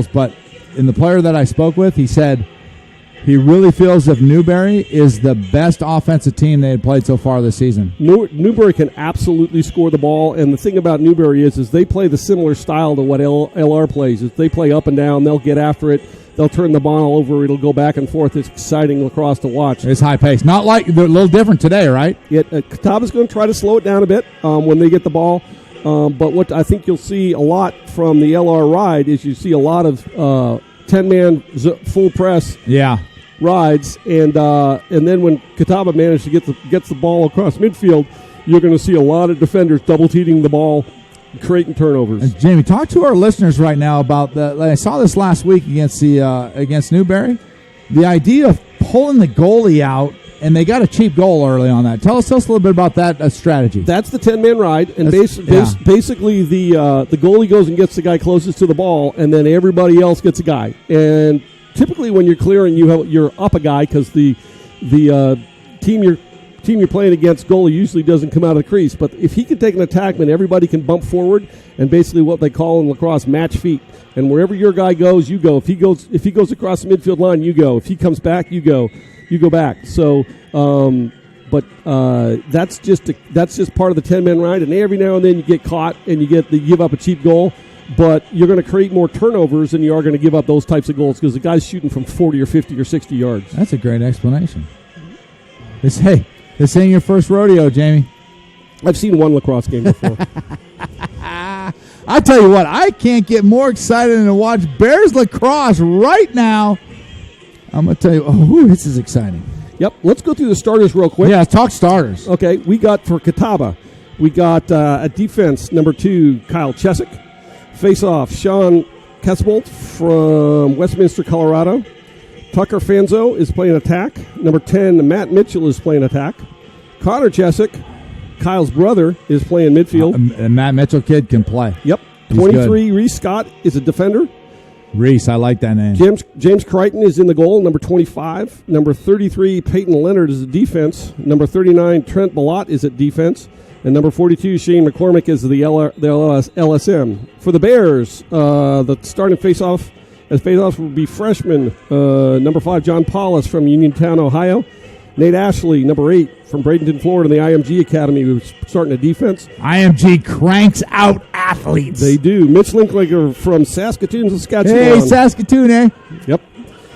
but in the player that I spoke with, he said he really feels if Newberry is the best offensive team they had played so far this season. Newberry can absolutely score the ball, and the thing about Newberry is they play the similar style to what LR plays. Is they play up and down, they'll get after it, they'll turn the ball over, it'll go back and forth. It's exciting lacrosse to watch. It's high pace. Not like they're a little different today, right? Catawba's going to try to slow it down a bit when they get the ball. But what I think you'll see a lot from the LR ride is you see a lot of 10-man full press rides, and then when Catawba managed to gets the ball across midfield, you're going to see a lot of defenders double-teaming the ball, creating turnovers. And Jamie, talk to our listeners right now about that. I saw this last week against Newberry. The idea of pulling the goalie out, and they got a cheap goal early on that. Tell us a little bit about that strategy. That's the 10-man ride, and basically the goalie goes and gets the guy closest to the ball, and then everybody else gets a guy. And typically when you're clearing, you're up a guy because the team you're playing against goalie usually doesn't come out of the crease. But if he can take an attackman, everybody can bump forward, and basically what they call in lacrosse match feet. And wherever your guy goes, you go. If he goes across the midfield line, you go. If he comes back, you go. You go back. So, that's just part of the 10-man ride. And every now and then you get caught and you give up a cheap goal. But you're going to create more turnovers than you are going to give up those types of goals because the guy's shooting from 40 or 50 or 60 yards. That's a great explanation. This ain't your first rodeo, Jamie. I've seen one lacrosse game before. I tell you what, I can't get more excited than to watch Bears lacrosse right now. I'm going to tell you, this is exciting. Yep, let's go through the starters real quick. Yeah, let's talk starters. Okay, we got for Catawba, we got at defense, number 2, Kyle Chesick. Face-off, Sean Kesbolt from Westminster, Colorado. Tucker Fanzo is playing attack. Number 10, Matt Mitchell is playing attack. Connor Chesick, Kyle's brother, is playing midfield. And Matt Mitchell kid can play. Yep. 23, Reese Scott is a defender. Reese, I like that name. James Crichton is in the goal, number 25. Number 33, Peyton Leonard is at defense. Number 39, Trent Ballot is at defense. And number 42, Shane McCormick is the LSM. For the Bears, the starting face-off will be freshman, number 5, John Paulus from Uniontown, Ohio. Nate Ashley, number 8, from Bradenton, Florida, in the IMG Academy, who's starting a defense. IMG cranks out athletes. They do. Mitch Linklager from Saskatoon, Saskatchewan. Hey, Saskatoon, eh? Yep.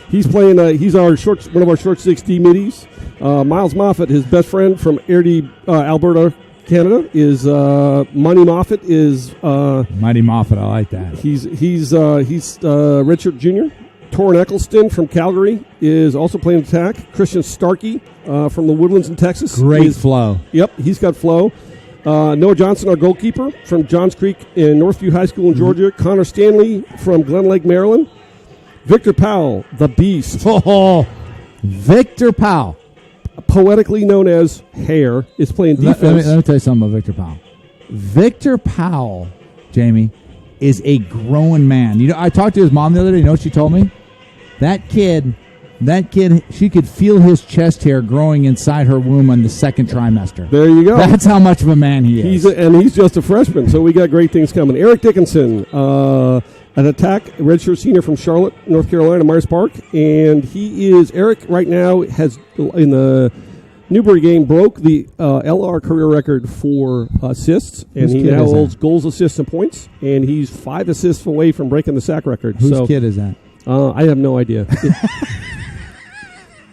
He's playing. He's one of our short 6D middies. Miles Moffat, his best friend from Airdrie, Alberta, Canada, is Money Moffat. Mighty Moffat, I like that. He's Richard Jr. Torrin Eccleston from Calgary is also playing attack. Christian Starkey from the Woodlands in Texas. Great flow. Yep, he's got flow. Noah Johnson, our goalkeeper from Johns Creek in Northview High School in Georgia. Connor Stanley from Glen Lake, Maryland. Victor Powell, the Beast. Oh, Victor Powell. Poetically known as Hare, is playing defense. Let me tell you something about Victor Powell. Victor Powell, Jamie, is a growing man. You know, I talked to his mom the other day. You know what she told me? That kid, she could feel his chest hair growing inside her womb in the second trimester. There you go. That's how much of a man he is. He's just a freshman, so we got great things coming. Eric Dickinson, an attack, redshirt senior from Charlotte, North Carolina, Myers Park. And Eric right now has, in the Newberry game, broke the LR career record for assists, and he now holds goals, assists, and points. And he's 5 assists away from breaking the sack record. Whose kid is that? I have no idea.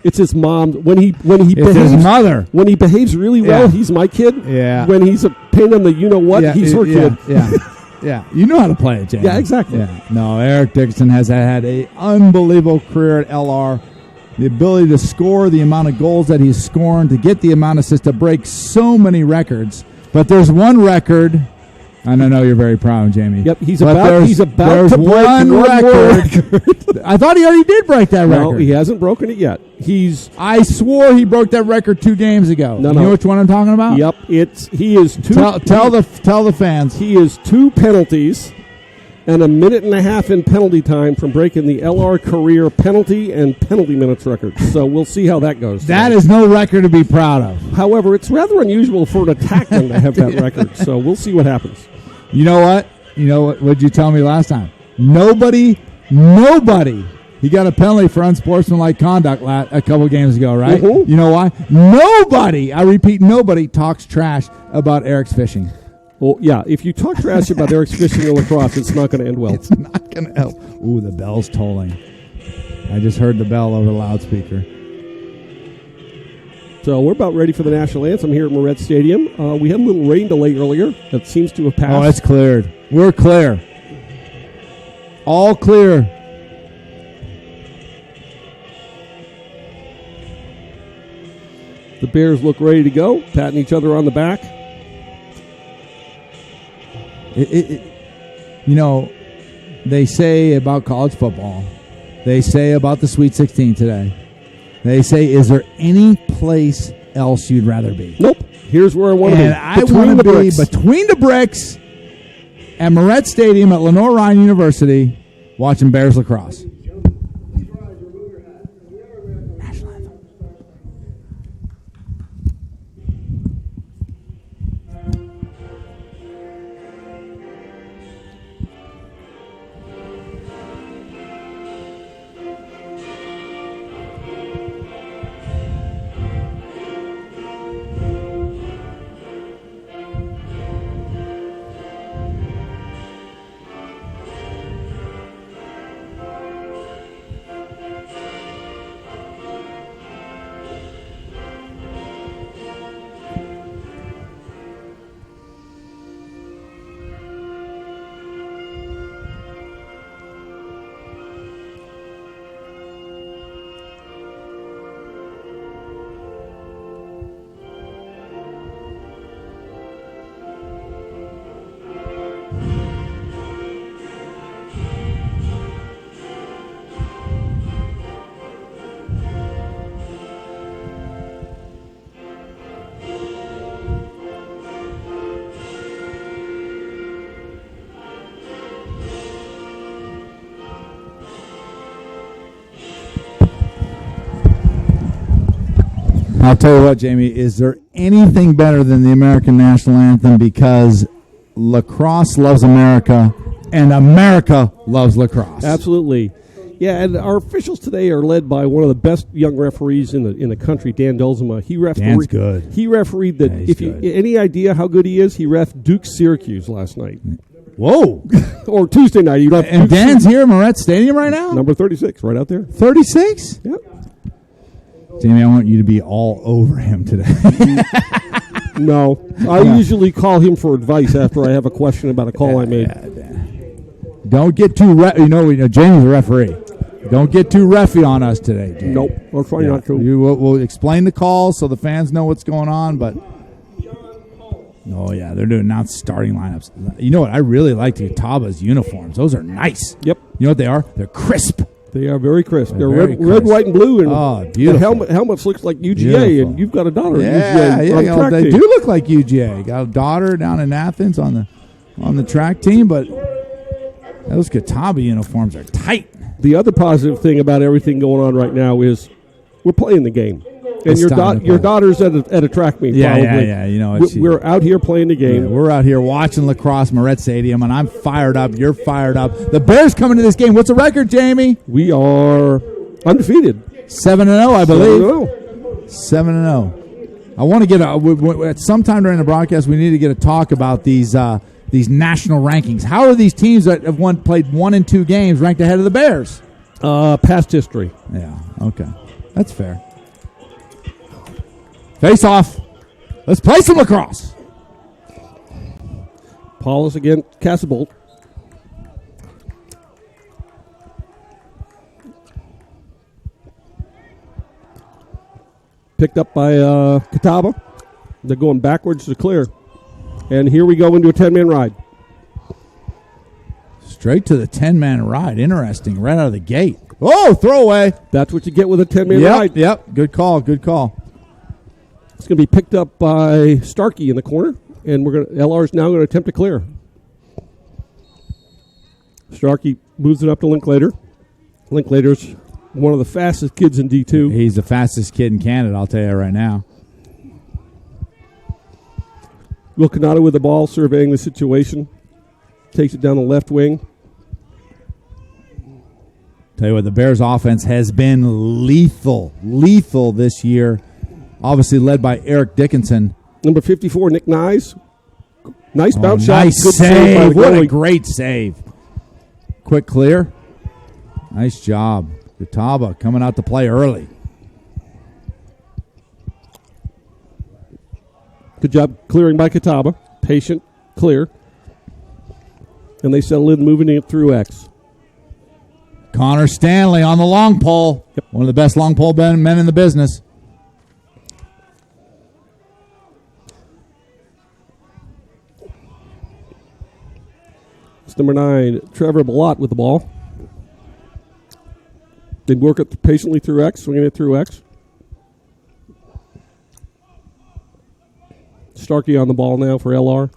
It's his mom. When he behaves, his mother. When he behaves really well, he's my kid. Yeah. When he's a pain in the you-know-what, he's her kid. Yeah. Yeah. You know how to play it, James. Yeah, exactly. Yeah. No, Eric Dixon has had an unbelievable career at LR. The ability to score the amount of goals that he's scoring, to get the amount of assists, to break so many records. But there's one record. I know you're very proud, Jamie. Yep, he's about to break one record. I thought he already did break that record. No, he hasn't broken it yet. I swore he broke that record 2 games ago. You know which one I'm talking about? Yep, he is 2. Tell the fans. He is 2 penalties and a minute and a half in penalty time from breaking the LR career penalty and penalty minutes record. So we'll see how that goes. That is no record to be proud of. However, it's rather unusual for an attackman to have that record. So we'll see what happens. You know what? What'd you tell me last time? Nobody Nobody. He got a penalty for unsportsmanlike conduct a couple games ago, right? Mm-hmm. You know why? Nobody, I repeat, nobody talks trash about Eric's fishing. Well, yeah, if you talk trash about Eric's fishing in Lacrosse, it's not going to end well. It's not going to help. Ooh, the bell's tolling. I just heard the bell over the loudspeaker. So we're about ready for the national anthem here at Moret Stadium. We had a little rain delay earlier that seems to have passed. Oh, it's cleared. We're clear. All clear. The Bears look ready to go, patting each other on the back. You know, they say about college football, they say about the Sweet 16 today, they say, is there any place else you'd rather be? Nope. Here's where I want to be. And I want to be between the bricks at Moret Stadium at Lenoir-Rhyne University watching Bears lacrosse. National anthem. I'll tell you what, Jamie, is there anything better than the American national anthem, because lacrosse loves America and America loves lacrosse? Absolutely. Yeah, and our officials today are led by one of the best young referees in the country, Dan Dulzema. Dan's good. He refereed that. Yeah, if you any idea how good he is, he ref Duke Syracuse last night. Whoa. Or Tuesday night. And Dan's here at Moret Stadium right now? Number 36, right out there. 36? Yep. Jamie, I want you to be all over him today. No. I usually call him for advice after I have a question about a call I made. Don't get too, Jamie's a referee. Don't get too reffy on us today, Jamie. Nope. I'll try not to. We'll explain the call so the fans know what's going on, but... Oh, yeah, they're doing now starting lineups. You know what? I really like the Catawba's uniforms. Those are nice. Yep. You know what they are? They're crisp. They are very crisp. They're very red, white, and blue. And beautiful. The helmets looks like UGA, Beautiful. and you've got a daughter Yeah, at UGA. they do look like UGA. Got a daughter down in Athens on the track team, but those Catawba uniforms are tight. The other positive thing about everything going on right now is we're playing the game. And your daughter's at a track meet, probably. Yeah. You know, we're out here playing the game. Yeah, we're out here watching lacrosse, Moret Stadium, and I'm fired up. You're fired up. The Bears coming to this game. What's the record, Jamie? We are undefeated. 7-0, I believe. 7-0. 7-0. I want to get at some time during the broadcast, we need to get a talk about these national rankings. How are these teams that have played 1 and 2 games ranked ahead of the Bears? Past history. Yeah, okay. That's fair. Face off. Let's play some lacrosse. Paulus again, Castlebolt. Picked up by Catawba. They're going backwards to clear. And here we go into a 10-man ride. Straight to the 10-man ride. Interesting. Right out of the gate. Oh, throwaway. That's what you get with a 10-man ride. Yep. Good call. It's going to be picked up by Starkey in the corner, and LR's now going to attempt to clear. Starkey moves it up to Linklater. Linklater's one of the fastest kids in D2. He's the fastest kid in Canada, I'll tell you right now. Will Canada with the ball, surveying the situation. Takes it down the left wing. Tell you what, the Bears offense has been lethal this year. Obviously led by Eric Dickinson. Number 54, Nick Nyes. Nice bounce shot. Nice Good save. What a great save. Quick clear. Nice job. Catawba coming out to play early. Good job clearing by Catawba. Patient, clear. And they settle in, moving it through X. Connor Stanley on the long pole. Yep. One of the best long pole men in the business. It's number 9, Trevor Ballot with the ball. They work it patiently through X, swinging it through X. Starkey on the ball now for LR.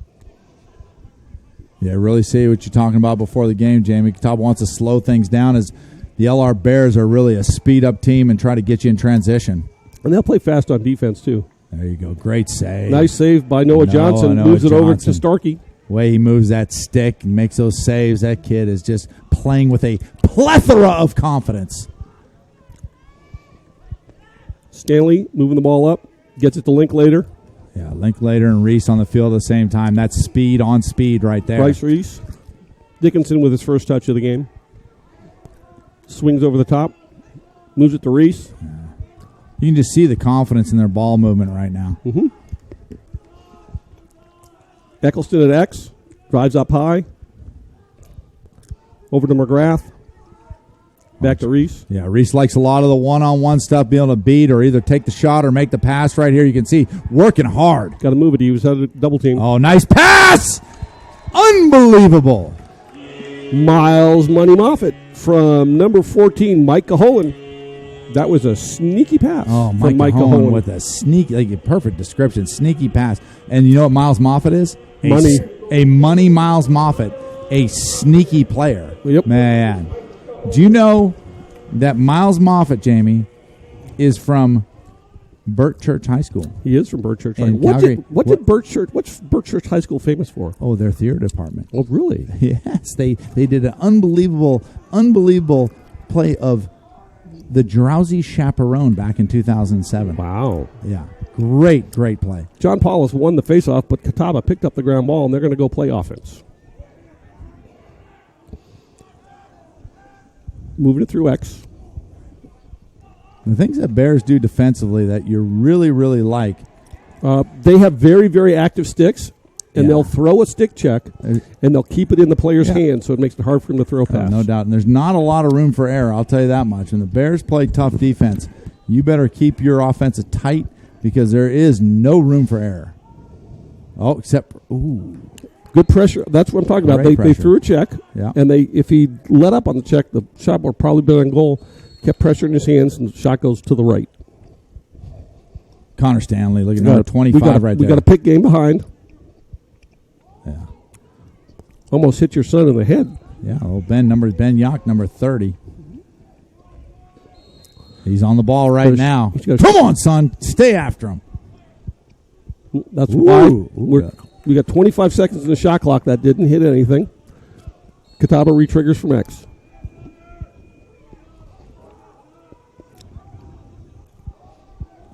Yeah, really see what you're talking about before the game, Jamie. Catawba wants to slow things down as the LR Bears are really a speed-up team and try to get you in transition. And they'll play fast on defense, too. There you go. Great save. Nice save by Noah Johnson. Moves it over to Starkey. The way he moves that stick and makes those saves, that kid is just playing with a plethora of confidence. Stanley moving the ball up. Gets it to Linklater. Yeah, Linklater and Reese on the field at the same time. That's speed on speed right there. Bryce Reese. Dickinson with his first touch of the game. Swings over the top. Moves it to Reese. Yeah. You can just see the confidence in their ball movement right now. Mm-hmm. Eccleston at X. Drives up high. Over to McGrath. Back to Reese. Yeah, Reese likes a lot of the one-on-one stuff, being able to beat or either take the shot or make the pass right here. You can see working hard. Got to move it. He was on a double team. Oh, nice pass! Unbelievable. Miles Money Moffitt from number 14, Mike Caholen. That was a sneaky pass. Oh, from Mike Caholen with a sneaky, like a perfect description, sneaky pass. And you know what Miles Moffitt is? A money Miles Moffitt, a sneaky player. Yep. Man. Do you know that Miles Moffitt, Jamie, is from Burt Church High School? He is from Burt Church High School. What's Burt Church High School famous for? Oh, their theater department. Oh, really? Yes, they did an unbelievable play of The Drowsy Chaperone back in 2007. Wow. Yeah, great play. John Paulus won the faceoff, but Catawba picked up the ground ball, and they're going to go play offense. Moving it through X. The things that Bears do defensively that you really, really like. They have very, very active sticks, and they'll throw a stick check, and they'll keep it in the player's hand, so it makes it hard for him to throw a pass. No doubt. And there's not a lot of room for error, I'll tell you that much. When the Bears play tough defense, you better keep your offense tight because there is no room for error. Oh, except, ooh. Good pressure. That's what I'm talking about. They threw a check, and if he let up on the check, the shot would probably been on goal. Kept pressure in his hands, and the shot goes to the right. Connor Stanley, look at number 25 right there. We got a pick game behind. Yeah. Almost hit your son in the head. Yeah, Ben Yock, number 30. He's on the ball right now. Come on, son. Stay after him. That's wide. We got 25 seconds in the shot clock. That didn't hit anything. Catawba re-triggers from X.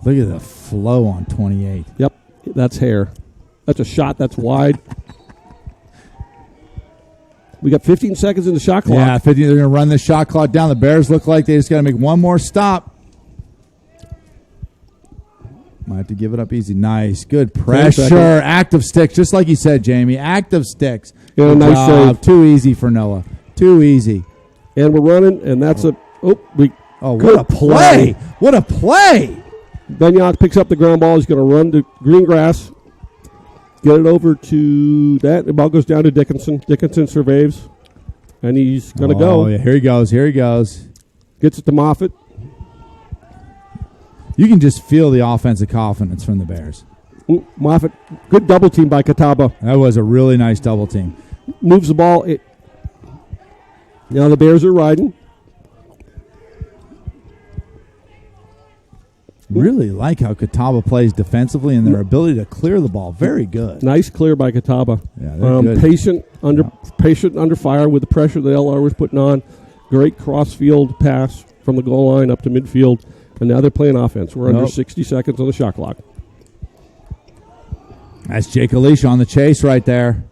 Look at the flow on 28. Yep, that's hair. That's a shot that's wide. We got 15 seconds in the shot clock. Yeah, 15. They're going to run the shot clock down. The Bears look like they just got to make one more stop. Might have to give it up easy. Nice. Good pressure. Active sticks, just like you said, Jamie. Active sticks. Yeah, nice save. Too easy for Noah. Too easy. And we're running, and that's a... what a play. What a play. Benyock picks up the ground ball. He's going to run to green grass. Get it over to that. The ball goes down to Dickinson. Dickinson surveys, and he's going to go. Oh, yeah. Here he goes. Gets it to Moffitt. You can just feel the offensive confidence from the Bears. Moffitt, good double team by Catawba. That was a really nice double team. Moves the ball. Now the Bears are riding. Really like how Catawba plays defensively and their ability to clear the ball. Very good. Nice clear by Catawba. Yeah, they're good. Patient under fire with the pressure that LR was putting on. Great cross-field pass from the goal line up to midfield. And now they're playing offense. We're under 60 seconds on the shot clock. That's Jake Alicia on the chase right there.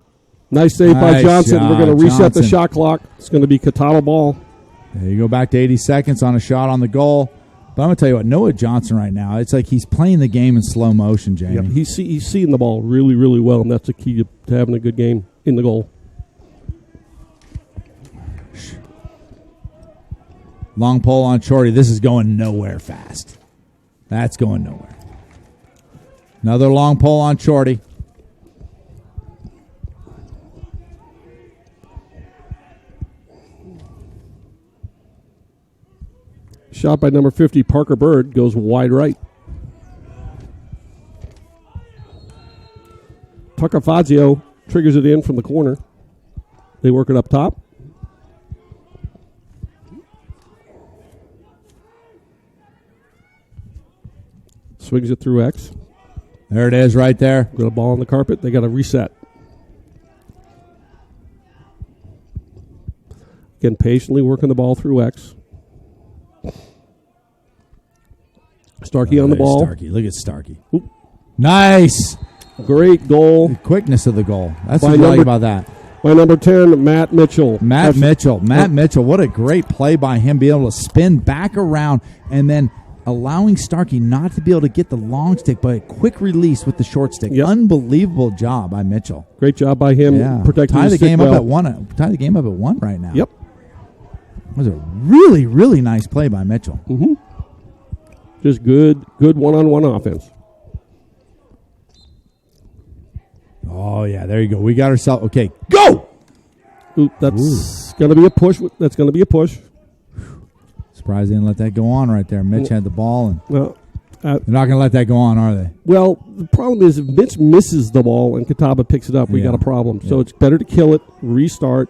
Nice save by Johnson. Shot. We're going to reset the shot clock. It's going to be Catawba ball. There you go back to 80 seconds on a shot on the goal. But I'm going to tell you what, Noah Johnson right now, it's like he's playing the game in slow motion, Jamie. Yep. He's seeing the ball really, really well, and that's the key to having a good game in the goal. Long pole on Shorty. This is going nowhere fast. That's going nowhere. Another long pole on Shorty. Shot by number 50, Parker Bird, goes wide right. Tucker Fazio triggers it in from the corner. They work it up top. Swings it through X. There it is right there. Got a ball on the carpet. They got to reset. Again, patiently working the ball through X. Starkey on the ball. Starkey. Look at Starkey. Oop. Nice. Great goal. The quickness of the goal. That's what I like about that. By number 10, Matt Mitchell. Matt Mitchell. What a great play by him. Be able to spin back around and then allowing Starkey not to be able to get the long stick, but a quick release with the short stick. Yep. Unbelievable job by Mitchell. Great job by him protecting Tie the game well. up at one. Tie the game up at 1 right now. Yep. That was a really, really nice play by Mitchell. Mm-hmm. Just good one-on-one offense. Oh, yeah, there you go. We got ourselves. Okay, go! Oop, that's going to be a push. That's going to be a push. Surprised they didn't let that go on right there. Mitch had the ball, and well, they're not going to let that go on, are they? Well, the problem is if Mitch misses the ball and Catawba picks it up, we got a problem. So it's better to kill it, restart,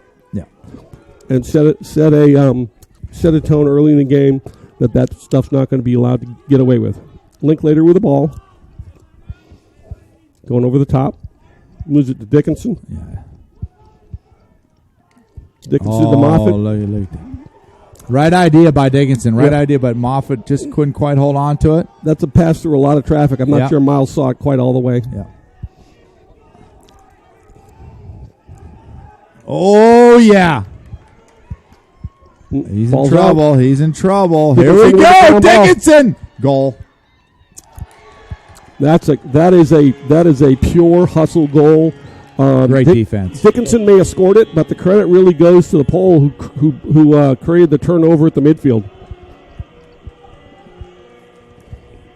and set a tone early in the game that stuff's not going to be allowed to get away with. Linklater with the ball, going over the top, moves it to Dickinson. Yeah. Dickinson to Moffitt. Look. Right idea by Dickinson. Right idea, but Moffitt just couldn't quite hold on to it. That's a pass through a lot of traffic. I'm not sure Miles saw it quite all the way. Yeah. Oh, yeah. He's in trouble. Out. He's in trouble. Here we go. Dickinson. Goal. That is a pure hustle goal. Great defense. Dickinson may have scored it, but the credit really goes to the Pole who created the turnover at the midfield.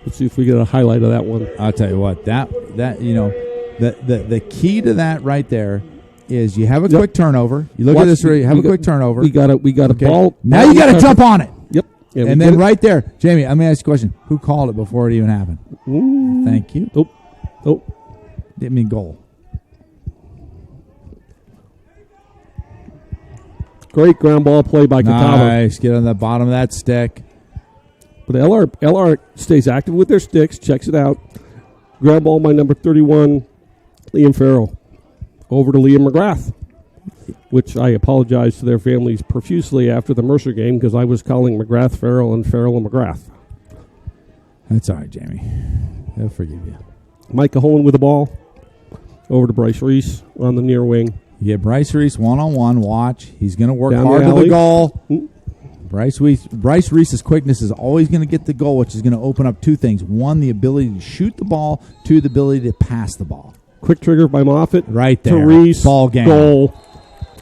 Let's see if we get a highlight of that one. I'll tell you what, that the key to that right there is you have a quick turnover. You look at this, you have a quick turnover. We got a ball. Now you got to jump on it. Yep. Yeah, and then right there, Jamie, let me ask you a question. Who called it before it even happened? Thank you. Oh. Didn't mean goal. Great ground ball play by Catawba. Nice. Get on the bottom of that stick. But LR stays active with their sticks, checks it out. Ground ball by number 31, Liam Farrell. Over to Liam McGrath, which I apologize to their families profusely after the Mercer game because I was calling McGrath Farrell and Farrell McGrath. That's all right, Jamie. They'll forgive you. Mike Caholen with the ball. Over to Bryce Reese on the near wing. You get Bryce Reese one-on-one. Watch. He's going to work Down hard the to the goal. Bryce Reese's quickness is always going to get the goal, which is going to open up two things. One, the ability to shoot the ball. Two, the ability to pass the ball. Quick trigger by Moffitt. Right there. To Reese. Ball game. Goal.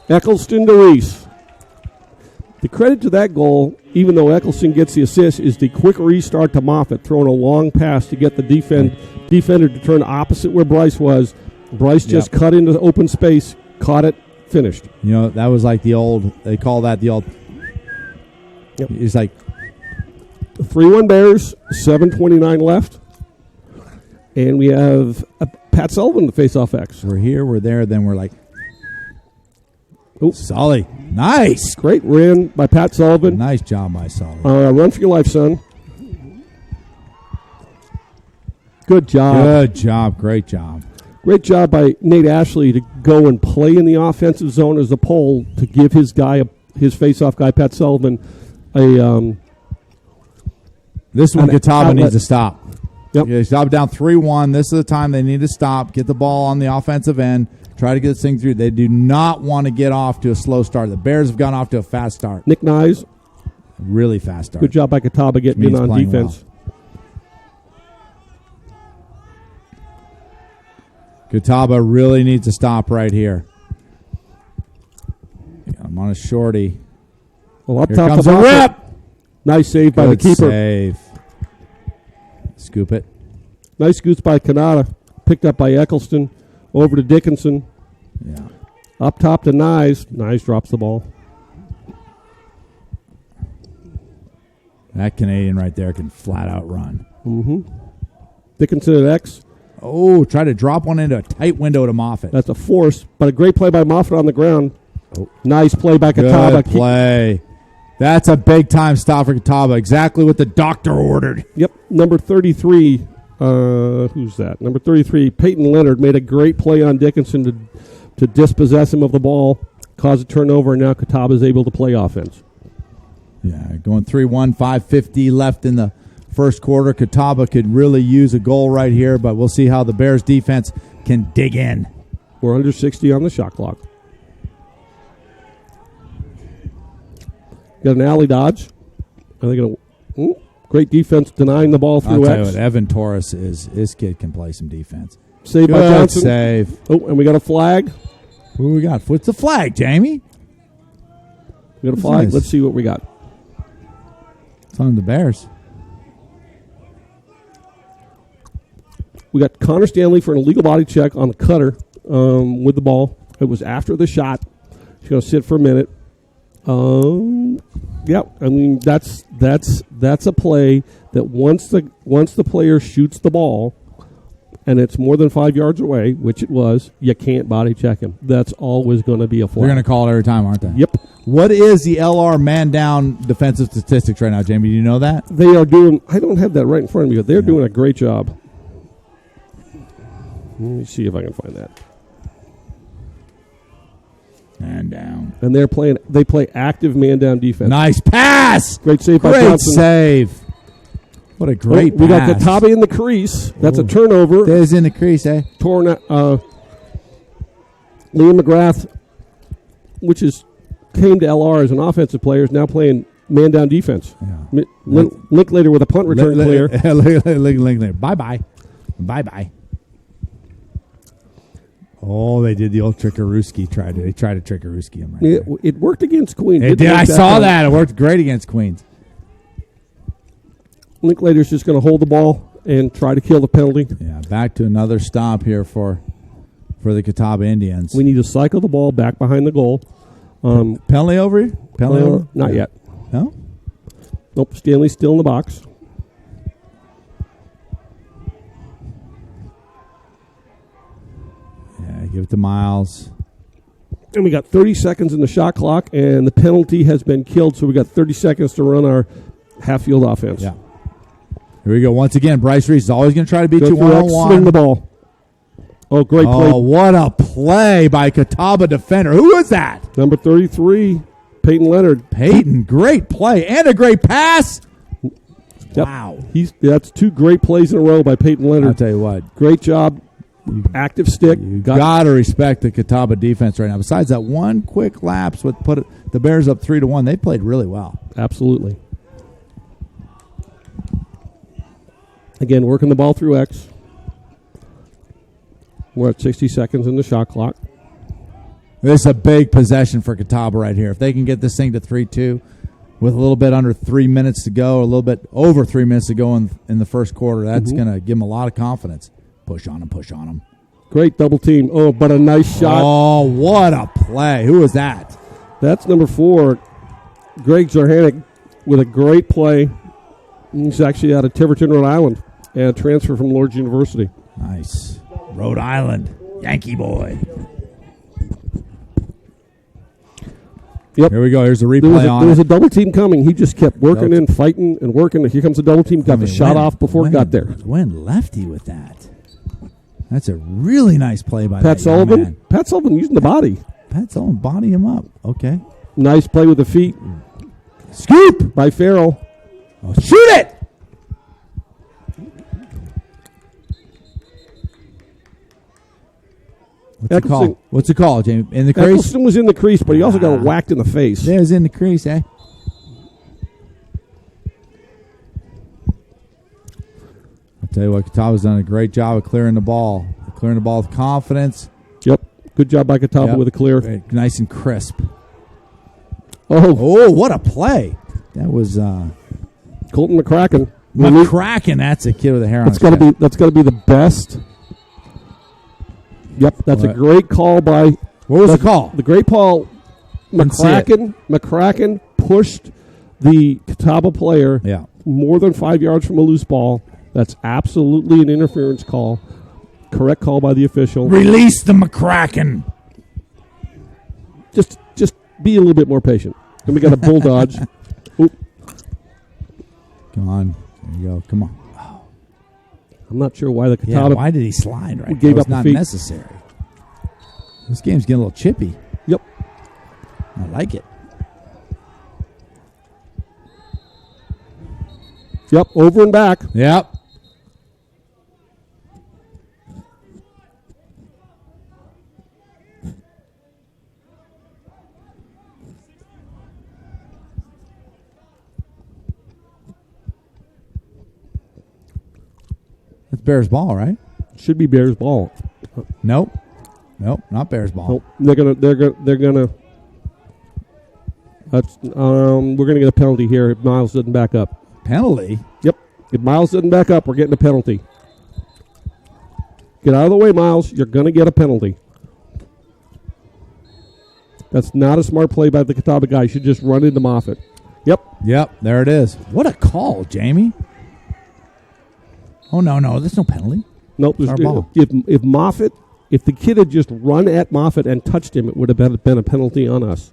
Eccleston to Reese. The credit to that goal, even though Eccleston gets the assist, is the quick restart to Moffitt, throwing a long pass to get the defender to turn opposite where Bryce was. Bryce just cut into the open space, caught it, finished. You know, that was like they call that the old. Yep. It's like 3-1 Bears, 7:29 left. And we have Pat Sullivan to face off X. We're here, we're there, then we're like, Sully. Nice. Great win by Pat Sullivan. Nice job by Sully. Run for your life, son. Good job. Good job. Great job. Great job by Nate Ashley to go and play in the offensive zone as a pole to give his guy his face-off guy, Pat Sullivan, this one Catawba needs to stop. Yep. Yeah, stop down 3-1. This is the time they need to stop, get the ball on the offensive end, try to get this thing through. They do not want to get off to a slow start. The Bears have gone off to a fast start. Nick Nyes. Really fast start. Good job by Catawba getting in on defense. Well. Catawba really needs to stop right here. I'm on a shorty. Well, up here top comes a rip. Nice save by the keeper. Save. Scoop it. Nice scoops by Kanata. Picked up by Eccleston. Over to Dickinson. Yeah. Up top to Nyes. Nyes drops the ball. That Canadian right there can flat out run. Mm-hmm. Dickinson at X. Oh, try to drop one into a tight window to Moffitt. That's a force, but a great play by Moffitt on the ground. Oh. Nice play by Catawba. Good play. That's a big-time stop for Catawba. Exactly what the doctor ordered. Yep. Number 33. Who's that? Number 33, Peyton Leonard, made a great play on Dickinson to dispossess him of the ball, cause a turnover, and now Catawba is able to play offense. Yeah, going 3-1, 5:50 left in the first quarter. Catawba could really use a goal right here, but we'll see how the Bears defense can dig in. We're under 60 on the shot clock. Got an alley dodge. Are they going to... Great defense denying the ball through I'll tell X. you what, Evan Torres is. This kid can play some defense. Save by Johnson. Save. Oh, and we got a flag. Who we got? What's the flag, Jamie? We got a flag. Nice. Let's see what we got. It's on the Bears. We got Connor Stanley for an illegal body check on the cutter with the ball. It was after the shot. He's going to sit for a minute. Yeah, I mean that's a play that once the player shoots the ball and it's more than 5 yards away, which it was, you can't body check him. That's always going to be a flag. They're going to call it every time, aren't they? Yep. What is the LR man down defensive statistics right now, Jamie? Do you know that? They are doing. I don't have that right in front of me, but they're doing a great job. Let me see if I can find that. Man down. And they play active man down defense. Nice pass. Great save by Great Johnson. save. What a great pass. We got Catawba in the crease. That's a turnover. There's in the crease, eh? Liam McGrath, which came to LR as an offensive player, is now playing man down defense. Yeah. Linklater with a punt return clear. Linklater. Bye-bye. Bye-bye. Oh, they did the old Trickarooski. They tried to Trickarooski him right there. It worked against Queens. It did. I saw that. It worked great against Queens. Linklater's just going to hold the ball and try to kill the penalty. Yeah, back to another stop here for the Catawba Indians. We need to cycle the ball back behind the goal. Penalty over here? Penalty over? Not yet. No? Nope, Stanley's still in the box. Yeah, give it to Miles. And we got 30 seconds in the shot clock, and the penalty has been killed, so we got 30 seconds to run our half-field offense. Yeah. Here we go. Once again, Bryce Reese is always going to try to beat you one-on-one. Swing the ball. Oh, great play. Oh, what a play by Catawba defender. Who was that? Number 33, Peyton Leonard. Peyton, great play and a great pass. Yep. Wow. That's two great plays in a row by Peyton Leonard. I'll tell you what. Great job. Active stick. You got to respect the Catawba defense right now. Besides that one quick lapse what put the Bears up 3-1, they played really well. Absolutely. Again, working the ball through X. We're at 60 seconds in the shot clock. This is a big possession for Catawba right here. If they can get this thing to 3-2 with a little bit under 3 minutes to go, a little bit over 3 minutes to go in the first quarter, that's going to give them a lot of confidence. Push on them. Great double team. Oh, but a nice shot. Oh, what a play. Who was that? That's number 4, Greg Zarhanik, with a great play. He's actually out of Tiverton, Rhode Island, and a transfer from Lord's University. Nice. Rhode Island. Yankee boy. Yep. Here we go. Here's the replay on it. There was a double team coming. He just kept working and fighting and working. Here comes the double team. Got the shot off before it got there. Went lefty with that. That's a really nice play by Pat that Sullivan. man. Pat Sullivan using the body. Pat Sullivan body him up. Okay. Nice play with the feet. Scoop by Farrell. Oh, shoot it! What's the call, Jamie? In the crease? Eccleston was in the crease, but he also got whacked in the face. There's in the crease, eh? I'll tell you what, Catawba's done a great job of clearing the ball. Clearing the ball with confidence. Yep. Good job by Catawba with a clear. Nice and crisp. Oh, what a play. That was Colton McCracken. That's a kid with a hair on his head. That's got to be the best. Yep, that's a great call by... What was the call? The great Paul McCracken pushed the Catawba player more than 5 yards from a loose ball. That's absolutely an interference call. Correct call by the official. Release the McCracken. Just be a little bit more patient. And we got a bull dodge. Oop. Come on. There you go. Come on. Oh. I'm not sure why the Catawba... why did he slide right? Gave that up was not feet. Necessary. This game's getting a little chippy. Yep. I like it. Yep, over and back. Yep. That's Bears ball, right? Should be Bears ball. Nope, not Bears ball. Nope. They're gonna. That's we're gonna get a penalty here if Miles doesn't back up. Penalty? Yep. If Miles doesn't back up, we're getting a penalty. Get out of the way, Miles. You're gonna get a penalty. That's not a smart play by the Catawba guy. You should just run into Moffitt. Yep. There it is. What a call, Jamie. Oh, no. There's no penalty. Nope. It's our ball. If Moffitt, if the kid had just run at Moffitt and touched him, it would have been a penalty on us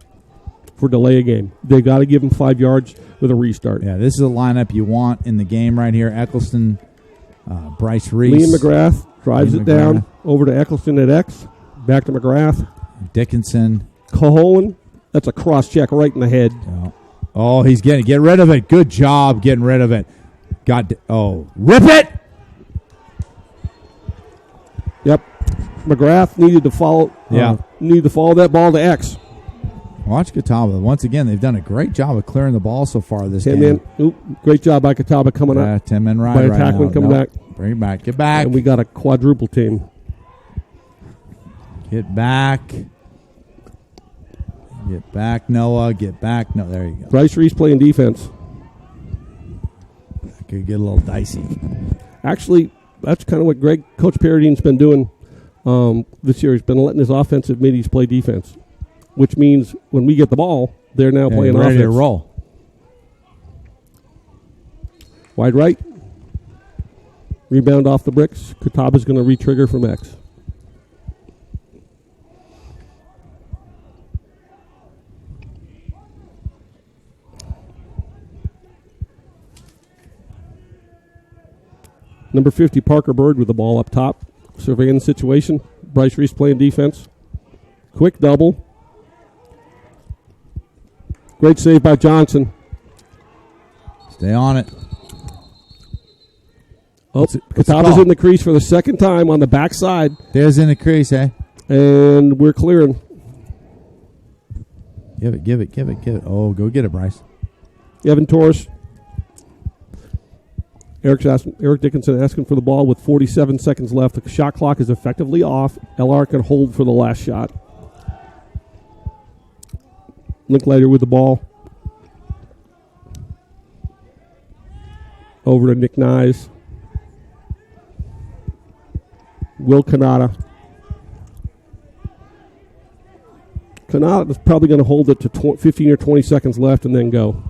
for delay a game. They've got to give him 5 yards with a restart. Yeah, this is a lineup you want in the game right here. Eccleston, Bryce Reese. Liam McGrath drives it down over to Eccleston at X. Back to McGrath. Dickinson. Caholen. That's a cross check right in the head. Oh, he's get rid of it. Good job getting rid of it. Rip it! Yep. McGrath needed to follow that ball to X. Watch Catawba. Once again, they've done a great job of clearing the ball so far this game. Great job by Catawba coming up. 10-man ride by right now. Attackman coming back. Bring it back. Get back. And we got a quadruple team. Get back. Get back, Noah. Get back. No, there you go. Bryce Reese playing defense. That could get a little dicey. Actually, that's kind of what Coach Paradine's been doing this year. He's been letting his offensive middies play defense, which means when we get the ball, they're now playing offense. Ready to roll. Wide right. Rebound off the bricks. Catawba's going to re-trigger from X. Number 50, Parker Bird with the ball up top. Surveying the situation. Bryce Reese playing defense. Quick double. Great save by Johnson. Stay on it. Catawba's in the crease for the second time on the backside. There's in the crease, eh? And we're clearing. Give it. Oh, go get it, Bryce. Evan Torres. Eric Dickinson asking for the ball with 47 seconds left. The shot clock is effectively off. LR can hold for the last shot. Linklater with the ball. Over to Nick Nyes. Will Kanata. Kanata is probably going to hold it to 15 or 20 seconds left and then go.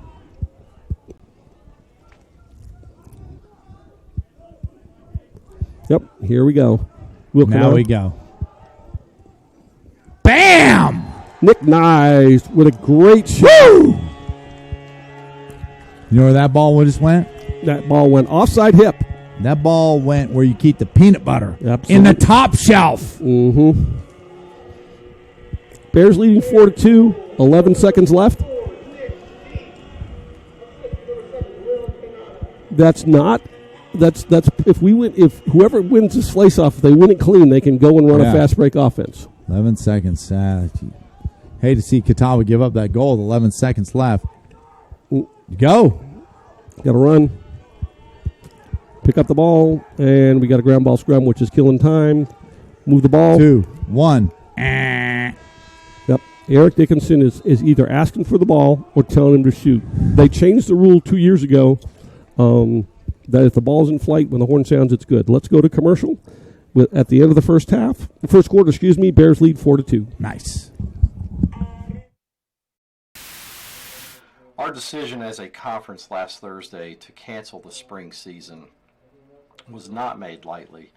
Yep, here we go. Now we go. Bam! Nick Nyes with a great shot. Woo! You know where that ball just went? That ball went offside hip. That ball went where you keep the peanut butter. Absolutely. In the top shelf. Mm-hmm. Bears leading 4-2. 11 seconds left. That's if whoever wins this face-off, if they win it clean, they can go and run a fast break offense. 11 seconds. Hate to see Catawba give up that goal with 11 seconds left. Go. Got to run. Pick up the ball, and we got a ground ball scrum, which is killing time. Move the ball. 2, 1. Yep. Eric Dickinson is either asking for the ball or telling him to shoot. They changed the rule 2 years ago that if the ball's in flight, when the horn sounds, it's good. Let's go to commercial. At the end of the first quarter, Bears lead 4-2. Nice. Our decision as a conference last Thursday to cancel the spring season was not made lightly.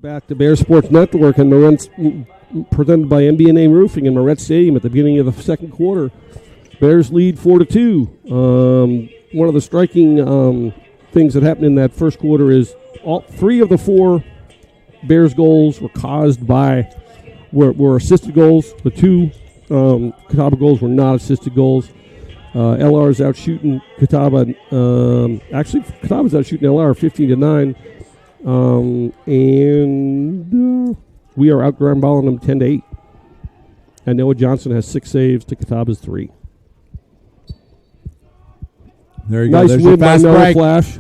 Back to Bear Sports Network and Moretz, presented by MB&A Roofing in Moretz Stadium at the beginning of the second quarter. Bears lead 4-2. One of the striking things that happened in that first quarter is all 3 of the 4 Bears goals were assisted goals. The 2 Catawba goals were not assisted goals. LR is out shooting Catawba. Catawba's out shooting LR 15-9. We are out ground balling them 10-8. And Noah Johnson has 6 saves to Catawba's 3. There you go. Nice There's win by fast Noah break. Flash.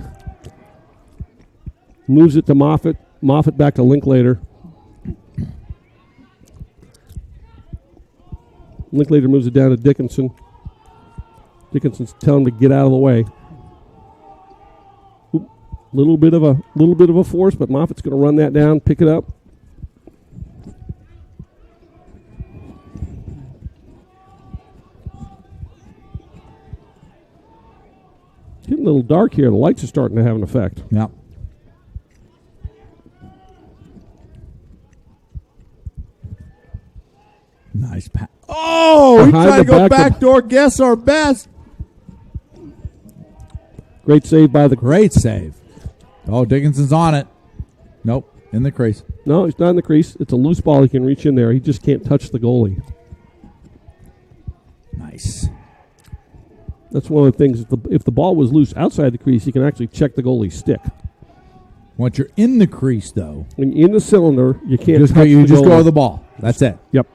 Moves it to Moffitt. Moffitt back to Linklater. Linklater moves it down to Dickinson. Dickinson's telling him to get out of the way. Little bit of a force, but Moffitt's going to run that down, pick it up. It's getting a little dark here. The lights are starting to have an effect. Yep. Nice pass. Oh, he tried to go backdoor guess our best. Great save by the... Great save. Oh, Dickinson's on it. Nope, in the crease. No, he's not in the crease. It's a loose ball. He can reach in there. He just can't touch the goalie. Nice. That's one of the things. If the ball was loose outside the crease, you can actually check the goalie's stick. Once you're in the crease, though. When you're in the cylinder, you can't just touch you just goalie. go to the ball. That's it. Yep.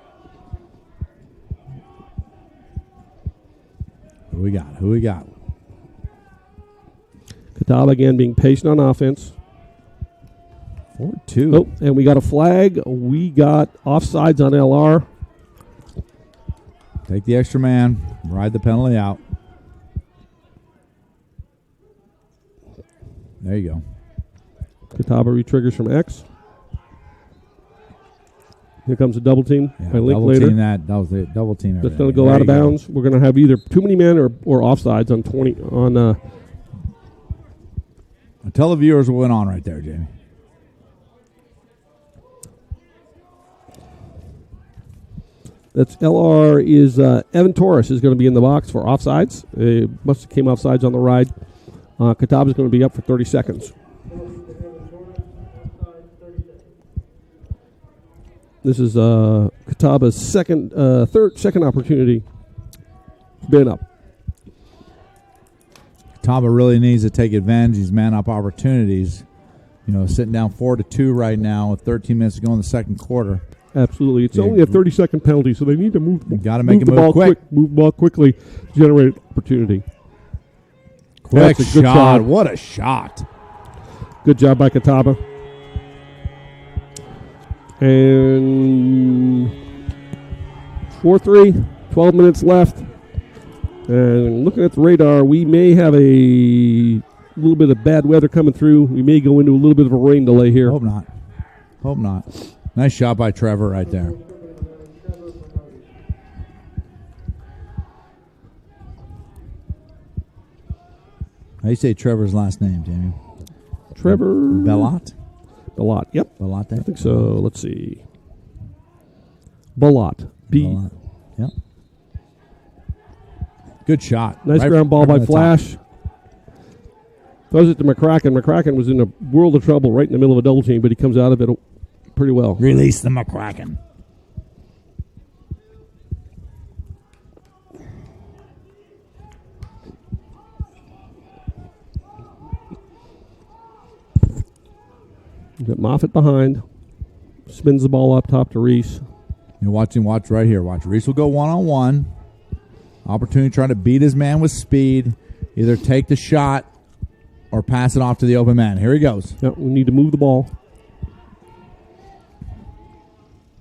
Who we got? Catawba again being patient on offense. 4-2. Oh, and we got a flag. We got offsides on LR. Take the extra man. Ride the penalty out. There you go. Catawba retriggers from X. Here comes a double team by Linklater. Double team that. That was it. Double team. That's going to go out of bounds. We're going to have either too many men or offsides on 20 on. Tell the viewers what went on right there, Jamie. That's LR is Evan Torres is going to be in the box for offsides. Must have came offsides on the ride. Catawba is going to be up for 30 seconds. This is Catawba's second opportunity. Been up. Catawba really needs to take advantage of these man-up opportunities. You know, sitting down 4-2 right now with 13 minutes to go in the second quarter. Absolutely. It's only a 30-second penalty, so they need to move. Got to make the ball quick. Move the ball quickly to generate opportunity. Quick shot. What a shot. Good job by Catawba. And 4-3, 12 minutes left. And looking at the radar, we may have a little bit of bad weather coming through. We may go into a little bit of a rain delay here. Hope not. Hope not. Nice shot by Trevor right there. How do you say Trevor's last name, Jamie? Trevor Bellot? Bellot, yep. Bellot. I think so. Let's see. Bellot. Bellot. Yep. Good shot. Nice ground ball by Flash. Throws it to McCracken. McCracken was in a world of trouble right in the middle of a double team, but he comes out of it pretty well. Release the McCracken. Got Moffitt behind. Spins the ball up top to Reese. You're watching, watch right here. Watch. Reese will go one-on-one. Opportunity trying to beat his man with speed. Either take the shot or pass it off to the open man. Here he goes. Yep, we need to move the ball.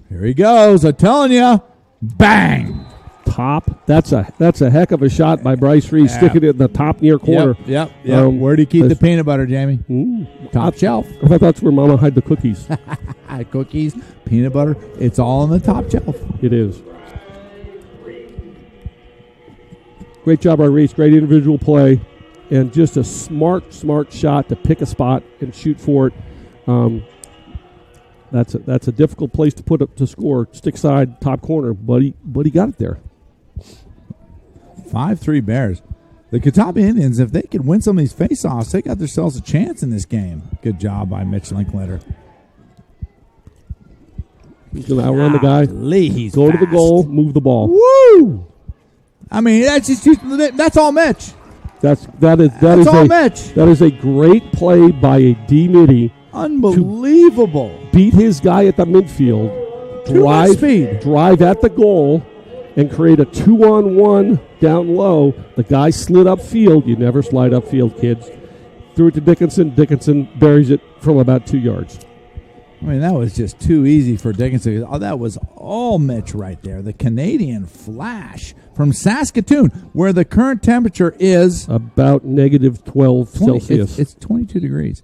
Here he goes. I'm telling you. Bang. Top. That's a heck of a shot by Bryce Reese. Yeah. Sticking it in the top near corner. Yep. Where do you keep the peanut butter, Jamie? Top shelf. I thought that's where Mama hid the cookies. Cookies, peanut butter. It's all on the top shelf. It is. Great job by Reese. Great individual play. And just a smart shot to pick a spot and shoot for it. That's a difficult place to put up to score. Stick side, top corner, but he got it there. 5-3 Bears. The Catawba Indians, if they could win some of these faceoffs, they got themselves a chance in this game. Good job by Mitch Linklater. He's going to outrun the guy. He's go fast. To the goal, move the ball. Woo! I mean, that's all Mitch. That's all Mitch. That is a great play by a D-Mitty. Unbelievable. Beat his guy at the midfield. Drive at the goal, and create a 2-on-1 down low. The guy slid upfield. You never slide upfield, kids. Threw it to Dickinson. Dickinson buries it from about 2 yards. I mean, that was just too easy for Dickinson. Oh, that was all Mitch right there. The Canadian Flash from Saskatoon, where the current temperature is about negative 12 Celsius. It's 22 degrees.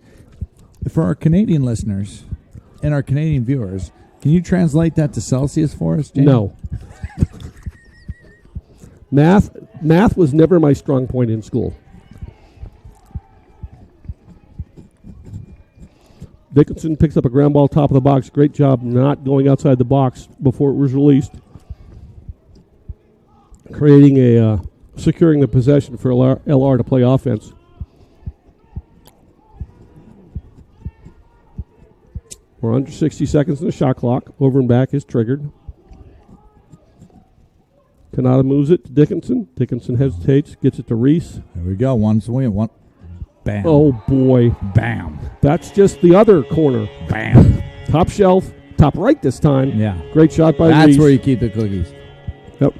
For our Canadian listeners and our Canadian viewers, can you translate that to Celsius for us, James? No. Math was never my strong point in school. Dickinson picks up a ground ball top of the box. Great job not going outside the box before it was released. Creating securing the possession for LR to play offense. We're under 60 seconds in the shot clock. Over and back is triggered. Kanata moves it to Dickinson. Dickinson hesitates, gets it to Reese. There we go. One swing, one. Bam. Oh, boy. Bam. That's just the other corner. Bam. Top shelf, top right this time. Yeah. Great shot by Reese. That's where you keep the cookies. Yep.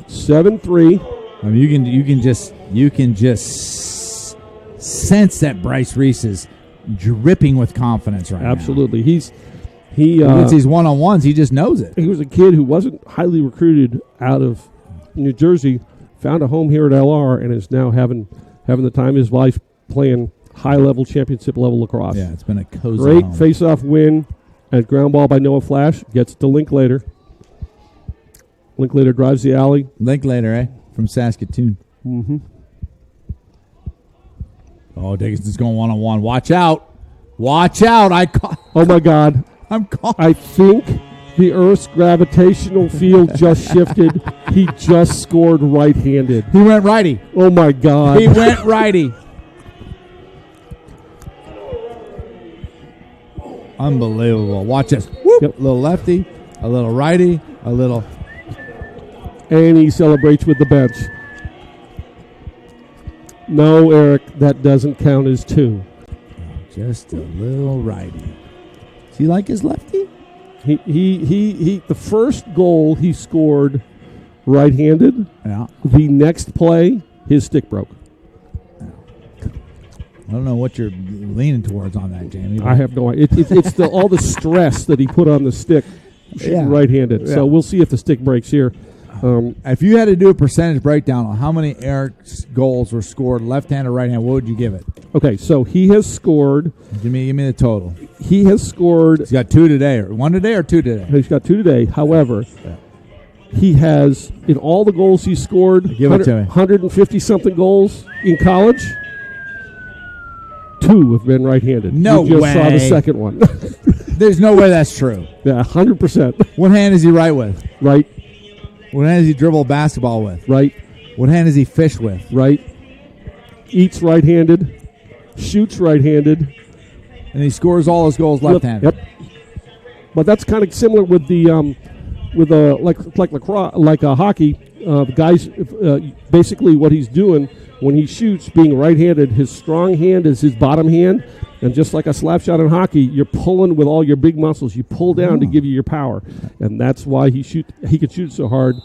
7-3. I mean, you can just sense that Bryce Reese is dripping with confidence right Absolutely. now. He gets these one-on-ones, he just knows it. He was a kid who wasn't highly recruited out of New Jersey, found a home here at LR, and is now having the time of his life playing high-level, championship-level lacrosse. Yeah, it's been a cozy Great home. face-off win and ground ball by Noah Flash. Gets it to Linklater. Linklater drives the alley. Linklater, from Saskatoon. Mm-hmm. Oh, Dickinson's going one-on-one. Watch out. Watch out. Oh, my God. I think the Earth's gravitational field just shifted. He just scored right-handed. He went righty. Oh, my God. He went righty. Unbelievable. Watch this. Whoop. Yep. A little lefty, a little righty, a little. And he celebrates with the bench. No, Eric, that doesn't count as two. Just a little righty. Does he like his lefty? He the first goal he scored right-handed. Yeah. The next play, his stick broke. I don't know what you're leaning towards on that, Jamie. I have no idea. It's all the stress that he put on the stick, right-handed. Yeah. So we'll see if the stick breaks here. If you had to do a percentage breakdown on how many Eric's goals were scored left-hand or right-hand, what would you give it? Okay, so he has scored. Give me the total. He has scored. He's got 2 today, or 1 today, or 2 today. He's got 2 today. However, he has in all the goals he scored. Give it to me. 150 something goals in college. 2 have been right-handed. No you just way. saw the second one. There's no way that's true. Yeah, 100%. What hand is he right with? Right. What hand does he dribble a basketball with? Right. What hand does he fish with? Right. Eats right-handed. Shoots right-handed. And he scores all his goals left-handed. Yep. But that's kind of similar with the like lacrosse, like hockey. The guys, basically what he's doing when he shoots, being right-handed, his strong hand is his bottom hand, and just like a slap shot in hockey, you're pulling with all your big muscles. You pull down to give you your power, and that's why he could shoot so hard.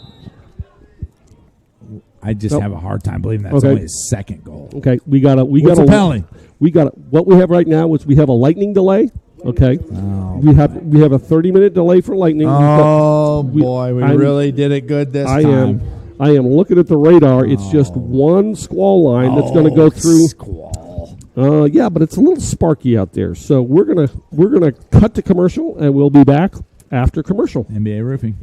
I just have a hard time believing that's only his second goal. Okay, we got a penalty. What we have right now is we have a lightning delay. Okay, we have a 30-minute delay for lightning. We really did it good this time. I am looking at the radar. It's just one squall line that's going to go through. Squall. Yeah, but it's a little sparky out there. So we're gonna cut to commercial, and we'll be back after commercial. NBA Roofing.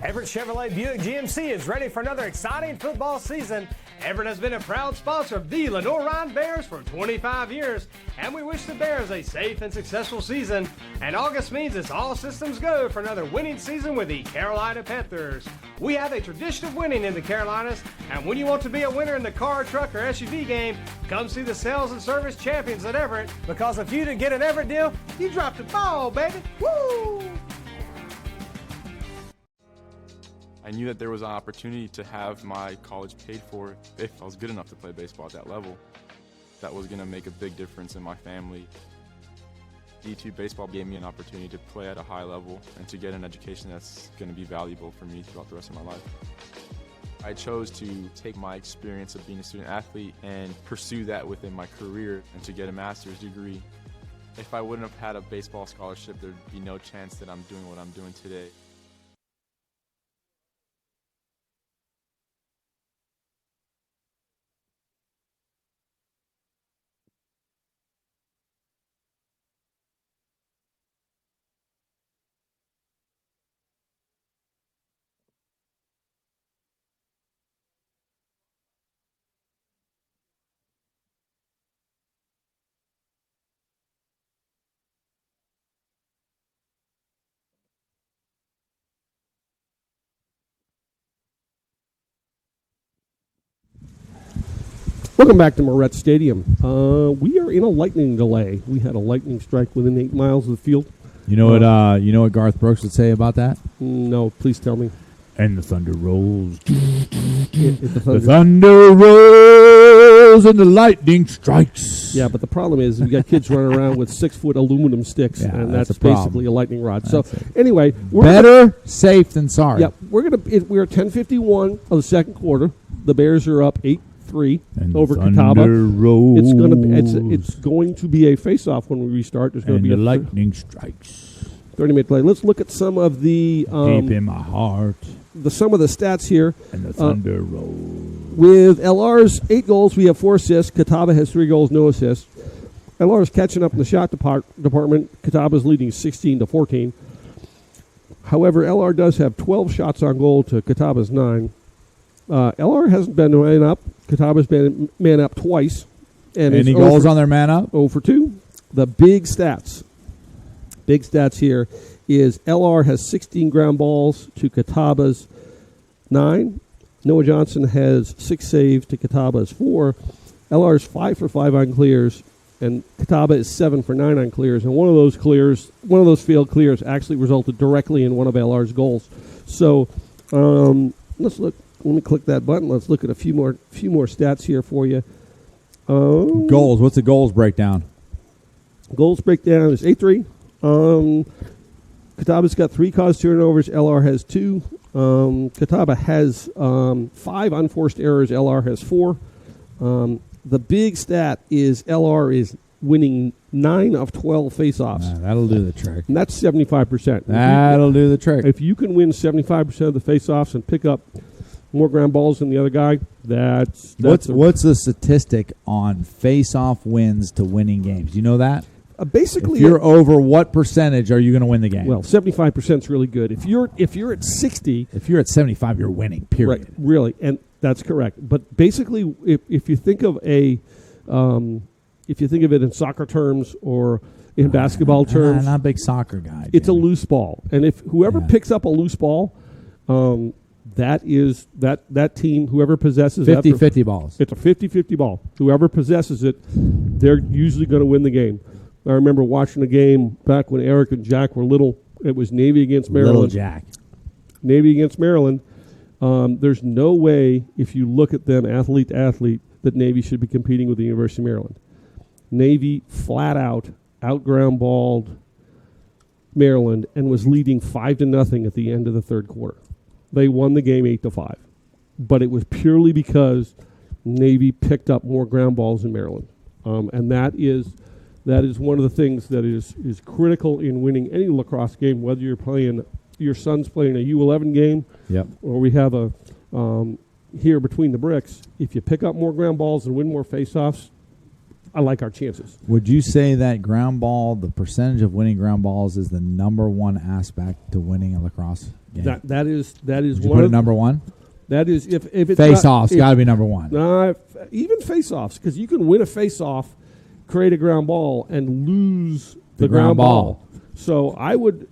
Everett Chevrolet Buick GMC is ready for another exciting football season. Everett has been a proud sponsor of the Lenoir-Rhyne Bears for 25 years, and we wish the Bears a safe and successful season. And August means it's all systems go for another winning season with the Carolina Panthers. We have a tradition of winning in the Carolinas, and when you want to be a winner in the car, truck, or SUV game, come see the sales and service champions at Everett, because if you didn't get an Everett deal, you dropped the ball, baby. Woo! I knew that there was an opportunity to have my college paid for if I was good enough to play baseball at that level. That was going to make a big difference in my family. D2 baseball gave me an opportunity to play at a high level and to get an education that's going to be valuable for me throughout the rest of my life. I chose to take my experience of being a student athlete and pursue that within my career and to get a master's degree. If I wouldn't have had a baseball scholarship, there'd be no chance that I'm doing what I'm doing today. Welcome back to Moret Stadium. We are in a lightning delay. We had a lightning strike within 8 miles of the field. You know what Garth Brooks would say about that? No, please tell me. And the thunder rolls. The thunder rolls and the lightning strikes. Yeah, but the problem is we got kids running around with 6-foot aluminum sticks, and that's basically a lightning rod. That's so anyway, better safe than sorry. Yeah, we're 10:51 of the second quarter. The Bears are up 8-3 over Catawba. Rolls. It's going to be a face-off when we restart. There's going to be a lightning strikes. 30-minute play. Let's look at some of the deep in my heart. Some of the stats here. And the thunder rolls. With LR's 8 goals, we have 4 assists. Catawba has 3 goals, no assists. LR is catching up in the shot department. Catawba is leading 16-14. However, LR does have 12 shots on goal to Catawba's 9. LR hasn't been man up. Catawba's been man up twice. And any goals on their man up? 0 for 2. The big stats. Big stats here is LR has 16 ground balls to Catawba's 9. Noah Johnson has 6 saves to Catawba's 4. LR is 5 for 5 on clears, and Catawba is 7 for 9 on clears. And one of those field clears actually resulted directly in one of LR's goals. So let's look. Let me click that button. Let's look at a few more stats here for you. Goals. What's the goals breakdown? Goals breakdown is 8-3. Catawba's got 3 caused turnovers. LR has 2. Catawba has 5 unforced errors. LR has 4. the big stat is LR is winning 9 of 12 face-offs. That'll do the trick. And that's 75%. That'll do the trick. If you can win 75% of the face-offs and pick up more ground balls than the other guy, that's what's the statistic on face-off wins to winning games? Do you know that? Basically, if you're over what percentage are you going to win the game? Well, 75% is really good. If you're at 60, if you're at 75, you're winning. Period. Right, really, and that's correct. But basically, if you think of it in soccer terms or in basketball terms, I'm not a big soccer guy. It's a loose ball, and if whoever picks up a loose ball, that is that team. Whoever possesses 50-50 balls. It's a 50-50 ball. Whoever possesses it, they're usually going to win the game. I remember watching a game back when Eric and Jack were little. It was Navy against Maryland. Little Jack. Navy against Maryland. There's no way, if you look at them athlete to athlete, that Navy should be competing with the University of Maryland. Navy flat out ground balled Maryland and was leading 5-0 at the end of the third quarter. They won the game 8-5, but it was purely because Navy picked up more ground balls in Maryland, and that is one of the things that is critical in winning any lacrosse game, whether your son's playing a U11 game, or we have a here between the bricks. If you pick up more ground balls and win more face-offs, I like our chances. Would you say that ground ball, the percentage of winning ground balls, is the number one aspect to winning a lacrosse game? That is Would you put it number one? That is if it's face-offs got to be number one. Even face-offs, because you can win a face-off, create a ground ball, and lose the ground ball. So I would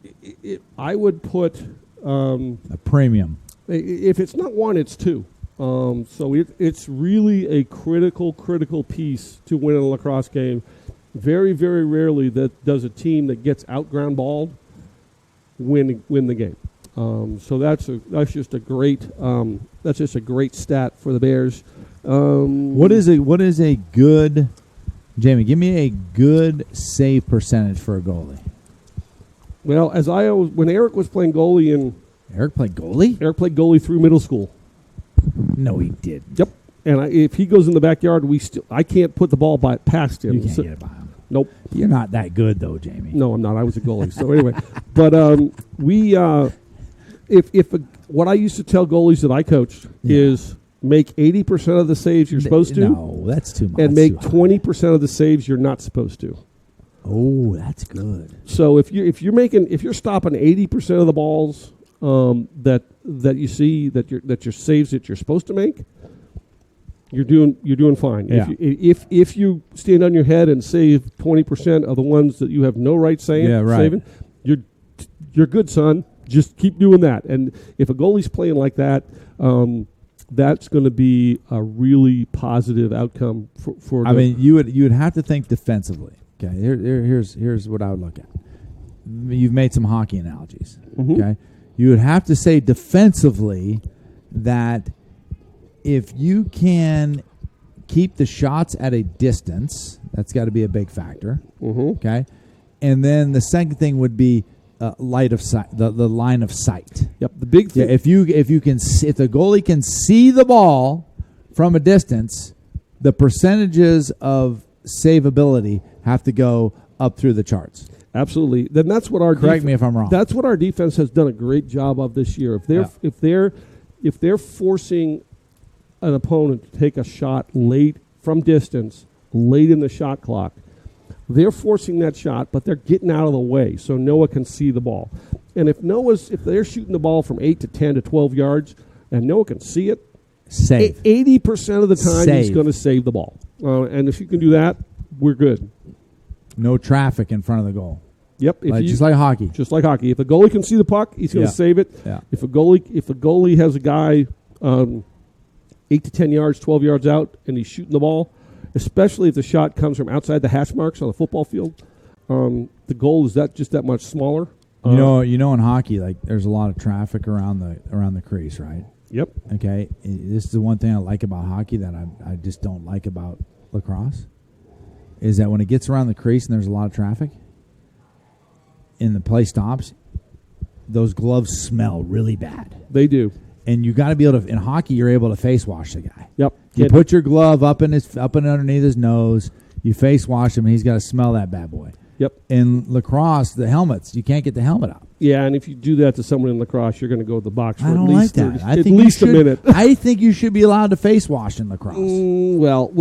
put a premium. If it's not one, it's two. So it's really a critical piece to win a lacrosse game. Very, very rarely does a team that gets out ground balled win the game. So that's just a great stat for the Bears. What is a good, Jamie? Give me a good save percentage for a goalie. Well, when Eric was playing goalie Eric played goalie? Eric played goalie through middle school. No, he didn't. Yep. And if he goes in the backyard, I can't put the ball past him. You can't get it by him. Nope. You're not that good, though, Jamie. No, I'm not. I was a goalie. So anyway, but what I used to tell goalies that I coached is make 80% of the saves you're supposed to. No, that's too much. And make 20% of the saves you're not supposed to. Oh, that's good. So if you're stopping 80% of the balls that you see that your saves that you're supposed to make, you're doing fine. Yeah. If you stand on your head and save 20% of the ones that you have no right saving, you're good, son. Just keep doing that. And if a goalie's playing like that, that's going to be a really positive outcome for. You would have to think defensively. Okay, here's what I would look at. You've made some hockey analogies. Mm-hmm. Okay, you would have to say defensively that if you can keep the shots at a distance, that's got to be a big factor. Mm-hmm. Okay, and then the second thing would be light of sight, the line of sight. Yep, the big thing. Yeah, if the goalie can see the ball from a distance, the percentages of savability have to go up through the charts. Absolutely. Then that's what our correct me if I'm wrong. That's what our defense has done a great job of this year. If they're forcing an opponent to take a shot late from distance, late in the shot clock, they're forcing that shot, but they're getting out of the way so Noah can see the ball. And if they're shooting the ball from 8 to 10 to 12 yards and Noah can see it, save. 80% of the time he's going to save the ball. And if you can do that, we're good. No traffic in front of the goal. Yep, just like hockey. Just like hockey. If a goalie can see the puck, he's going to save it. Yeah. If a goalie has a guy 8 to 10 yards, 12 yards out, and he's shooting the ball, especially if the shot comes from outside the hash marks on the football field, the goal is just that much smaller. You know, in hockey, like there's a lot of traffic around the crease, right? Yep. Okay. This is the one thing I like about hockey that I just don't like about lacrosse, is that when it gets around the crease and there's a lot of traffic, and the play stops, those gloves smell really bad. They do. And you got to be able to. In hockey, you're able to face wash the guy. Yep. You put your glove up and underneath his nose. You face wash him, and he's got to smell that bad boy. Yep. In lacrosse, the helmets, you can't get the helmet out. Yeah, and if you do that to someone in lacrosse, you're going to go to the box for I don't at least like that. 30, at least a minute. I think you should be allowed to face wash in lacrosse. Well,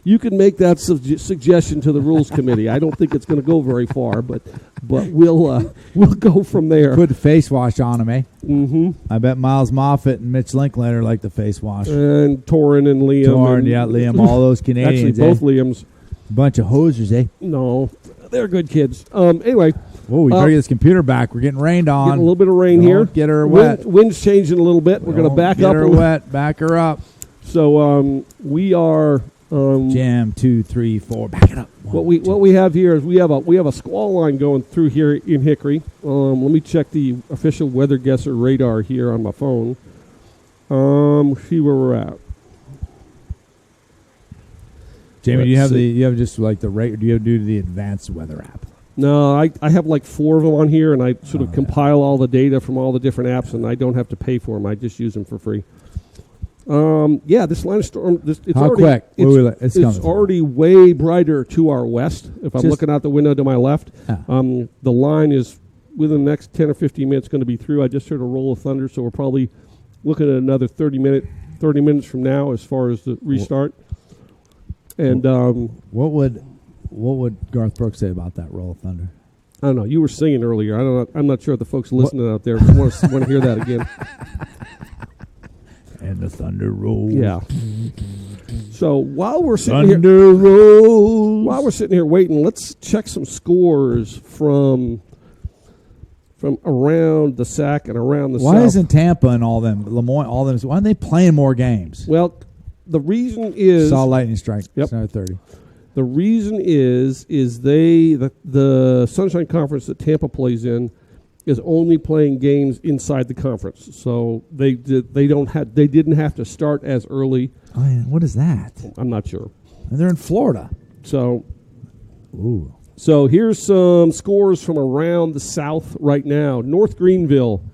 you can make that suggestion to the rules committee. I don't think it's going to go very far, but we'll go from there. Put the face wash on him, eh? Mm-hmm. I bet Miles Moffitt and Mitch Linklater like the face wash. And Torin and Liam. Liam, all those Canadians. Actually, both Liams. Bunch of hosers, eh? No, they're good kids. Anyway. Whoa, we better get this computer back. We're getting rained on. Getting a little bit of rain here. Get her wet. Wind's changing a little bit. We're going to back up. Get her wet. Back her up. So we are jam 2, 3, 4. Back it up. What we have here is we have a squall line going through here in Hickory. Let me check the official weather guesser radar here on my phone. See where we're at. Jamie, do you have just like the rate, or do you do the advanced weather app? No, I have like 4 of them on here, and I sort of compile all the data from all the different apps, and I don't have to pay for them. I just use them for free. This line of storm. It's already way brighter to our west. If I'm looking out the window to my left, the line is within the next 10 or 15 minutes going to be through. I just heard a roll of thunder, so we're probably looking at another 30 minutes from now as far as the restart. And what would Garth Brooks say about that roll of thunder? I don't know. You were singing earlier. I'm not sure if the folks listening out there want to hear that again. And the thunder rolls. Yeah. So while we're sitting here waiting, let's check some scores from around the SAC and around the South. Why isn't Tampa and all them, Lemoyne, all them? Why aren't they playing more games? Well, the reason is saw lightning strike. Yep. 30. The reason is the Sunshine Conference that Tampa plays in is only playing games inside the conference, so they didn't have to start as early. Oh, yeah. What is that? I'm not sure. And they're in Florida. So, ooh. So here's some scores from around the South right now. North Greenville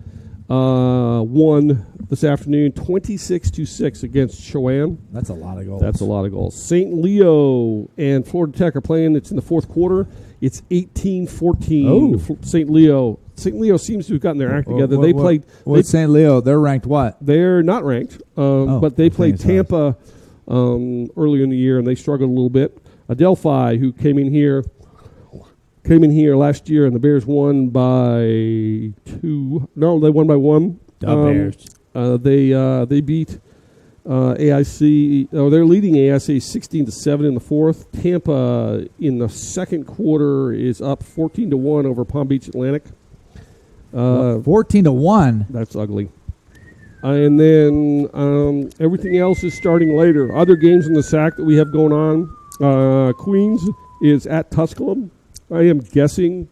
won this afternoon 26-6 against Chowan. That's a lot of goals. That's a lot of goals. St. Leo and Florida Tech are playing. It's in the fourth quarter. It's 18-14. Oh. St. Leo seems to have gotten their act together. What's St. Leo? They're ranked what? They're not ranked, but they played Tampa earlier in the year, and they struggled a little bit. Adelphi, who came in here last year, and the Bears won by 2. No, they won by 1. Bears. They beat AIC. They're leading AIC 16-7 in the fourth. Tampa in the second quarter is up 14-1 over Palm Beach Atlantic. 14-1. That's ugly. And then everything else is starting later. Other games in the SAC that we have going on. Queens is at Tusculum. I am guessing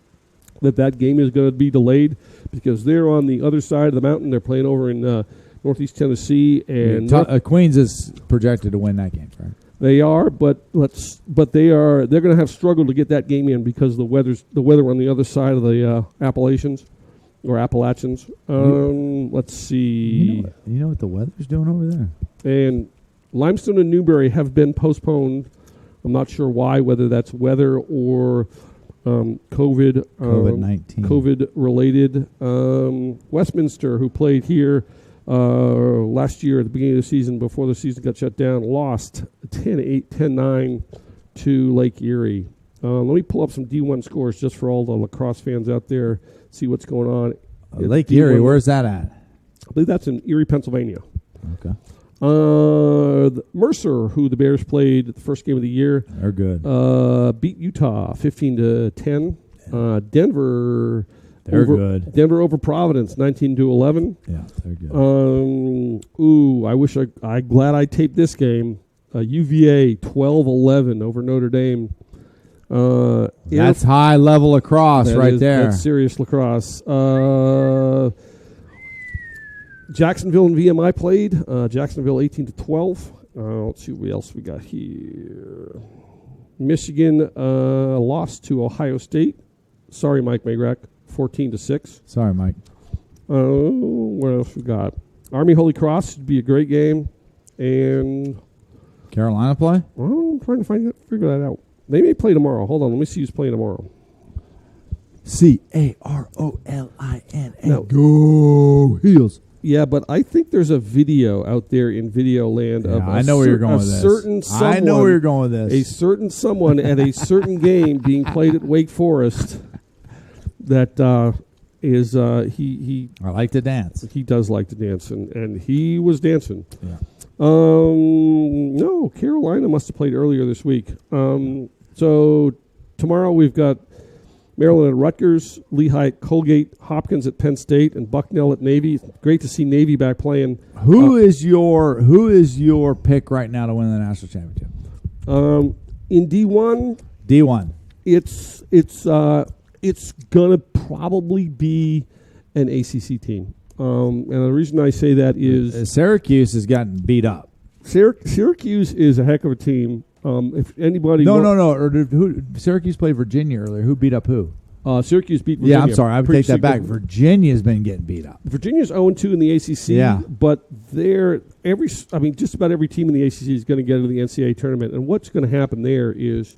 that game is going to be delayed because they're on the other side of the mountain. They're playing over in Northeast Tennessee, and Queens is projected to win that game, right? They are, but they're going to have struggled to get that game in because the weather on the other side of the Appalachians. Let's see. You know what the weather's doing over there? And Limestone and Newberry have been postponed. I'm not sure why, whether that's weather or COVID-19. COVID related. Westminster, who played here last year at the beginning of the season before the season got shut down, lost 10-8, 10-9 to Lake Erie. Let me pull up some D1 scores just for all the lacrosse fans out there, see what's going on. Lake Erie, where's that at? I believe that's in Erie, Pennsylvania. Okay. Mercer, who the Bears played at the first game of the year, they're good. Beat Utah 15-10. Denver, they're good. Denver over Providence 19-11. Yeah, they're good. I'm glad I taped this game. UVA 12-11 over Notre Dame. That's high level lacrosse right there. That's serious lacrosse. Jacksonville and VMI played. Jacksonville 18-12. Let's see what else we got here. Michigan lost to Ohio State. Sorry, Mike Magrak. 14-6. Sorry, Mike. What else we got? Army Holy Cross should be a great game. And Carolina play? I'm trying to figure that out. They may play tomorrow. Hold on. Let me see who's playing tomorrow. Carolina. No. Go Heels. Yeah, but I think there's a video out there in video land of I know where you're going with this. I know where you're going with this. A certain someone at a certain game being played at Wake Forest that is he I like to dance. He does like to dance, and he was dancing. Yeah. No, Carolina must have played earlier this week. So tomorrow we've got Maryland at Rutgers, Lehigh at Colgate, Hopkins at Penn State, and Bucknell at Navy. Great to see Navy back playing. Who is your pick right now to win the national championship? In D1, it's gonna probably be an ACC team. And the reason I say that is Syracuse has gotten beat up. Syracuse is a heck of a team. If anybody who Syracuse played Virginia earlier. Who beat up who? Syracuse beat Virginia. Yeah, I'm sorry. I would take that back. Virginia's been getting beat up. Virginia's 0-2 in the ACC. Yeah. But just about every team in the ACC is going to get into the NCAA tournament. And what's going to happen there is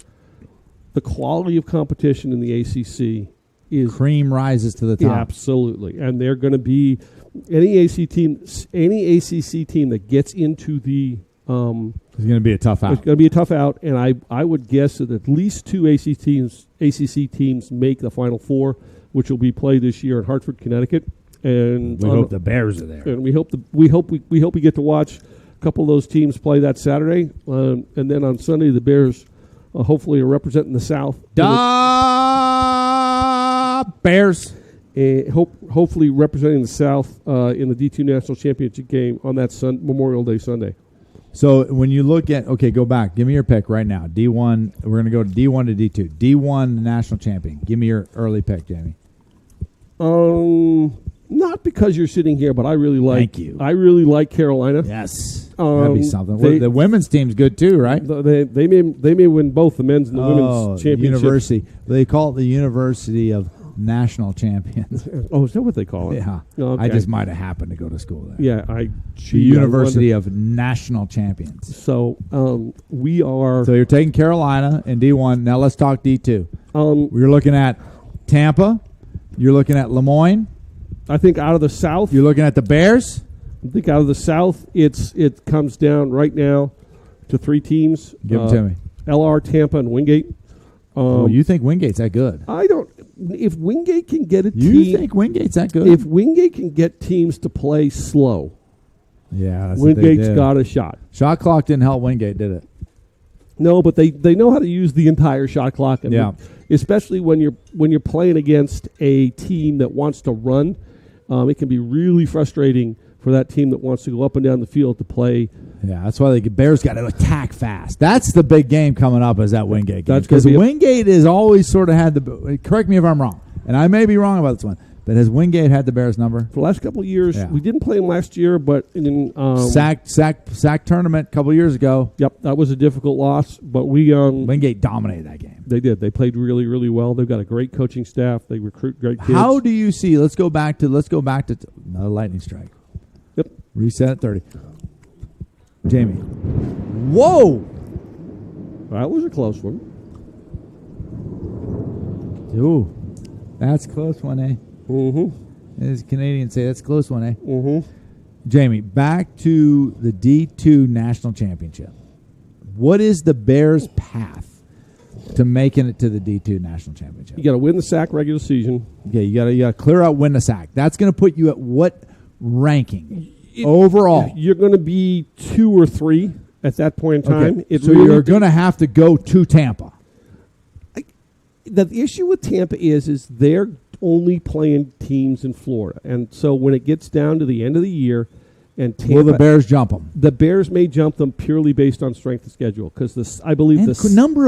the quality of competition in the ACC is cream rises to the top. Yeah, absolutely. And they're going to be any ACC team that gets into the it's going to be a tough out. It's going to be a tough out, and I would guess that at least two ACC teams make the Final Four, which will be played this year in Hartford, Connecticut. And we hope the Bears are there. And we hope we get to watch a couple of those teams play that Saturday, and then on Sunday the Bears hopefully are representing the South. Bears. Hopefully representing the South in the D2 National Championship game on that Memorial Day Sunday. So when you look at, go back. Give me your pick right now. D1, we're going to go to D1 to D2. D1, national champion. Give me your early pick, Jamie. Not because you're sitting here, but I really like. Thank you. I really like Carolina. Yes, that'd be something. The women's team's good too, right? They may win both the men's and the women's championships. University. They call it the University of National Champions. Oh, is that what they call it? Yeah. Okay. I just might have happened to go to school there. Yeah, the University of National Champions. So we are. So you're taking Carolina in D1. Now let's talk D2. You're looking at Tampa. You're looking at Lemoyne. I think out of the South. You're looking at the Bears. I think out of the South, it comes down right now to three teams. Give them to me. LR, Tampa, and Wingate. You think Wingate's that good? I don't. If Wingate can get a team. You think Wingate's that good? If Wingate can get teams to play slow. Yeah, that's Wingate's got a shot. Shot clock didn't help Wingate, did it? No, but they know how to use the entire shot clock. And especially when you're playing against a team that wants to run, it can be really frustrating for that team that wants to go up and down the field to play. Yeah, that's why the Bears got to attack fast. That's the big game coming up, is that Wingate game. That's because Wingate has always sort of had the. Correct me if I'm wrong, and I may be wrong about this one. But has Wingate had the Bears number for the last couple of years? Yeah. We didn't play them last year, but in sack tournament a couple of years ago. Yep, that was a difficult loss, but Wingate dominated that game. They did. They played really, really well. They've got a great coaching staff. They recruit great kids. How do you see? Let's go back to another lightning strike. Yep. Reset at 30. Jamie. Whoa! That was a close one. Ooh, that's a close one, eh? Mm-hmm. As Canadians say, that's a close one, eh? Mm-hmm. Jamie, back to the D2 National Championship. What is the Bears' path to making it to the D2 National Championship? You got to win the SAC regular season. Okay, you got to clear out, win the SAC. That's going to put you at what ranking overall? You're going to be 2 or 3 at that point in time. Okay. So you're going to have to go to Tampa. The issue with Tampa is they're only playing teams in Florida, and so when it gets down to the end of the year, and Tampa, will the Bears jump them? The Bears may jump them purely based on strength of schedule because I believe the number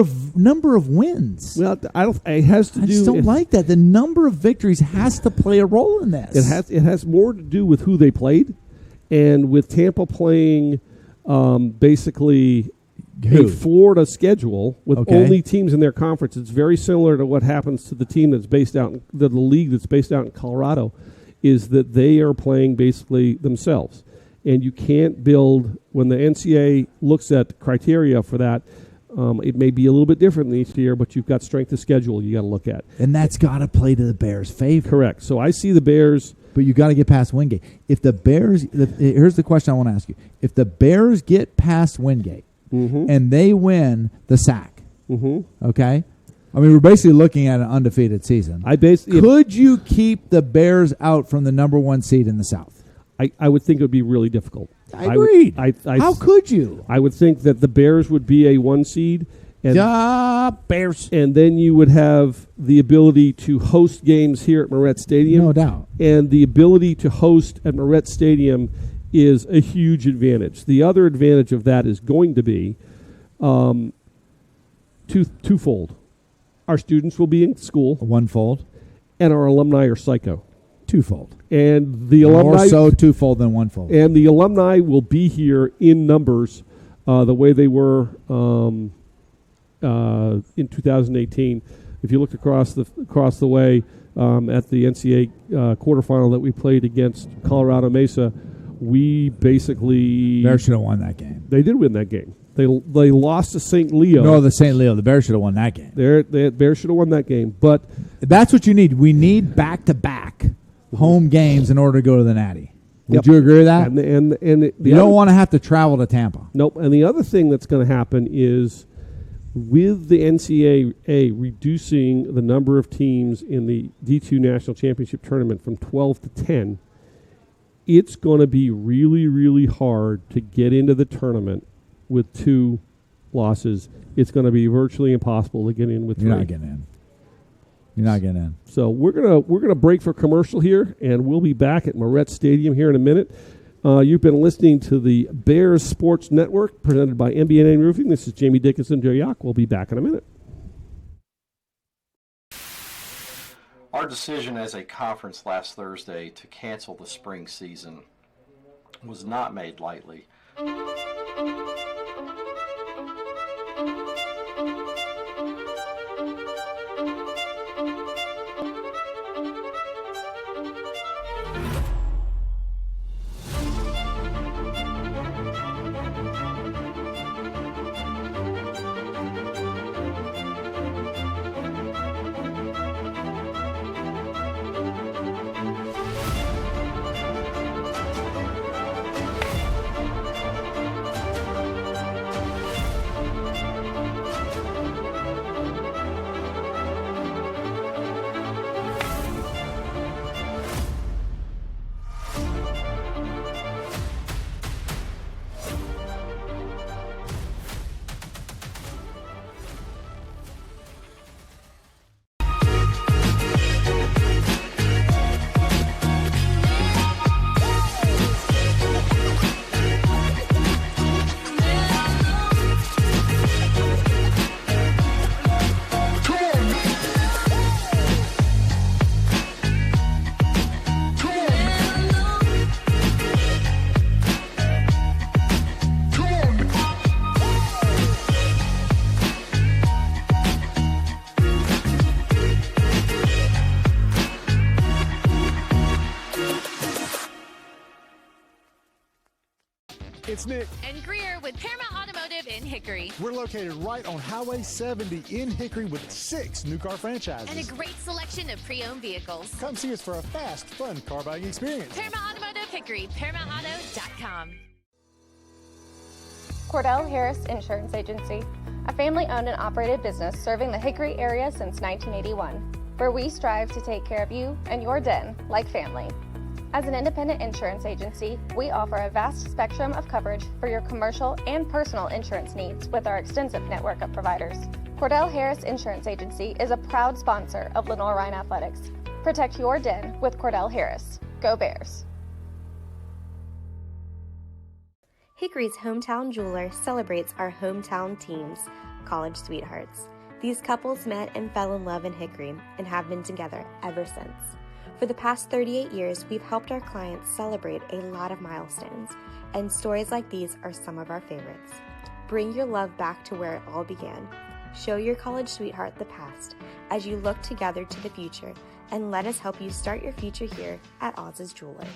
of wins. Well, it has to do. I just don't like that. The number of victories has to play a role in this. It has more to do with who they played, and with Tampa playing basically a Florida schedule with only teams in their conference. It's very similar to what happens to the team that's based out the league that's based out in Colorado, is that they are playing basically themselves. And you can't build, when the NCAA looks at criteria for that, it may be a little bit different than each year, but you've got strength of schedule you got to look at. And that's got to play to the Bears' favor. Correct. So I see the Bears. But you got to get past Wingate. If the Bears, here's the question I want to ask you. If the Bears get past Wingate and they win the SAC, okay? I mean, we're basically looking at an undefeated season. Could you keep the Bears out from the number 1 seed in the South? I would think it would be really difficult. I agreed. How could you? I would think that the Bears would be a 1 seed. Bears. And then you would have the ability to host games here at Moret Stadium. No doubt. And the ability to host at Moret Stadium is a huge advantage. The other advantage of that is going to be twofold. Our students will be in school. One-fold. And our alumni are psycho. Twofold. And the alumni... More so twofold than one-fold. And the alumni will be here in numbers the way they were... in 2018, if you looked across the way at the NCAA quarterfinal that we played against Colorado Mesa, we basically... Bears should have won that game. They did win that game. They lost to St. Leo. No, the St. Leo. The Bears should have won that game. Bears should have won that game. But that's what you need. We need back-to-back home games in order to go to the Natty. Would you agree with that? And you don't want to have to travel to Tampa. Nope. And the other thing that's going to happen is, with the NCAA reducing the number of teams in the D2 National Championship Tournament from 12 to 10, it's going to be really, really hard to get into the tournament with 2 losses. It's going to be virtually impossible to get in with 3. You're not getting in. You're not getting in. So we're gonna break for commercial here, and we'll be back at Moret Stadium here in a minute. You've been listening to the Bears Sports Network, presented by MBNA Roofing. This is Jamie Dickinson, Joe Yock. We'll be back in a minute. Our decision as a conference last Thursday to cancel the spring season was not made lightly. It's Nick and Greer with Paramount Automotive in Hickory. We're located right on Highway 70 in Hickory with 6 new car franchises. And a great selection of pre-owned vehicles. Come see us for a fast, fun car buying experience. Paramount Automotive Hickory, ParamountAuto.com. Cordell Harris Insurance Agency, a family-owned and operated business serving the Hickory area since 1981, where we strive to take care of you and your den like family. As an independent insurance agency, we offer a vast spectrum of coverage for your commercial and personal insurance needs with our extensive network of providers. Cordell Harris Insurance Agency is a proud sponsor of Lenoir-Rhyne Athletics. Protect your den with Cordell Harris. Go Bears! Hickory's hometown jeweler celebrates our hometown teams, college sweethearts. These couples met and fell in love in Hickory and have been together ever since. For the past 38 years, we've helped our clients celebrate a lot of milestones, and stories like these are some of our favorites. Bring your love back to where it all began. Show your college sweetheart the past as you look together to the future, and let us help you start your future here at Oz's Jewelers.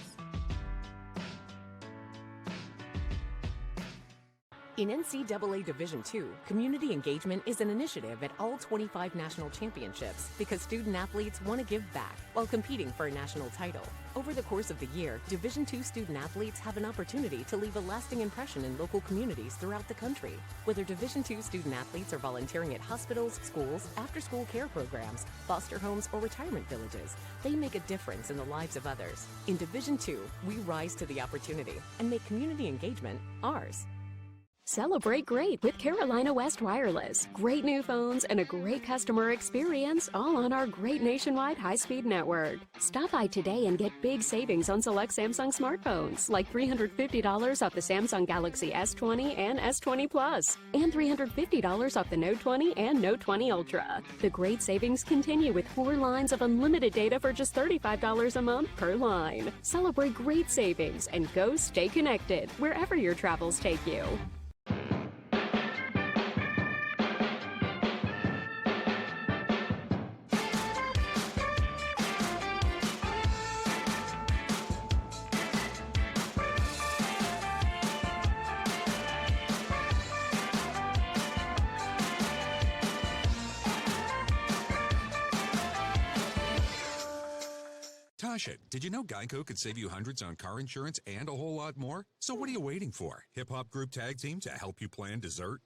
In NCAA Division II, community engagement is an initiative at all 25 national championships because student athletes want to give back while competing for a national title. Over the course of the year, Division II student athletes have an opportunity to leave a lasting impression in local communities throughout the country. Whether Division II student athletes are volunteering at hospitals, schools, after-school care programs, foster homes, or retirement villages, they make a difference in the lives of others. In Division II, we rise to the opportunity and make community engagement ours. Celebrate great with Carolina West Wireless. Great new phones and a great customer experience, all on our great nationwide high-speed network. Stop by today and get big savings on select Samsung smartphones, like $350 off the Samsung Galaxy S20 and S20 Plus, and $350 off the Note 20 and Note 20 Ultra. The great savings continue with 4 lines of unlimited data for just $35 a month per line. Celebrate great savings and go stay connected wherever your travels take you. Tasha, did you know Geico could save you hundreds on car insurance and a whole lot more? So what are you waiting for? Hip-hop group tag team to help you plan dessert?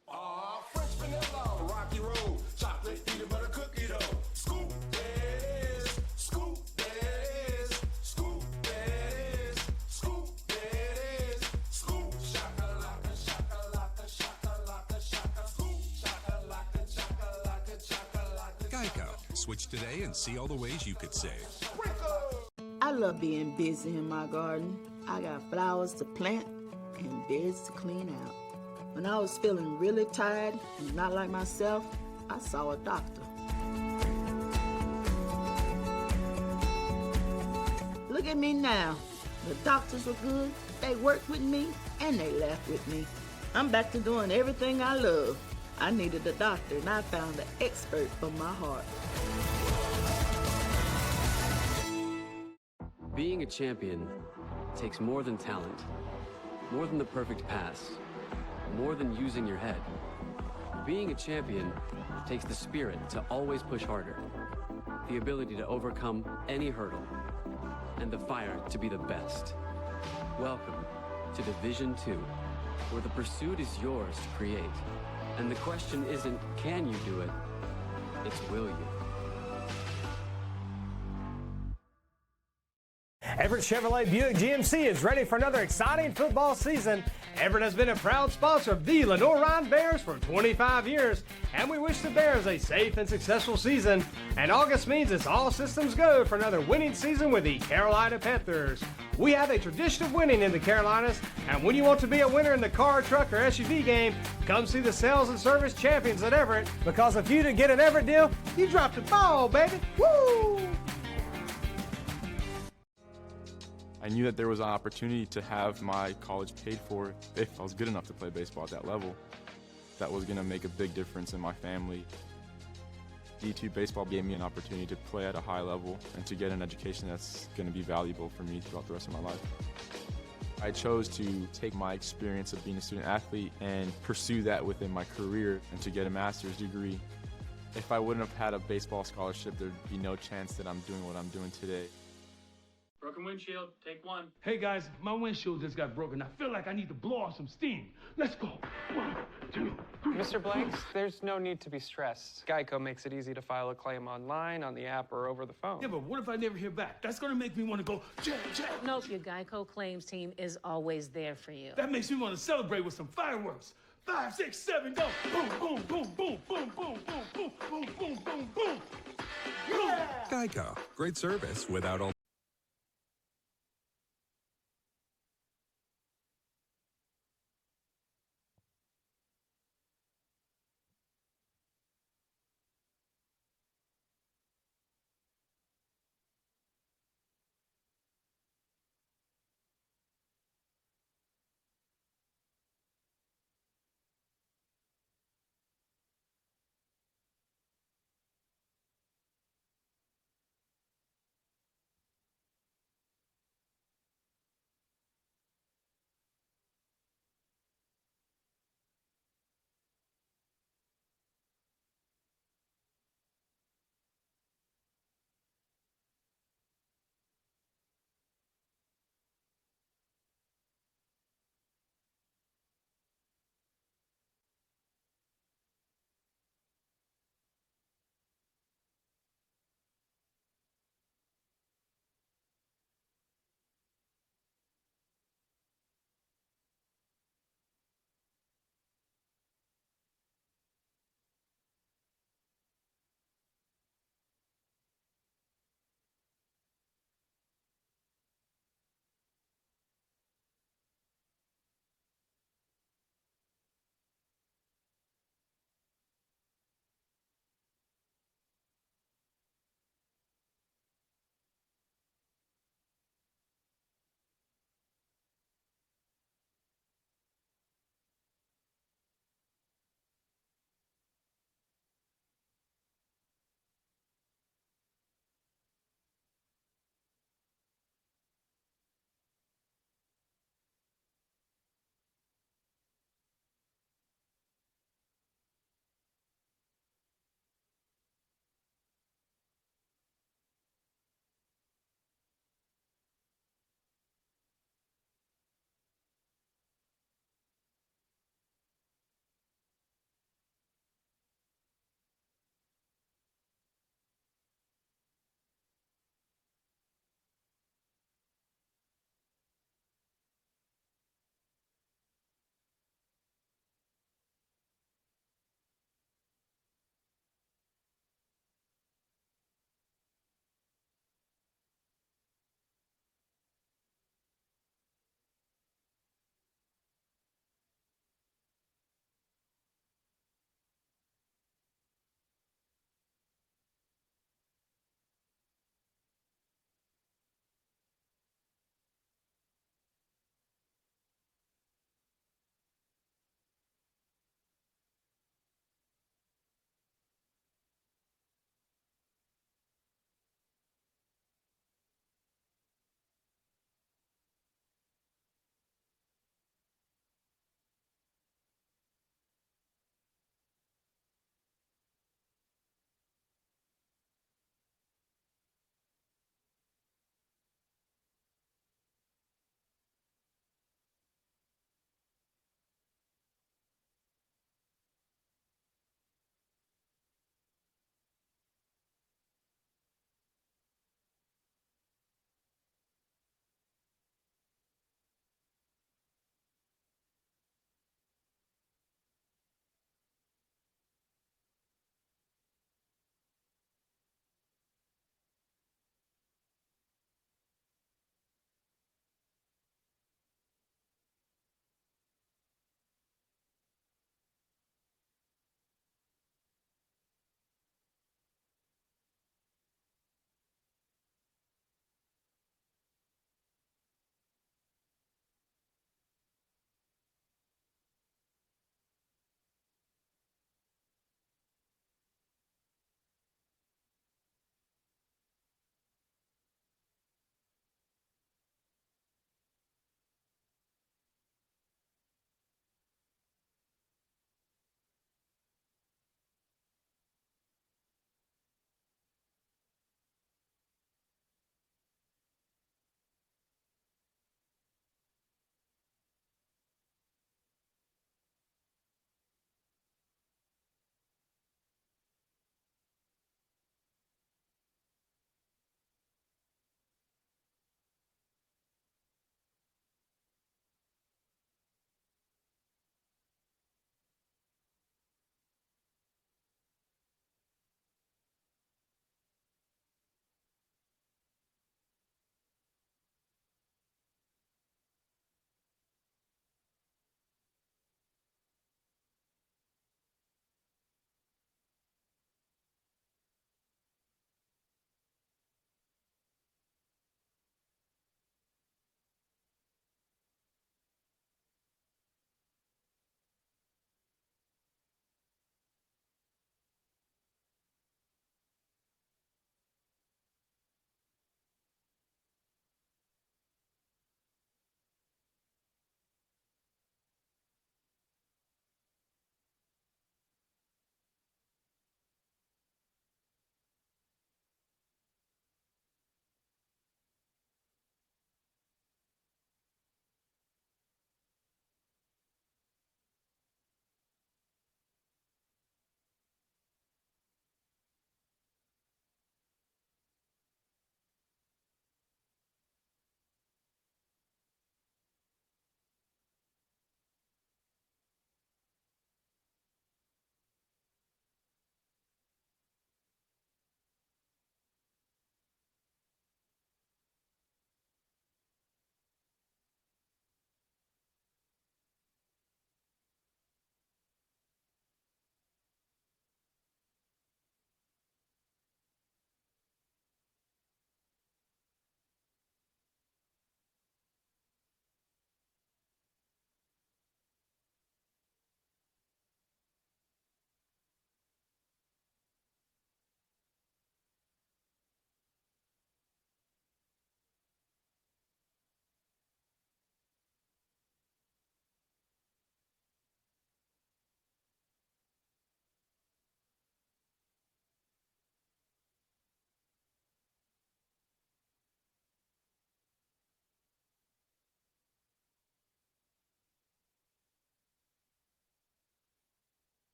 French vanilla, rocky road, chocolate peanut butter cookie dough. Scoop this, scoop this, scoop this, scoop this, scoop shakalaka, shakalaka, shakalaka, shaka, scoop shakalaka, shakalaka, shakalaka. Geico. Switch today and see all the ways you could save. I love being busy in my garden. I got flowers to plant and beds to clean out. When I was feeling really tired and not like myself, I saw a doctor. Look at me now. The doctors were good, they worked with me, and they laughed with me. I'm back to doing everything I love. I needed a doctor, and I found the expert for my heart. Being a champion takes more than talent, more than the perfect pass, more than using your head. Being a champion takes the spirit to always push harder, the ability to overcome any hurdle, and the fire to be the best. Welcome to Division II, where the pursuit is yours to create. And the question isn't, can you do it? It's, will you? Everett Chevrolet Buick GMC is ready for another exciting football season. Everett has been a proud sponsor of the Lenoir-Rhyne Bears for 25 years, and we wish the Bears a safe and successful season. And August means it's all systems go for another winning season with the Carolina Panthers. We have a tradition of winning in the Carolinas, and when you want to be a winner in the car, truck, or SUV game, come see the sales and service champions at Everett, because if you didn't get an Everett deal, you dropped the ball, baby. Woo! I knew that there was an opportunity to have my college paid for if I was good enough to play baseball at that level. That was going to make a big difference in my family. D2 baseball gave me an opportunity to play at a high level and to get an education that's going to be valuable for me throughout the rest of my life. I chose to take my experience of being a student athlete and pursue that within my career and to get a master's degree. If I wouldn't have had a baseball scholarship, there'd be no chance that I'm doing what I'm doing today. Broken windshield, take one. Hey guys, my windshield just got broken. I feel like I need to blow off some steam. Let's go. 1, 2, 3. Mr. Blanks, there's no need to be stressed. Geico makes it easy to file a claim online, on the app, or over the phone. Yeah, but what if I never hear back? That's gonna make me want to go, Jack. Nope, your Geico claims team is always there for you. That makes me want to celebrate with some fireworks. 5, 6, 7, go. Boom, boom, boom, boom, boom, boom, boom, boom, boom, boom, boom, boom. Yeah! Geico. Great service without all.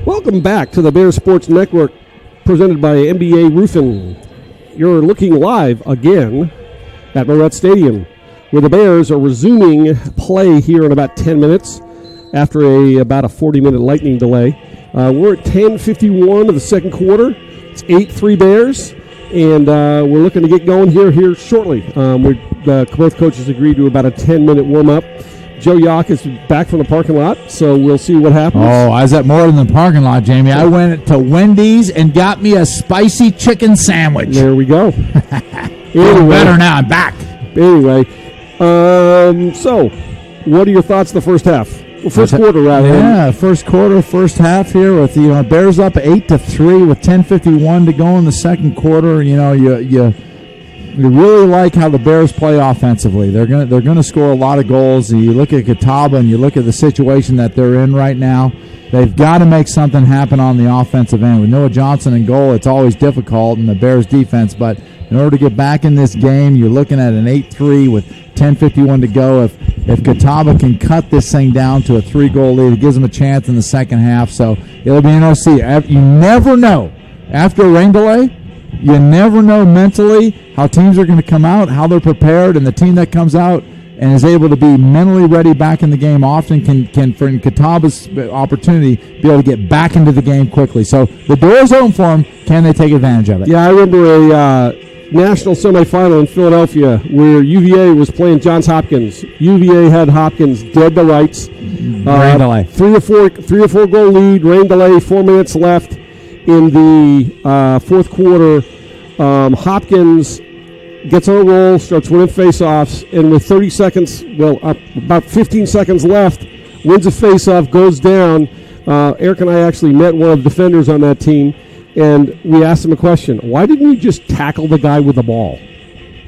Welcome back to the Bears Sports Network, presented by NBA Roofing. You're looking live again at Marette Stadium, where the Bears are resuming play here in about 10 minutes after about a 40-minute lightning delay. We're at 10:51 of the second quarter. It's 8-3 Bears, and we're looking to get going here shortly. Both coaches agreed to about a 10-minute warm-up. Joe Yock is back from the parking lot, so we'll see what happens. Oh, I was at more than the parking lot, Jamie. I went to Wendy's and got me a spicy chicken sandwich. There we go. Anyway, better now. I'm back. Anyway, so what are your thoughts the first half? Well, first quarter, rather. Yeah, first quarter, first half here with Bears up 8-3 with 10:51 to go in the second quarter. You really like how the Bears play offensively. They're gonna score a lot of goals. You look at Catawba and you look at the situation that they're in right now. They've got to make something happen on the offensive end. With Noah Johnson in goal, it's always difficult in the Bears defense. But in order to get back in this game, you're looking at an 8-3 with 10:51 to go. If Catawba can cut this thing down to a 3-goal lead, it gives them a chance in the second half. So it'll be interesting. You never know after a rain delay. You never know mentally how teams are going to come out, how they're prepared, and the team that comes out and is able to be mentally ready back in the game often can for in Catawba's opportunity, be able to get back into the game quickly. So the door's open for them. Can they take advantage of it? Yeah, I remember a national semifinal in Philadelphia where UVA was playing Johns Hopkins. UVA had Hopkins dead to rights. Rain delay. 3 or 4 goal lead, rain delay, 4 minutes left in the fourth quarter. Hopkins gets on a roll, starts winning faceoffs, and with 30 seconds, about 15 seconds left, wins a faceoff, goes down. Eric and I actually met one of the defenders on that team, and we asked him a question. Why didn't you just tackle the guy with the ball?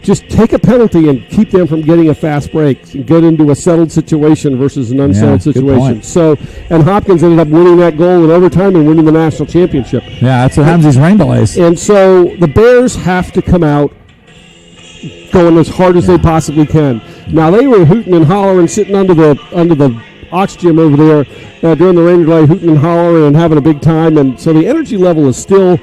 Just take a penalty and keep them from getting a fast break and get into a settled situation versus an unsettled situation. So, and Hopkins ended up winning that goal in overtime and winning the national championship. Yeah, that's what happens these rain delays. And so the Bears have to come out going as hard as they possibly can. Now, they were hooting and hollering, sitting under the Ox Gym over there during the rain delay, hooting and hollering and having a big time. And so the energy level is still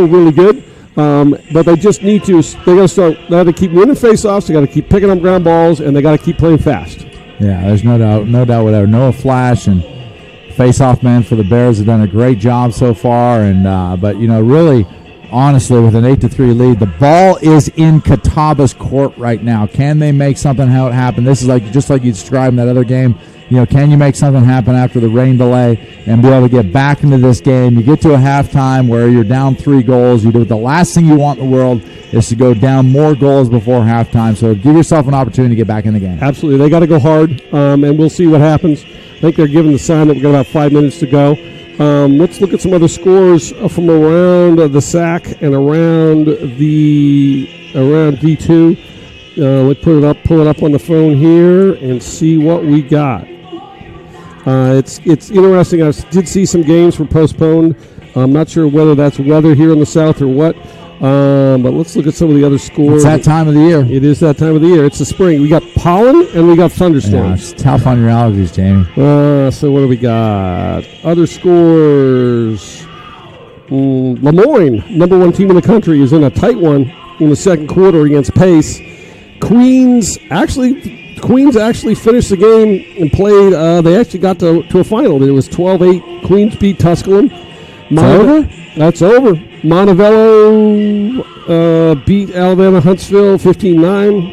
really good, but they just need to. They got to keep winning faceoffs. They got to keep picking up ground balls, and they got to keep playing fast. Yeah, there's no doubt whatever. Noah Flash and face-off man for the Bears have done a great job so far, and but really, honestly, with an 8-3 lead, the ball is in Catawba's court right now. Can they make something happen? This is just like you described in that other game. Can you make something happen after the rain delay and be able to get back into this game? You get to a halftime where you're down 3 goals. You do the last thing you want in the world is to go down more goals before halftime. So give yourself an opportunity to get back in the game. Absolutely. They got to go hard, and we'll see what happens. I think they're giving the sign that we've got about 5 minutes to go. Let's look at some other scores from around the SAC and around D2. Let's pull it up on the phone here and see what we got. It's interesting. I did see some games were postponed. I'm not sure whether that's weather here in the South or what. But let's look at some of the other scores. It's that time of the year. It is that time of the year. It's the spring. We got pollen and we got thunderstorms. Yeah, it's tough on your allergies, Jamie. So what do we got? Other scores. Lemoyne, number 1 team in the country, is in a tight one in the second quarter against Pace. Queens actually finished the game and played. They actually got to a final. It was 12-8. Queens beat Tusculum. Over? That's over. Montevallo beat Alabama Huntsville 15-9.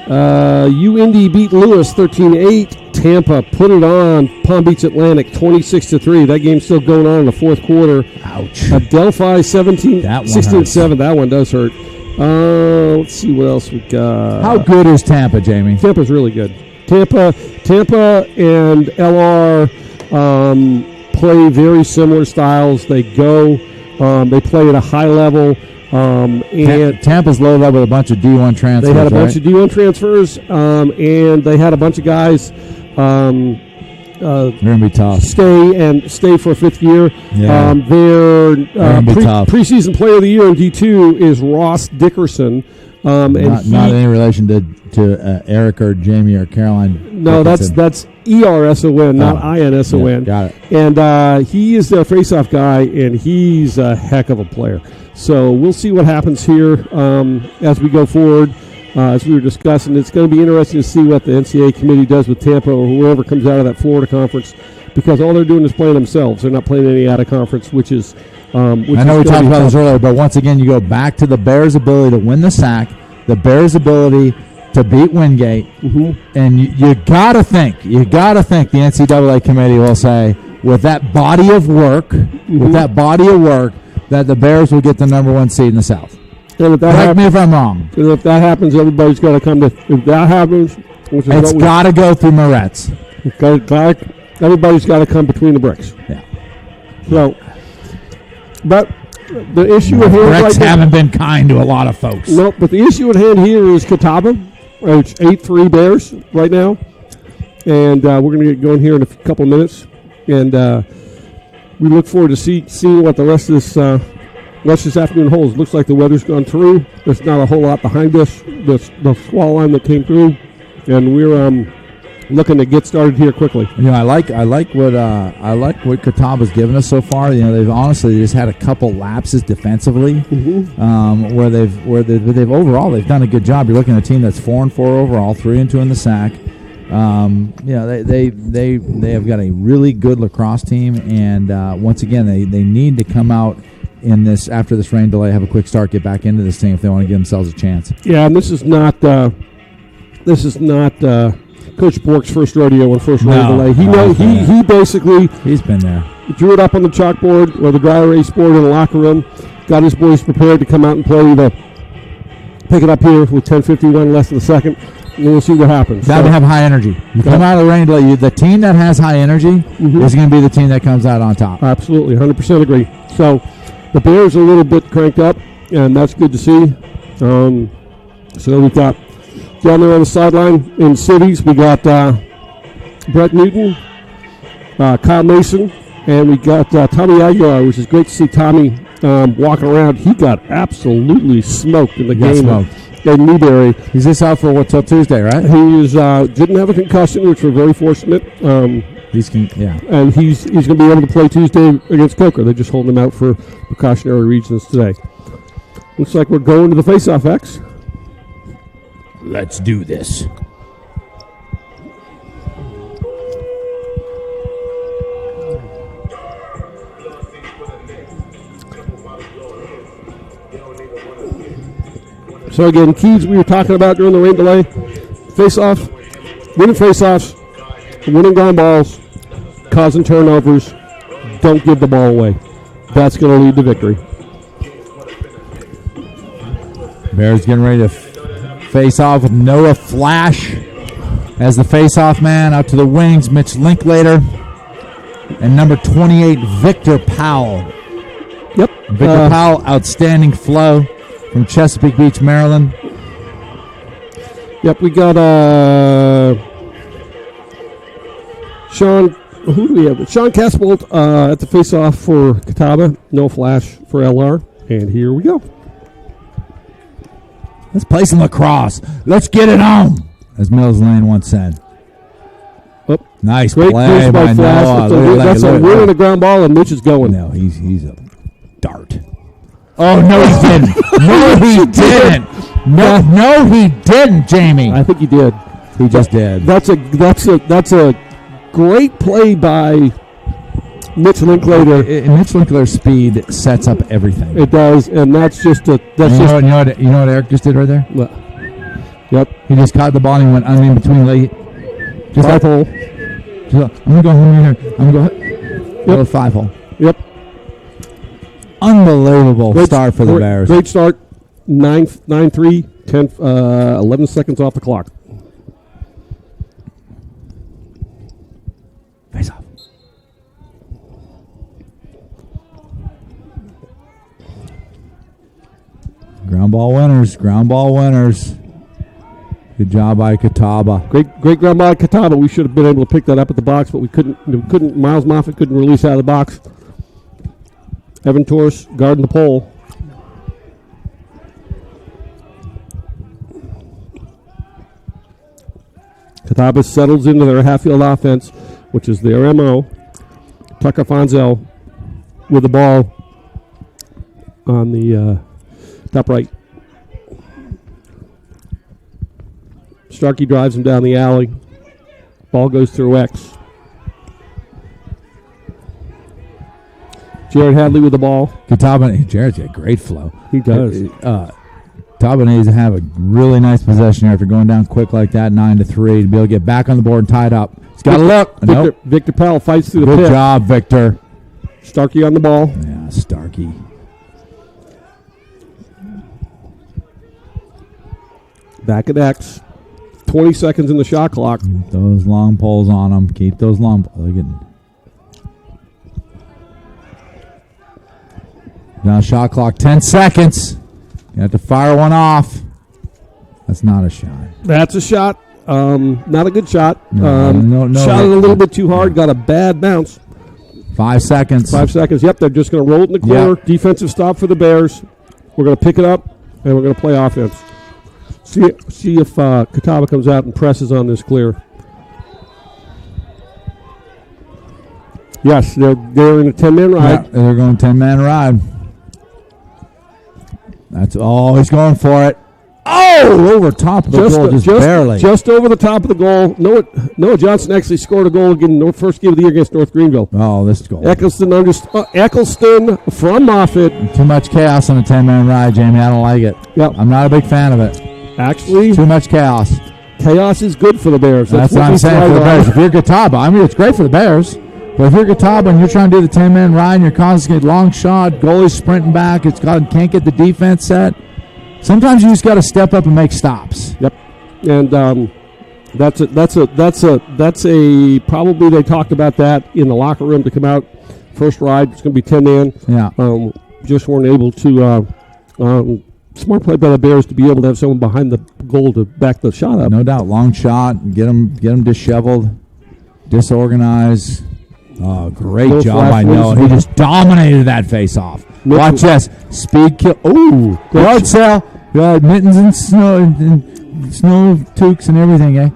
UIndy beat Lewis 13-8. Tampa put it on Palm Beach Atlantic 26-3. That game's still going on in the fourth quarter. Ouch. Delphi 16-7. That one does hurt. Let's see what else we got. How good is Tampa, Jamie? Tampa's really good. Tampa and LR play very similar styles. They play at a high level. And Tampa's loaded up with a bunch of D1 transfers. They had a bunch of D1 transfers, and they had a bunch of guys they're going to be tough. Stay for a 5th year. Yeah. Their tough. preseason player of the year in D2 is Ross Dickerson. And not any relation to Eric or Jamie or Caroline. No, that's ERSON, not INSON. Got it. And he is their face-off guy, and he's a heck of a player. So we'll see what happens here as we go forward. As we were discussing, it's going to be interesting to see what the NCAA committee does with Tampa or whoever comes out of that Florida conference, because all they're doing is playing themselves. They're not playing any out-of-conference, which is I know we talked about this earlier, but once again, you go back to the Bears' ability to win the SAC, the Bears' ability to beat Wingate, and you got to think the NCAA committee will say, with that body of work, that the Bears will get the number 1 seed in the South. And if that Correct me if I'm wrong. And if that happens, everybody's got to come to. If that happens, it's got to go through Moretz. Everybody's got to come between the bricks. Yeah. So, but the issue at hand bricks haven't been kind to a lot of folks. No, but the issue at hand here is Catawba. It's 8-3 Bears right now, and we're going to get going here in a couple of minutes, and we look forward to seeing what the rest of this afternoon holds. Looks like the weather's gone through. There's not a whole lot behind us. The squall line that came through, and we're looking to get started here quickly. I like what Catawba's given us so far. They've honestly just had a couple lapses defensively, where they've overall they've done a good job. You're looking at a team that's 4-4 overall, 3-2 in the SAC. They have got a really good lacrosse team, and once again they need to come out in this after this rain delay, have a quick start, get back into this thing if they want to give themselves a chance. Yeah, and this is not Coach Bork's first rodeo and first rain delay. He basically he's been there. Drew it up on the chalkboard or the dry erase board in the locker room, got his boys prepared to come out and pick it up here with 10:51 less than a second, and we'll see what happens. Got to have high energy. You come out of the rain delay, the team that has high energy is going to be the team that comes out on top. Absolutely, 100% agree. So the Bears are a little bit cranked up, and that's good to see. So we've got down there on the sideline in cities, we got Brett Newton, Kyle Mason, and we got Tommy Aguilar, which is great to see Tommy walking around. He got absolutely smoked in the game in Newberry. He's just out for till Tuesday, right? He didn't have a concussion, which we're very fortunate. And he's going to be able to play Tuesday against Coker. They're just holding him out for precautionary reasons today. Looks like we're going to the face-off, X. Let's do this. So again, keys we were talking about during the rain delay: face-off, winning face-offs, winning ground balls, causing turnovers. Don't give the ball away. That's going to lead to victory. Bears getting ready to face off with Noah Flash as the face-off man. Out to the wings, Mitch Linklater. And number 28, Victor Powell. Yep. Victor Powell, outstanding flow from Chesapeake Beach, Maryland. Yep, we got Sean. Who do we have? Sean Casbolt at the face-off for Catawba. No Flash for LR. And here we go. Let's play some lacrosse. Let's get it on, as Mills Lane once said. Oh, nice great play by Flash. Noah. That's a win and a ground ball, and Mitch is going. No, he's a dart. Oh, no, he didn't. No, he didn't. No, he didn't, Jamie. I think he did. He just did. That's a great play by Mitch Linklater. Mitch Linklater's speed sets up everything. It does, and that's just a. You know what Eric just did right there? What? Yep. He just caught the ball and he went in between late. Just 5 hole. I'm gonna go home here. I'm gonna go 5 hole. Yep. Unbelievable start for the Bears. Great start. 9-3, 10, 11 seconds off the clock. Face off. Ground ball winners. Good job by Catawba. Great ground ball by Catawba. We should have been able to pick that up at the box, but we couldn't. Miles Moffitt couldn't release out of the box. Evan Torres guarding the pole. Catawba settles into their half-field offense, which is their MO. Tucker Fonzel with the ball on the top right. Starkey drives him down the alley. Ball goes through X. Jared Hadley with the ball. Catawba, Jared's got great flow. He does. Catawba needs to have a really nice possession after going down quick like that, 9-3, to be able to get back on the board and tied up. He's got to look. Victor Powell fights through the Good pit. job, Victor. Starkey on the ball. Yeah, Starkey. Back at X. 20 seconds in the shot clock. Keep those long poles on them. Keep those long. Now shot clock, 10 seconds. You have to fire one off. That's not a shot. That's a shot. Not a good shot. No, shot it a little bit too hard. Got a bad bounce. 5 seconds. 5 seconds. Yep, they're just going to roll it in the corner. Yep. Defensive stop for the Bears. We're going to pick it up, and we're going to play offense. See if Catawba comes out and presses on this clear. Yes, they're in a 10-man ride. Yeah, they're going 10-man ride. That's all he's going for it. Oh, over top of the goal, just barely. Just over the top of the goal. Noah Johnson actually scored a goal in the first game of the year against North Greenville. Oh, this goal. Eccleston from Moffitt. Too much chaos on a 10-man ride, Jamie. I don't like it. Yep. I'm not a big fan of it. Actually, too much chaos. Chaos is good for the Bears. That's what I'm saying for the Bears. If you're Catawba, I mean, it's great for the Bears. But if you're Catawba and you're trying to do the 10-man ride and you're constantly long shot, goalie's sprinting back, can't get the defense set. Sometimes you just got to step up and make stops. Yep, and that's a probably they talked about that in the locker room to come out first ride. It's going to be 10-man. Yeah, just weren't able to. Smart play by the Bears to be able to have someone behind the goal to back the shot up. No doubt, long shot, get them disheveled, disorganized. Oh, great job by Noah. He just dominated that face-off. Watch this. Speed kill. Oh, yard sale. Mittens and snow toques and everything, eh?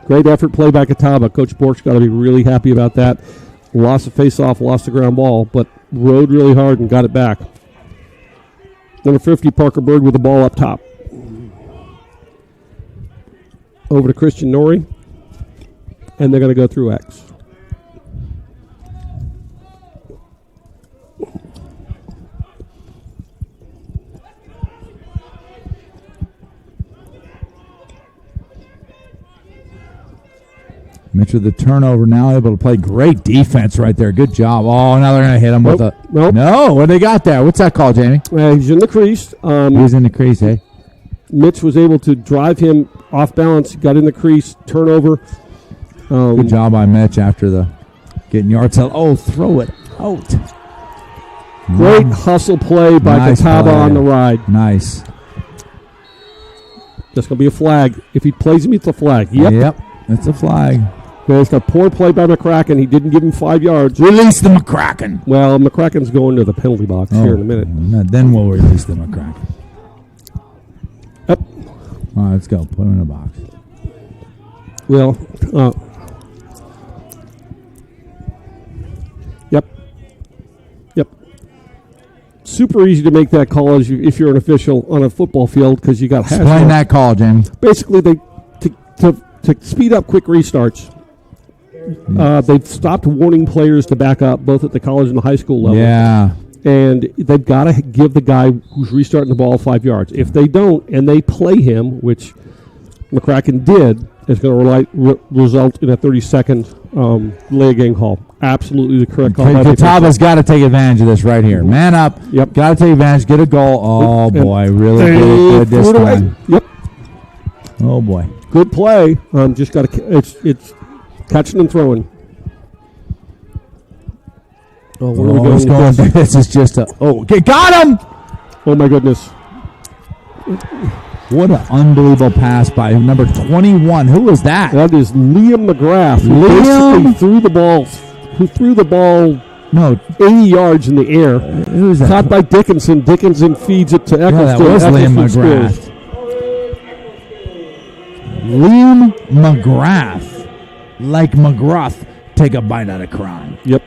Great effort play by Catawba. Coach Bork's got to be really happy about that. Lost a face-off, lost a ground ball, but rode really hard and got it back. Number 50, Parker Bird with the ball up top. Over to Christian Norrie. And they're going to go through X. Mitch with the turnover now, able to play great defense right there. Good job. Oh, now they're going to hit him with a... Nope. No, what they got there? What's that called, Jamie? He's in the crease. He's in the crease, eh? Mitch was able to drive him off balance, got in the crease, turnover. Good job by Mitch after the getting yard sale. Oh, throw it out. Great hustle play by Catawba on the ride. Nice. That's going to be a flag. If he plays him, it's a flag. Yep. It's a flag. There's a poor play by McCracken. He didn't give him 5 yards. Release the McCracken. Well, McCracken's going to the penalty box here in a minute. Then we'll release the McCracken. Yep. All right, let's go. Put him in a box. Well, Yep. Super easy to make that call if you're an official on a football field because you got hash Explain marks. that call, Jim. Basically, to speed up quick restarts, they've stopped warning players to back up, both at the college and the high school level. Yeah. And they've got to give the guy who's restarting the ball 5 yards. If they don't, and they play him, which McCracken did, it's going to result in a 30-second delay game call. Absolutely the correct call. Catawba's got to take advantage of this right here. Man up. Yep. Got to take advantage. Get a goal. Oh, boy. Really good this time. Yep. Oh, boy. Good play. Just got to. It's catching and throwing. Oh, where are we going? This is just a. Oh, got him! Oh my goodness! What an unbelievable pass by number 21. Who was that? That is Liam McGrath. Liam threw the ball. Who threw the ball? No, 80 yards in the air. Who's that? Caught by Dickinson. Dickinson feeds it to Eccleston. Yeah, that was Liam Eccleston McGrath. scores. Liam McGrath. Like McGrath, take a bite out of crime. Yep.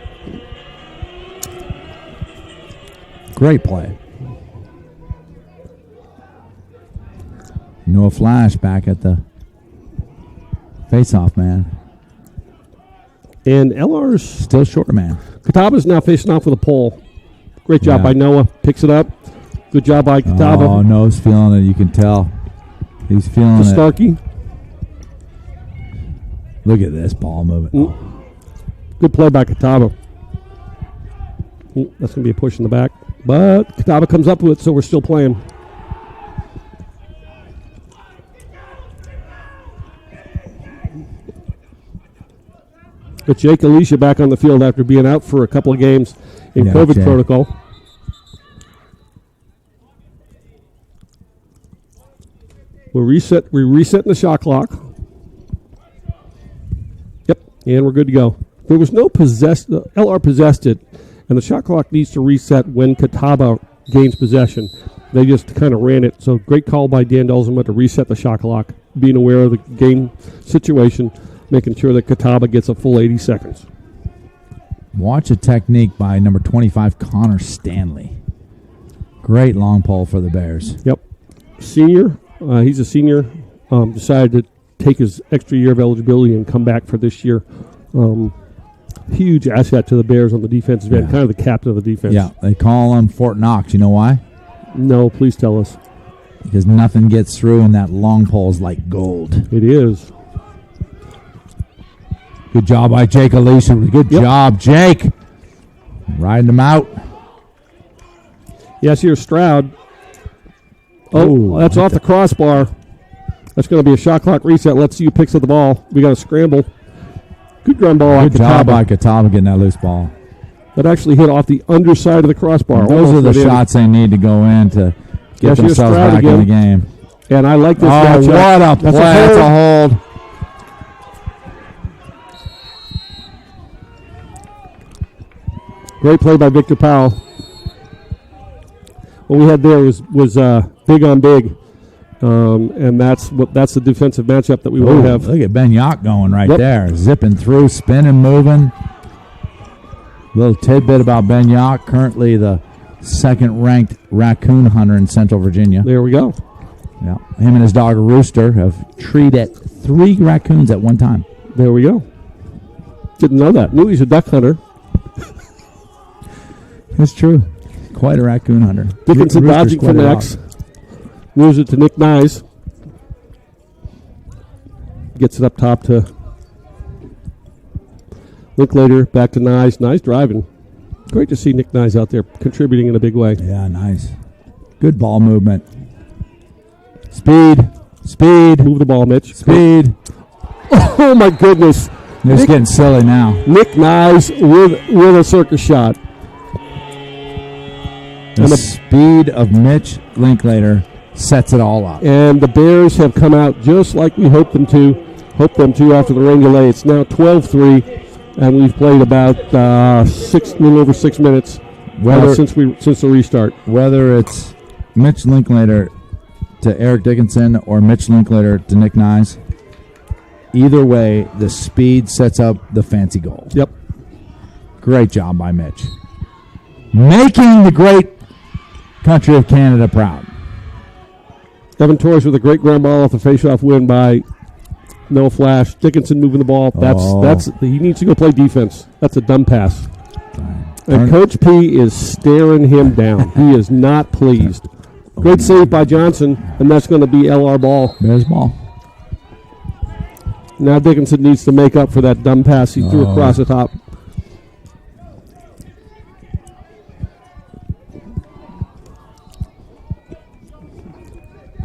Great play. Noah Flash back at the face-off, man. And LR's still short, man. Catawba's now facing off with a pole. Great job by Noah. Picks it up. Good job by Catawba. Oh, Noah's feeling it. You can tell. He's feeling it. Starkey. Look at this ball movement. Good play by Catawba. That's going to be a push in the back. But Catawba comes up with it, so we're still playing. But Jake Alicia back on the field after being out for a couple of games in COVID protocol. We're resetting the shot clock. Yep, and we're good to go. There was no LR possessed it, and the shot clock needs to reset when Catawba gains possession. They just kind of ran it. So great call by Dan Dolzema to reset the shot clock, being aware of the game situation, making sure that Catawba gets a full 80 seconds. Watch a technique by number 25, Connor Stanley. Great long pole for the Bears. Yep. Senior. He's a senior. Decided to take his extra year of eligibility and come back for this year. Huge asset to the Bears on the defensive end. Kind of the captain of the defense. Yeah, they call him Fort Knox. You know why? No, please tell us. Because nothing gets through, and that long pole is like gold. It is. Good job by Jake Alicia. Good job, Jake. Riding him out. Yes, here's Stroud. Oh, that's off the crossbar. That's going to be a shot clock reset. Let's see who picks up the ball. We got a scramble. Good ground ball. Good job by Catawba getting that loose ball. That actually hit off the underside of the crossbar. Those are the shots they need to go in to get themselves back in the game. And I like this matchup. What a play. That's a hold. Great play by Victor Powell. What we had there was big on big. And that's the defensive matchup that we want to have. Look at Ben Yock going right there. Zipping through, spinning, moving. Little tidbit about Ben Yock, currently the second-ranked raccoon hunter in Central Virginia. There we go. Yeah, him and his dog Rooster have treated 3 raccoons at one time. There we go. Didn't know that. Knew he's a duck hunter. It's true. Quite a raccoon hunter. Dickinson dodging from X. Moves it to Nick Nyes. Gets it up top to Linklater. Back to Nyes. Nyes driving. Great to see Nick Nyes out there contributing in a big way. Yeah, nice. Good ball movement. Speed. Move the ball, Mitch. Speed. Oh, my goodness. It's getting silly now. Nick Nyes with a circus shot. The speed of Mitch Linklater sets it all up. And the Bears have come out just like we hoped them to after the rain delay. It's now 12-3, and we've played about little over 6 minutes since the restart. Whether it's Mitch Linklater to Eric Dickinson or Mitch Linklater to Nick Nyes, either way, the speed sets up the fancy goal. Yep. Great job by Mitch. Making the great country of Canada proud. Evan Torres with a great ground ball off the face-off win by Noah Flash. Dickinson moving the ball. He needs to go play defense. That's a dumb pass. And Coach P is staring him down. He is not pleased. Great save by Johnson, and that's going to be LR ball. Bears ball. Now Dickinson needs to make up for that dumb pass he threw across the top.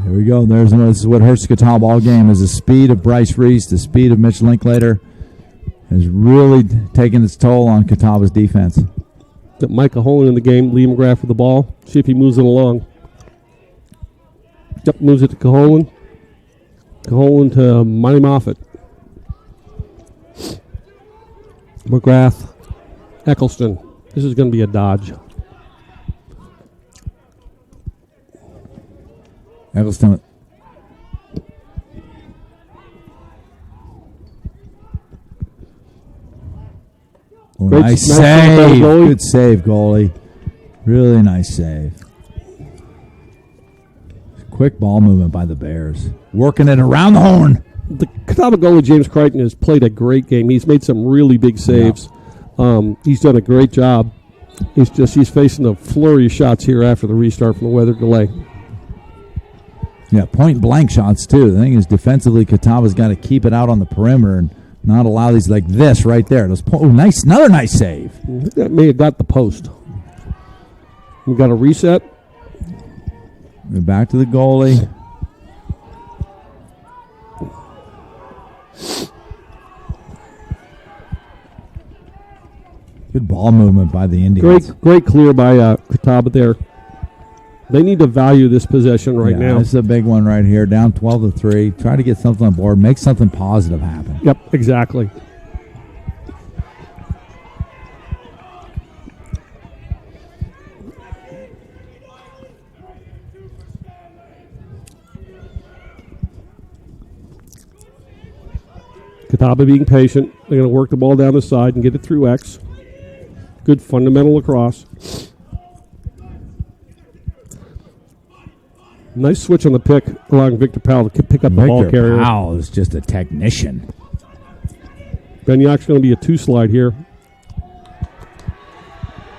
Here we go. This is what hurts the Catawba all game is the speed of Bryce Reese, the speed of Mitch Linklater has really taken its toll on Catawba's defense. Got Micah Holland in the game. Liam McGrath with the ball. See if he moves it along. Yep, moves it to Caholen. Caholen to Monty Moffitt. McGrath. Eccleston. This is going to be a dodge. Eccleston. Oh, nice save. Good save, goalie. Really nice save. Quick ball movement by the Bears. Working it around the horn. The Catawba goalie, James Crichton, has played a great game. He's made some really big saves. Yeah. He's done a great job. He's facing a flurry of shots here after the restart from the weather delay. Yeah, point blank shots too. The thing is, defensively, Catawba's got to keep it out on the perimeter and not allow these like this right there. Nice, another nice save. That may have got the post. We got a reset. We're back to the goalie. Good ball movement by the Indians. Great clear by Catawba there. They need to value this possession right now. This is a big one right here. Down 12-3. Try to get something on board. Make something positive happen. Yep, exactly. Catawba being patient. They're going to work the ball down the side and get it through X. Good fundamental lacrosse. Nice switch on the pick, allowing Victor Powell to pick up the ball carrier. Victor Powell is just a technician. Benyak's going to be a 2-slide here.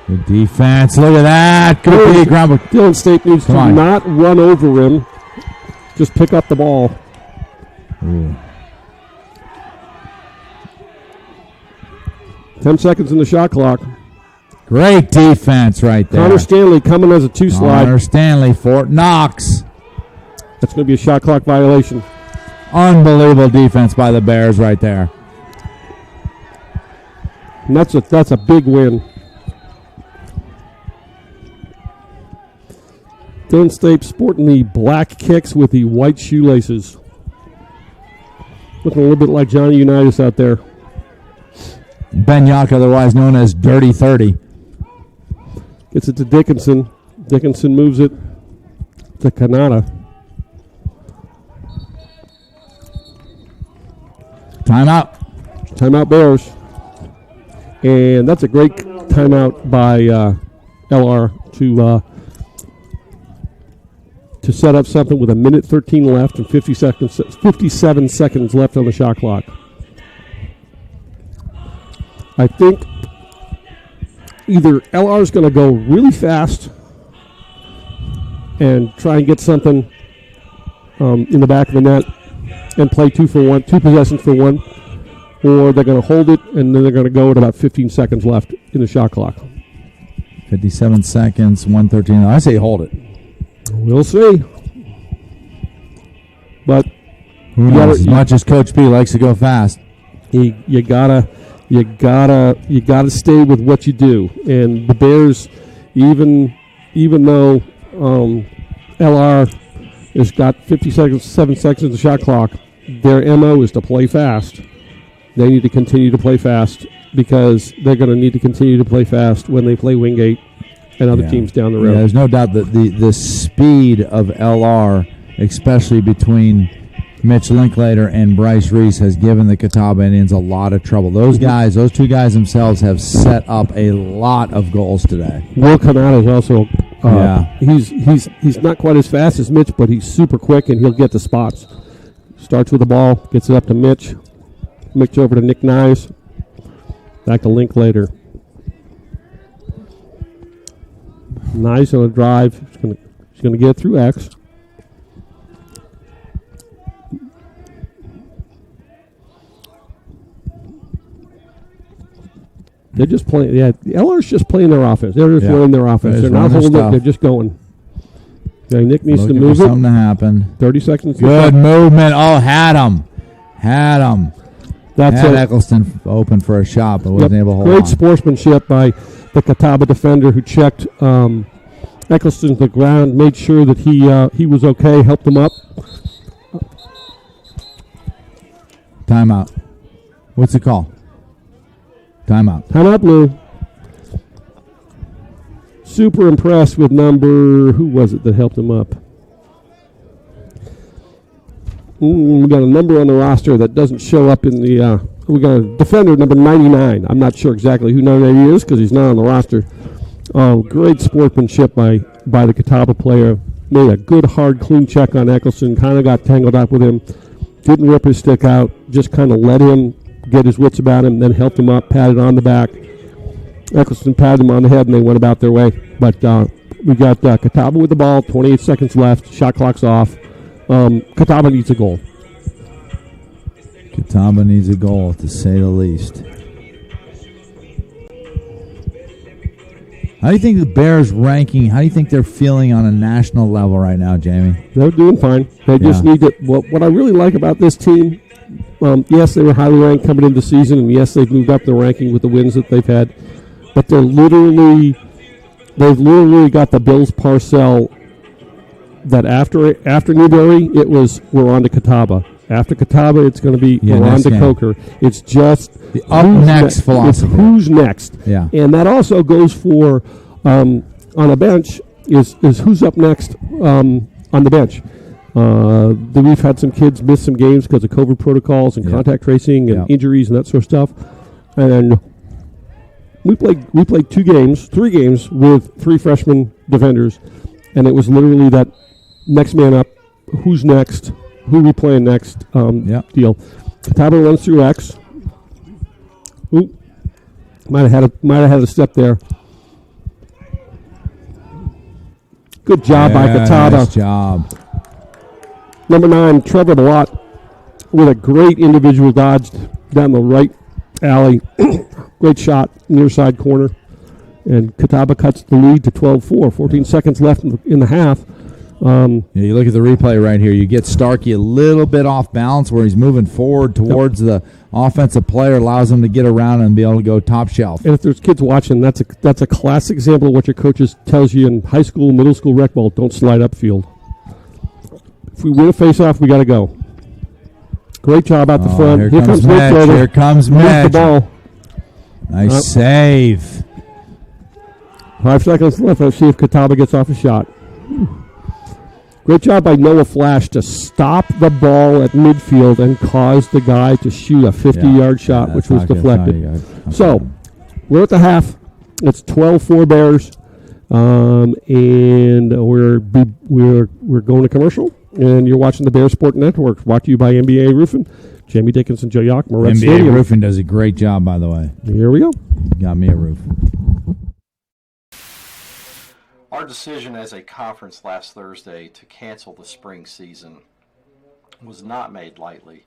Good defense. Look at that. Good ground. Dylan State needs to not run over him. Just pick up the ball. Ooh. 10 seconds in the shot clock. Great defense right there. Connor Stanley coming as a 2-slide. Connor Stanley, Fort Knox. That's going to be a shot clock violation. Unbelievable defense by the Bears right there. And that's a big win. Dylan State sporting the black kicks with the white shoelaces. Looking a little bit like Johnny Unitas out there. Benyak, otherwise known as Dirty 30. Gets it to Dickinson. Dickinson moves it to Kanata. Timeout. Timeout Bears. And that's a great timeout by LR to set up something with 1:13 left and 57 seconds left on the shot clock. I think either LR is going to go really fast and try and get something in the back of the net and play 2 possessions for one, or they're going to hold it and then they're going to go at about 15 seconds left in the shot clock. 57 seconds, 1:13. I say hold it. We'll see. But who knows? As much as Coach P likes to go fast, you gotta stay with what you do. And the Bears, even though LR has got 7 seconds of the shot clock, their MO is to play fast. They need to continue to play fast because they're going to need to continue to play fast when they play Wingate and other teams down the road. Yeah, there's no doubt that the speed of LR, especially between Mitch Linklater and Bryce Reese, has given the Catawba Indians a lot of trouble. Those two guys themselves have set up a lot of goals today. Will Kanata is also he's not quite as fast as Mitch, but he's super quick and he'll get the spots. Starts with the ball, gets it up to Mitch. Mitch over to Nick Nyes. Back to Linklater. Nyes on a drive. She's going to get it through X. They're just playing. Yeah, the LR's just playing their offense. They're just running their offense. They're not holding it. They're just going. Okay, Nick needs Looking to move for it. something to happen. 30 seconds. Good movement. Oh, had him. That's Eccleston open for a shot, but wasn't able to hold on. Great sportsmanship by the Catawba defender who checked Eccleston to the ground, made sure that he was okay, helped him up. Timeout. What's the call? Timeout. Timeout, Blue. Super impressed with who was it that helped him up? We got a number on the roster that doesn't show up in the we got a defender, number 99. I'm not sure exactly who 99 is because he's not on the roster. Great sportsmanship by the Catawba player. Made a good, hard, clean check on Eccleston. Kind of got tangled up with him. Didn't rip his stick out. Just kind of let him get his wits about him, then helped him up, patted on the back. Eccleston patted him on the head, and they went about their way. But we got Catawba with the ball, 28 seconds left, shot clock's off. Catawba needs a goal. Catawba needs a goal, to say the least. How do you think the Bears ranking, how do you think they're feeling on a national level right now, Jamie? They're doing fine. They just need to, what I really like about this team, yes, they were highly ranked coming into the season, and yes, they've moved up the ranking with the wins that they've had, but they've literally got the Bills parcel that after Newberry, it was, we're on to Catawba. After Catawba, it's going to be, we're on to Coker. It's just the up next philosophy. It's who's next. Yeah. And that also goes for, on a bench, is who's up next on the bench. We've had some kids miss some games because of COVID protocols and contact tracing and injuries and that sort of stuff. And we played 3 games with 3 freshman defenders, and it was literally that next man up, who's next, who we playing next deal. Catawba runs through X. Ooh, might have had a step there. Good job by Catawba. Nice job. Number 9, Trevor Blott, with a great individual dodge down the right alley. Great shot, near side corner. And Catawba cuts the lead to 12-4. 14 seconds left in the half. You look at the replay right here. You get Starkey a little bit off balance where he's moving forward towards the offensive player, allows him to get around and be able to go top shelf. And if there's kids watching, that's a classic example of what your coaches tells you in high school, middle school rec ball. Don't slide upfield. If we win a face-off, we got to go. Great job out the front. Here comes Mitch. Here comes Mitch. The ball. Nice save. 5 seconds left. Let's see if Catawba gets off a shot. Great job by Noah Flash to stop the ball at midfield and cause the guy to shoot a 50-yard shot, which was deflected. So, we're at the half. It's 12-4 Bears, and we're going to commercial. And you're watching the Bears Sport Network, brought to you by NBA Roofing. Jamie Dickinson, Joe Yock, Moretz NBA Stadium. Roofing does a great job, by the way. Here we go. Got me a roof. Our decision as a conference last Thursday to cancel the spring season was not made lightly.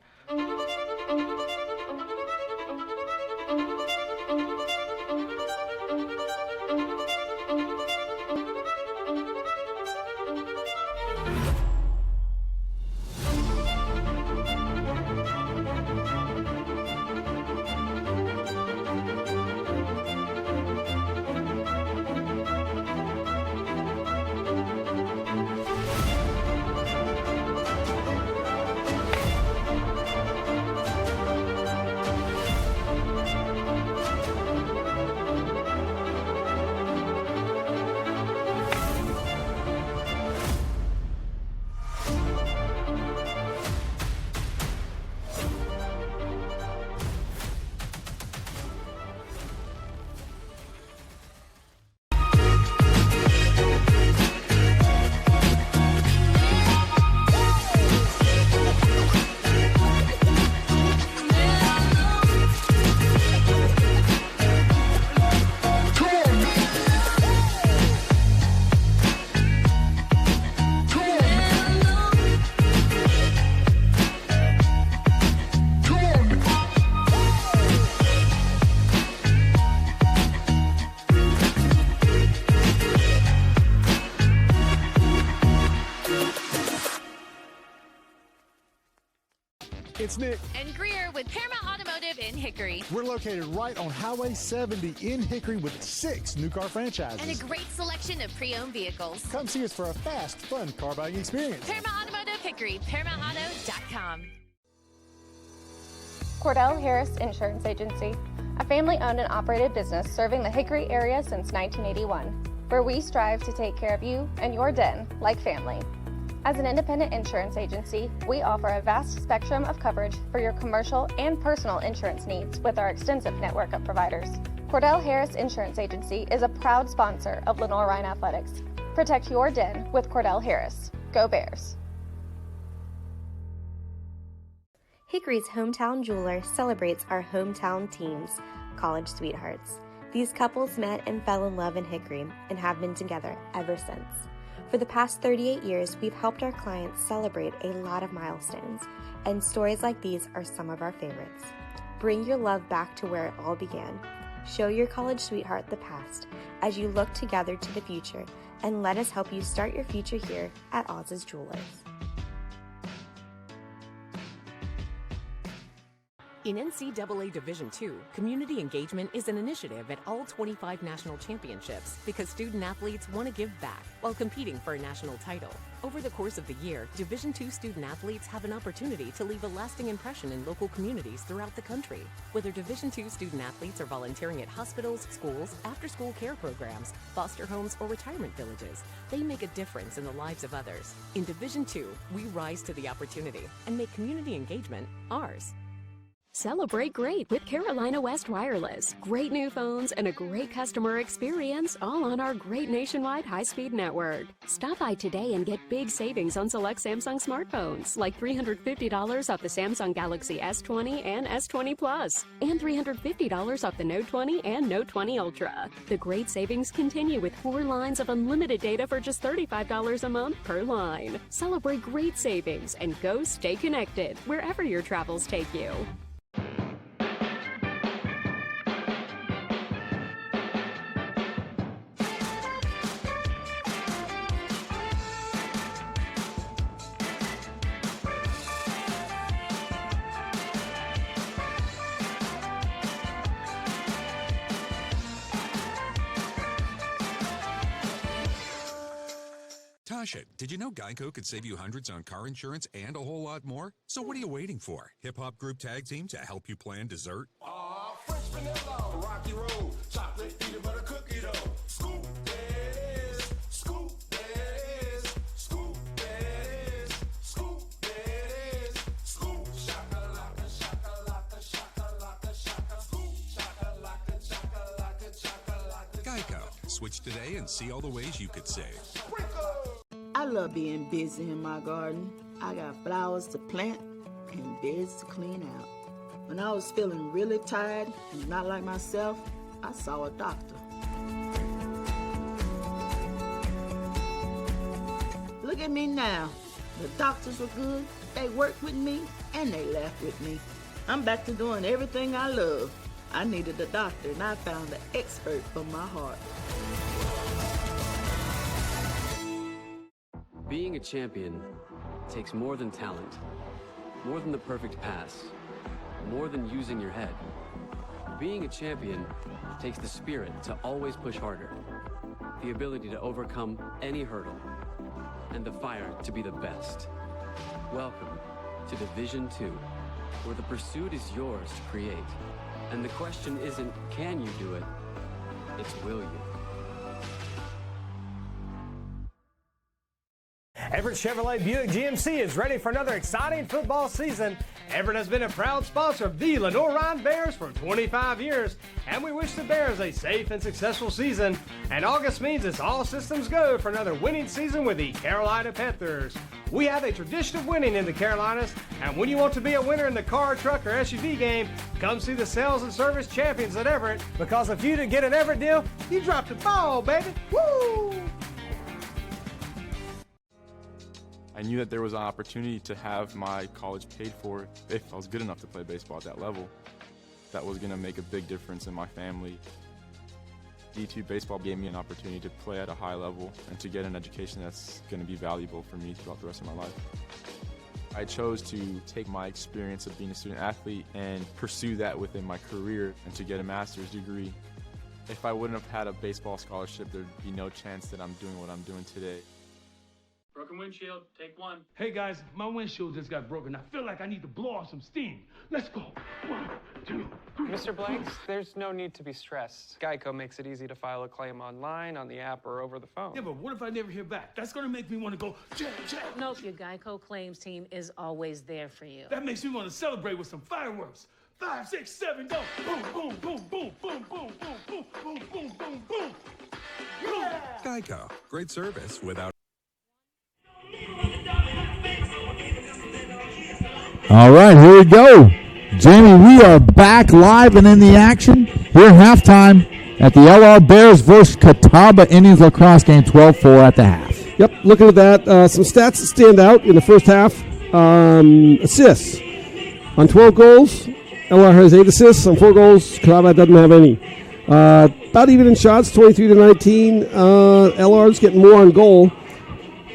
It's Nick and Greer with Paramount Automotive in Hickory. We're located right on Highway 70 in Hickory with 6 new car franchises. And a great selection of pre-owned vehicles. Come see us for a fast, fun car buying experience. Paramount Automotive Hickory, ParamountAuto.com. Cordell Harris Insurance Agency, a family-owned and operated business serving the Hickory area since 1981, where we strive to take care of you and your den like family. As an independent insurance agency, we offer a vast spectrum of coverage for your commercial and personal insurance needs with our extensive network of providers. Cordell Harris Insurance Agency is a proud sponsor of Lenoir-Rhyne Athletics. Protect your den with Cordell Harris. Go Bears! Hickory's hometown jeweler celebrates our hometown teams, college sweethearts. These couples met and fell in love in Hickory and have been together ever since. For the past 38 years, we've helped our clients celebrate a lot of milestones, and stories like these are some of our favorites. Bring your love back to where it all began. Show your college sweetheart the past as you look together to the future, and let us help you start your future here at Oz's Jewelers. In NCAA Division II, community engagement is an initiative at all 25 national championships because student athletes want to give back while competing for a national title. Over the course of the year, Division II student athletes have an opportunity to leave a lasting impression in local communities throughout the country. Whether Division II student athletes are volunteering at hospitals, schools, after-school care programs, foster homes, or retirement villages, they make a difference in the lives of others. In Division II, we rise to the opportunity and make community engagement ours. Celebrate great with Carolina West Wireless. Great new phones and a great customer experience, all on our great nationwide high-speed network. Stop by today and get big savings on select Samsung smartphones, like $350 off the Samsung Galaxy S20 and S20 Plus, and $350 off the Note 20 and Note 20 Ultra. The great savings continue with 4 lines of unlimited data for just $35 a month per line. Celebrate great savings and go stay connected wherever your travels take you. Tasha, did you know Geico could save you hundreds on car insurance and a whole lot more? So what are you waiting for? Hip-hop group tag team to help you plan dessert? French vanilla, rocky road, chocolate, peanut butter cookie dough. Scoop that is, scoop that is, scoop that is, scoop that is, scoop shakalaka, shakalaka, shakalaka, shaka, scoop shakalaka, shakalaka, shakalaka. Geico. Switch today and see all the ways you could save. I love being busy in my garden. I got flowers to plant and beds to clean out. When I was feeling really tired and not like myself, I saw a doctor. Look at me now. The doctors were good, they worked with me, and they laughed with me. I'm back to doing everything I love. I needed a doctor, and I found the expert for my heart. Being a champion takes more than talent, more than the perfect pass, more than using your head. Being a champion takes the spirit to always push harder, the ability to overcome any hurdle, and the fire to be the best. Welcome to Division II, where the pursuit is yours to create. And the question isn't, can you do it? It's, will you? Everett Chevrolet Buick GMC is ready for another exciting football season. Everett has been a proud sponsor of the Lenoir-Rhyne Bears for 25 years, and we wish the Bears a safe and successful season. And August means it's all systems go for another winning season with the Carolina Panthers. We have a tradition of winning in the Carolinas, and when you want to be a winner in the car, truck, or SUV game, come see the sales and service champions at Everett, because if you didn't get an Everett deal, you dropped the ball, baby. Woo! I knew that there was an opportunity to have my college paid for if I was good enough to play baseball at that level. That was going to make a big difference in my family. D2 baseball gave me an opportunity to play at a high level and to get an education that's going to be valuable for me throughout the rest of my life. I chose to take my experience of being a student athlete and pursue that within my career and to get a master's degree. If I wouldn't have had a baseball scholarship, there'd be no chance that I'm doing what I'm doing today. Broken windshield, take one. Hey guys, my windshield just got broken. I feel like I need to blow off some steam. Let's go. 1, 2, 3. Mr. Blanks, there's no need to be stressed. Geico makes it easy to file a claim online, on the app, or over the phone. Yeah, but what if I never hear back? That's gonna make me want to go, check. Nope, your Geico claims team is always there for you. That makes me want to celebrate with some fireworks. 5, 6, 7, go. Boom, boom, boom, boom, boom, boom, boom, boom, boom, boom, boom, boom. Yeah! Geico. Great service without. All right, here we go. Jamie, we are back live and in the action here halftime at the LR Bears versus Catawba Indians lacrosse game, 12-4 at the half. Yep, looking at that, some stats that stand out in the first half. Assists. On 12 goals, LR has 8 assists. On 4 goals, Catawba doesn't have any. About even in shots, 23-19. LR's getting more on goal.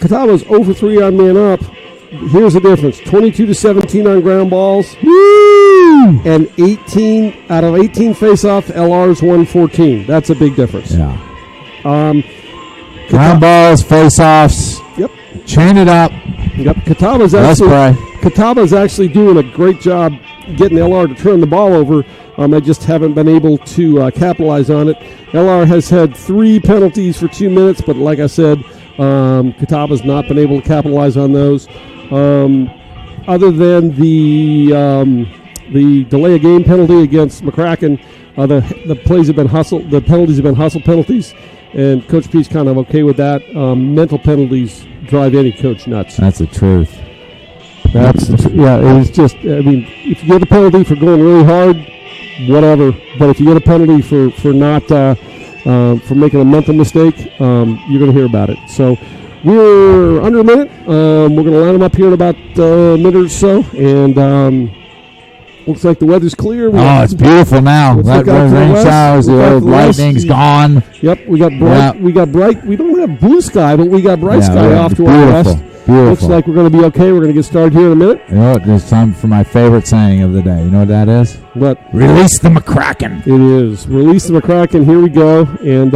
Catawba's 0 for 3 on man up. Here's the difference: 22-17 on ground balls. Woo! And 18 out of 18 face-offs, LR's won 14. That's a big difference. Yeah. Ground balls, face-offs. Yep. Chain it up. Yep. Catawba's actually doing a great job getting LR to turn the ball over. They just haven't been able to capitalize on it. LR has had 3 penalties for 2 minutes, but like I said, Catawba's not been able to capitalize on those. Other than the delay of game penalty against McCracken, the plays have been hustle. The penalties have been hustle penalties, and Coach P's kind of okay with that. Mental penalties drive any coach nuts. That's the truth. It was just. I mean, if you get a penalty for going really hard, whatever. But if you get a penalty for not for making a mental mistake, you're going to hear about it. So we're under a minute. We're going to line them up here in about a minute or so, and looks like the weather's clear. It's beautiful now. That rain showers, the lightning's gone. Yep, we got bright. Yep. We got bright. We don't have blue sky, but we got bright sky off to our west. Beautiful. Looks like we're going to be okay. We're going to get started here in a minute. You know what? It's time for my favorite saying of the day. You know what that is? What? Release the McCracken. It is. Release the McCracken. Here we go. And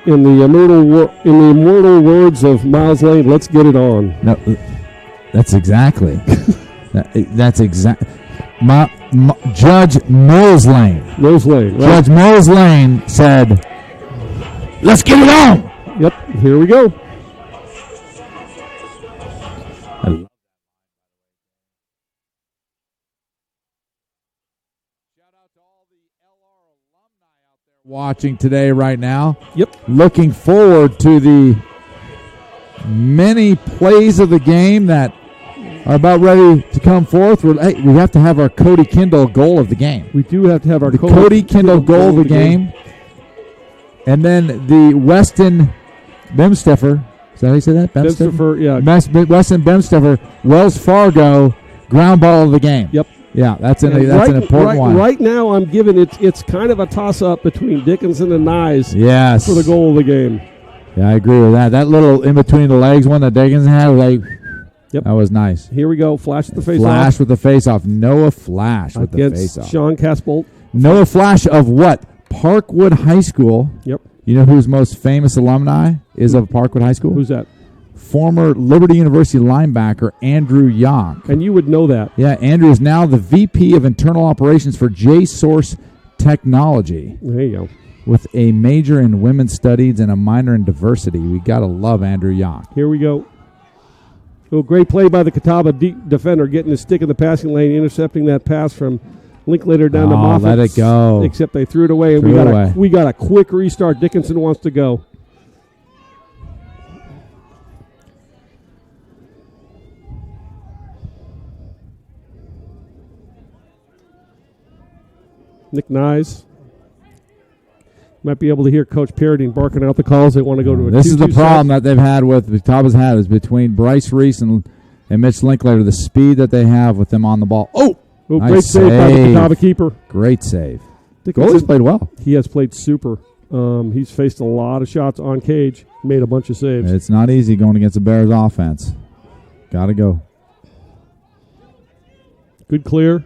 in the immortal words of Miles Lane, let's get it on. No, that's exactly. That's exact. Judge Mills Lane. Right? Judge Mills Lane said, "Let's get it on." Yep. Here we go. Watching today right now. Yep. Looking forward to the many plays of the game that are about ready to come forth. We have to have our Cody Kindle goal of the game. We do have to have our Cody Kindle goal of the game. And then the Weston Bemsteffer. Is that how you say that? Bemsteffer, yeah. Weston Bemsteffer, Wells Fargo ground ball of the game. Yep. Yeah, that's an important one. Right now, I'm giving it's kind of a toss-up between Dickinson and Nyes for the goal of the game. Yeah, I agree with that. That little in-between the legs one that Dickinson had, that was nice. Here we go. Flash with the face-off. Flash with the face-off. Noah Flash with the face-off. Sean Casbolt. Noah Flash of what? Parkwood High School. Yep. You know whose most famous alumni is of Parkwood High School? Who's that? Former Liberty University linebacker Andrew Yonk. And you would know that. Yeah, Andrew is now the VP of Internal Operations for JSource Technology. There you go. With a major in women's studies and a minor in diversity. We got to love Andrew Yonk. Here we go. Oh, great play by the Catawba defender, getting his stick in the passing lane, intercepting that pass from Linklater down to Moffitt. Let it go. Except they threw it away, and we got a quick restart. Dickinson wants to go. Nick Nyes. Might be able to hear Coach Paradine barking out the calls. They want to go to a 2-2 This is the problem set. that they've had with Catawba's had is between Bryce Reese and Mitch Linklater, the speed that they have with them on the ball. Nice great save by the Catawba keeper. Great save. Goalie's played well. He has played super. He's faced a lot of shots on cage, made a bunch of saves. It's not easy going against the Bears offense. Got to go. Good clear.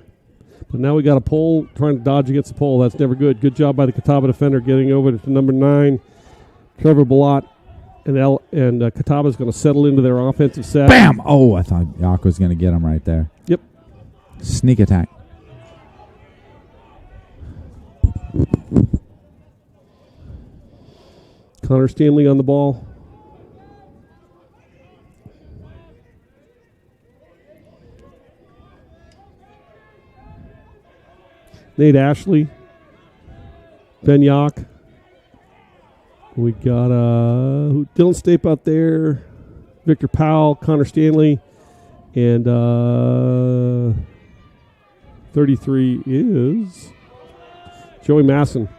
But now we got a pole, trying to dodge against the pole. That's never good. Good job by the Catawba defender getting over to number 9, Trevor Ballot. And Catawba's going to settle into their offensive set. Bam! Oh, I thought Yak was going to get him right there. Yep. Sneak attack. Connor Stanley on the ball. Nate Ashley. Ben Yak. We got Dylan Stape out there. Victor Powell, Connor Stanley, and 33 is Joey Masson.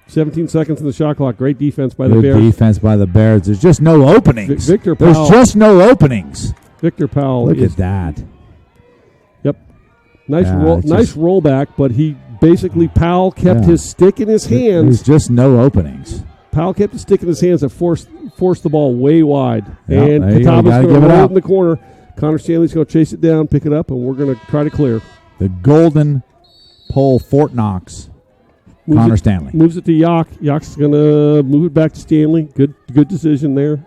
17 seconds in the shot clock. Great defense by the Bears. Good defense by the Bears. There's just no openings. Victor Powell. There's just no openings. Victor Powell. Look at that. Yep. Nice rollback, but he basically, Powell kept his stick in his hands. There's just no openings. Powell kept his stick in his hands and forced the ball way wide. Yep, and Catawba's going to roll it in the corner. Connor Stanley's going to chase it down, pick it up, and we're going to try to clear. The golden pole Fort Knox. Connor Stanley. Moves it to Yak. Yak's going to move it back to Stanley. Good decision there.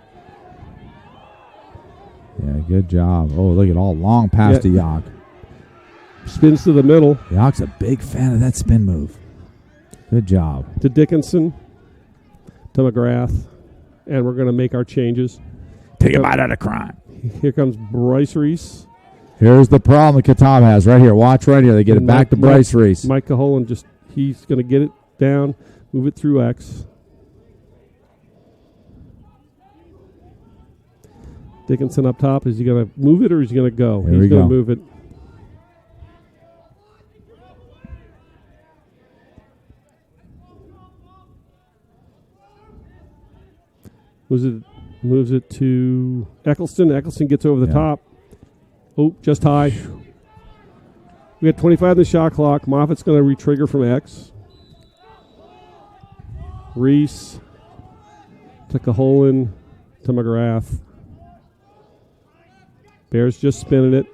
Yeah, good job. Oh, look at all long pass to Yak. Spins to the middle. Yak's a big fan of that spin move. Good job. To Dickinson. To McGrath. And we're going to make our changes. Take him out of crime. Here comes Bryce Reese. Here's the problem that Catawba has right here. Watch right here. They get it back to Bryce Reese. Mike Caholen he's going to get it down, move it through X. Dickinson up top. Is he going to move it or is he going to go? He's going to move it. Moves it to Eccleston. Eccleston gets over the top. Oh, just high. We got 25 in the shot clock. Moffitt's going to re-trigger from X. Reese to Caholen to McGrath. Bears just spinning it.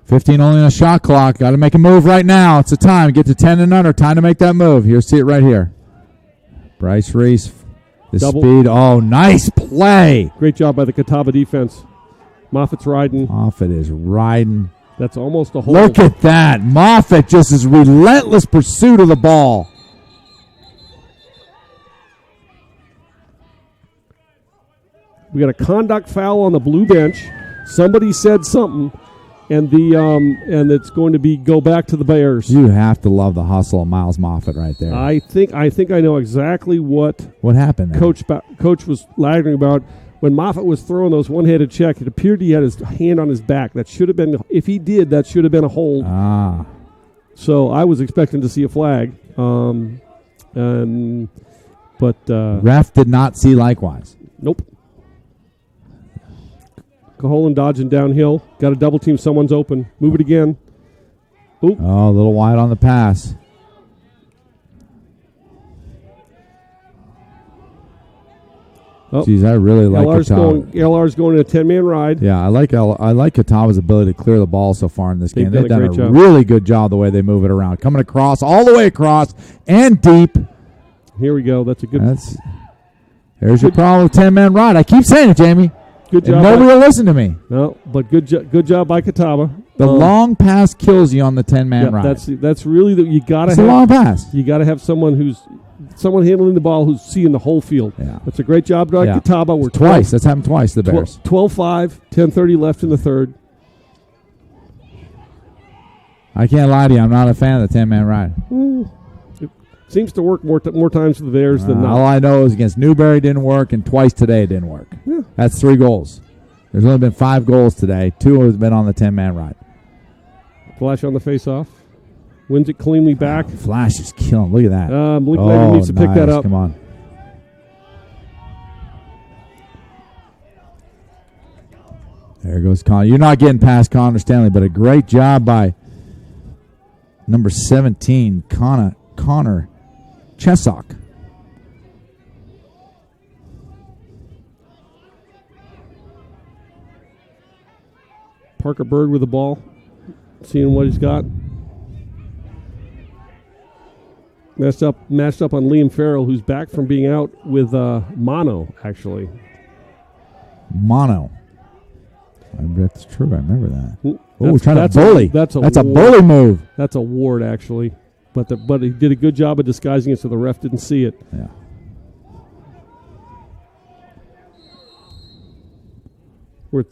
15 only on the shot clock. Got to make a move right now. It's the time. Get to 10 and under. Time to make that move. Here, see it right here. Bryce Reese. The speed. Oh, nice play. Great job by the Catawba defense. Moffitt's riding. Moffitt is riding. That's almost a hold. Look at that. Moffitt just is relentless pursuit of the ball. We got a conduct foul on the blue bench. Somebody said something, and it's going to go back to the Bears. You have to love the hustle of Miles Moffitt right there. I think I know exactly what happened there. Coach was lagging about. When Moffitt was throwing those one-handed check, it appeared he had his hand on his back. That should have been, if he did, that should have been a hold. So I was expecting to see a flag. But ref did not see likewise. Nope. Caholen dodging downhill. Got to double team. Someone's open. Move it again. Oop. Oh, a little wide on the pass. Oh. Geez, I really like Catawba. LR's going in a 10-man ride. Yeah, I like Catawba's ability to clear the ball so far in this game. They've done a job. really good job the way they move it around. Coming across, all the way across, and deep. Here we go. That's a good... There's your problem with 10-man ride. I keep saying it, Jamie. Good job. And nobody will listen to me. No, but good job by Catawba. The long pass kills you on the 10-man ride. That's really you got to have. It's a long pass. You got to have someone handling the ball who's seeing the whole field. Yeah. That's a great job by Catawba. We're twice. That's happened twice to the Bears. 12-5, 10:30 left in the third. I can't lie to you. I'm not a fan of the 10-man ride. It seems to work more times for the Bears than not. All I know is against Newberry didn't work, and twice today it didn't work. Yeah. That's 3 goals. There's only been 5 goals today. 2 has been on the 10-man ride. Flash on the face-off. Wins it cleanly back. Flash is killing. Look at that. Blink needs to pick that up. Come on. There goes Connor. You're not getting past Connor Stanley, but a great job by number 17, Connor Chesak. Parker Bird with the ball. Seeing what he's got. Matched up on Liam Farrell, who's back from being out with mono, actually. Mono. That's true. I remember that. That's trying to bully. That's a bully move. That's a ward, actually. But he did a good job of disguising it so the ref didn't see it. Yeah. We're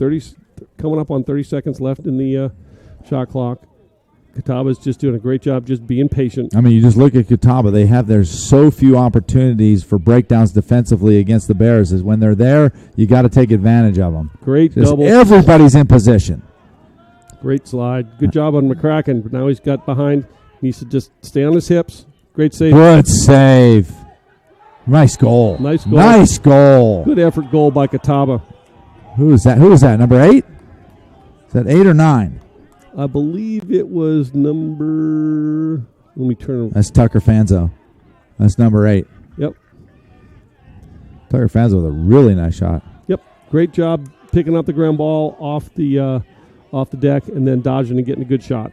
coming up on 30 seconds left in the shot clock. Catawba's just doing a great job just being patient. I mean, you just look at Catawba. There's so few opportunities for breakdowns defensively against the Bears. Is when they're there, you got to take advantage of them. Great double. Everybody's in position. Great slide. Good job on McCracken. But now he's got behind. He needs to just stay on his hips. Great save. Good save. Nice goal. Nice goal. Nice goal. Good effort goal by Catawba. Who is that? Number 8? Is that 8 or 9? I believe it was number... Let me turn... That's Tucker Fanzo. That's number 8. Yep. Tucker Fanzo with a really nice shot. Yep. Great job picking up the ground ball off the deck and then dodging and getting a good shot.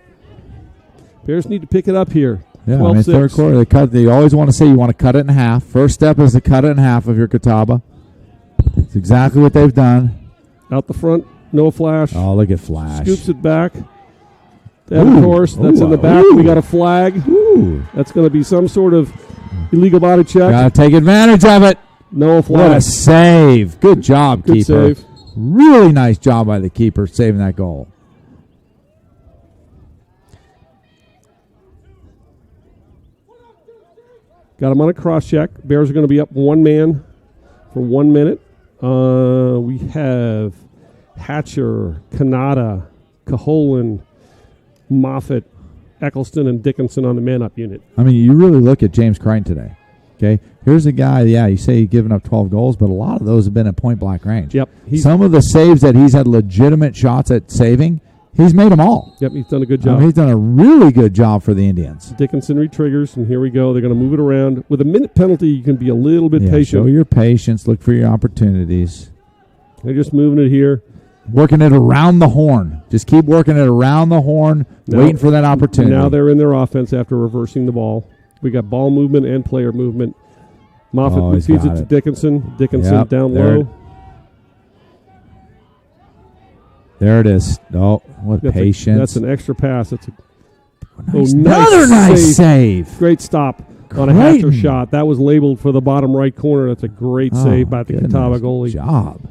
Bears need to pick it up here. Yeah, I mean, third quarter, they always want to say you want to cut it in half. First step is to cut it in half of your Catawba. It's exactly what they've done. Out the front, no Flash. Oh, look at Flash. Scoops it back. And of course, that's in the back. We got a flag. That's going to be some sort of illegal body check. Got to take advantage of it. No flag. What a save. Good job, Good keeper. Save. Really nice job by the keeper saving that goal. Got him on a cross check. Bears are going to be up one man for 1 minute. We have Hatcher, Kanata, Caholen, Moffitt, Eccleston, and Dickinson on the man-up unit. I mean, you really look at James Crichton today. Okay, here's a guy, you say he's given up 12 goals, but a lot of those have been at point-blank range. Yep. Some of the saves that he's had legitimate shots at saving, he's made them all. Yep, he's done a good job. He's done a really good job for the Indians. Dickinson retriggers, and here we go. They're going to move it around. With a minute penalty, you can be a little bit patient. Show your patience. Look for your opportunities. They're just moving it here. Working it around the horn. Just keep working it around the horn, waiting for that opportunity. Now they're in their offense after reversing the ball. We got ball movement and player movement. Moffitt feeds it to Dickinson. Dickinson down low. There it is. Oh, what patience. That's an extra pass. That's another nice save. Great stop on a Hatcher shot. That was labeled for the bottom right corner. That's a great save by the Catawba goalie. Good job.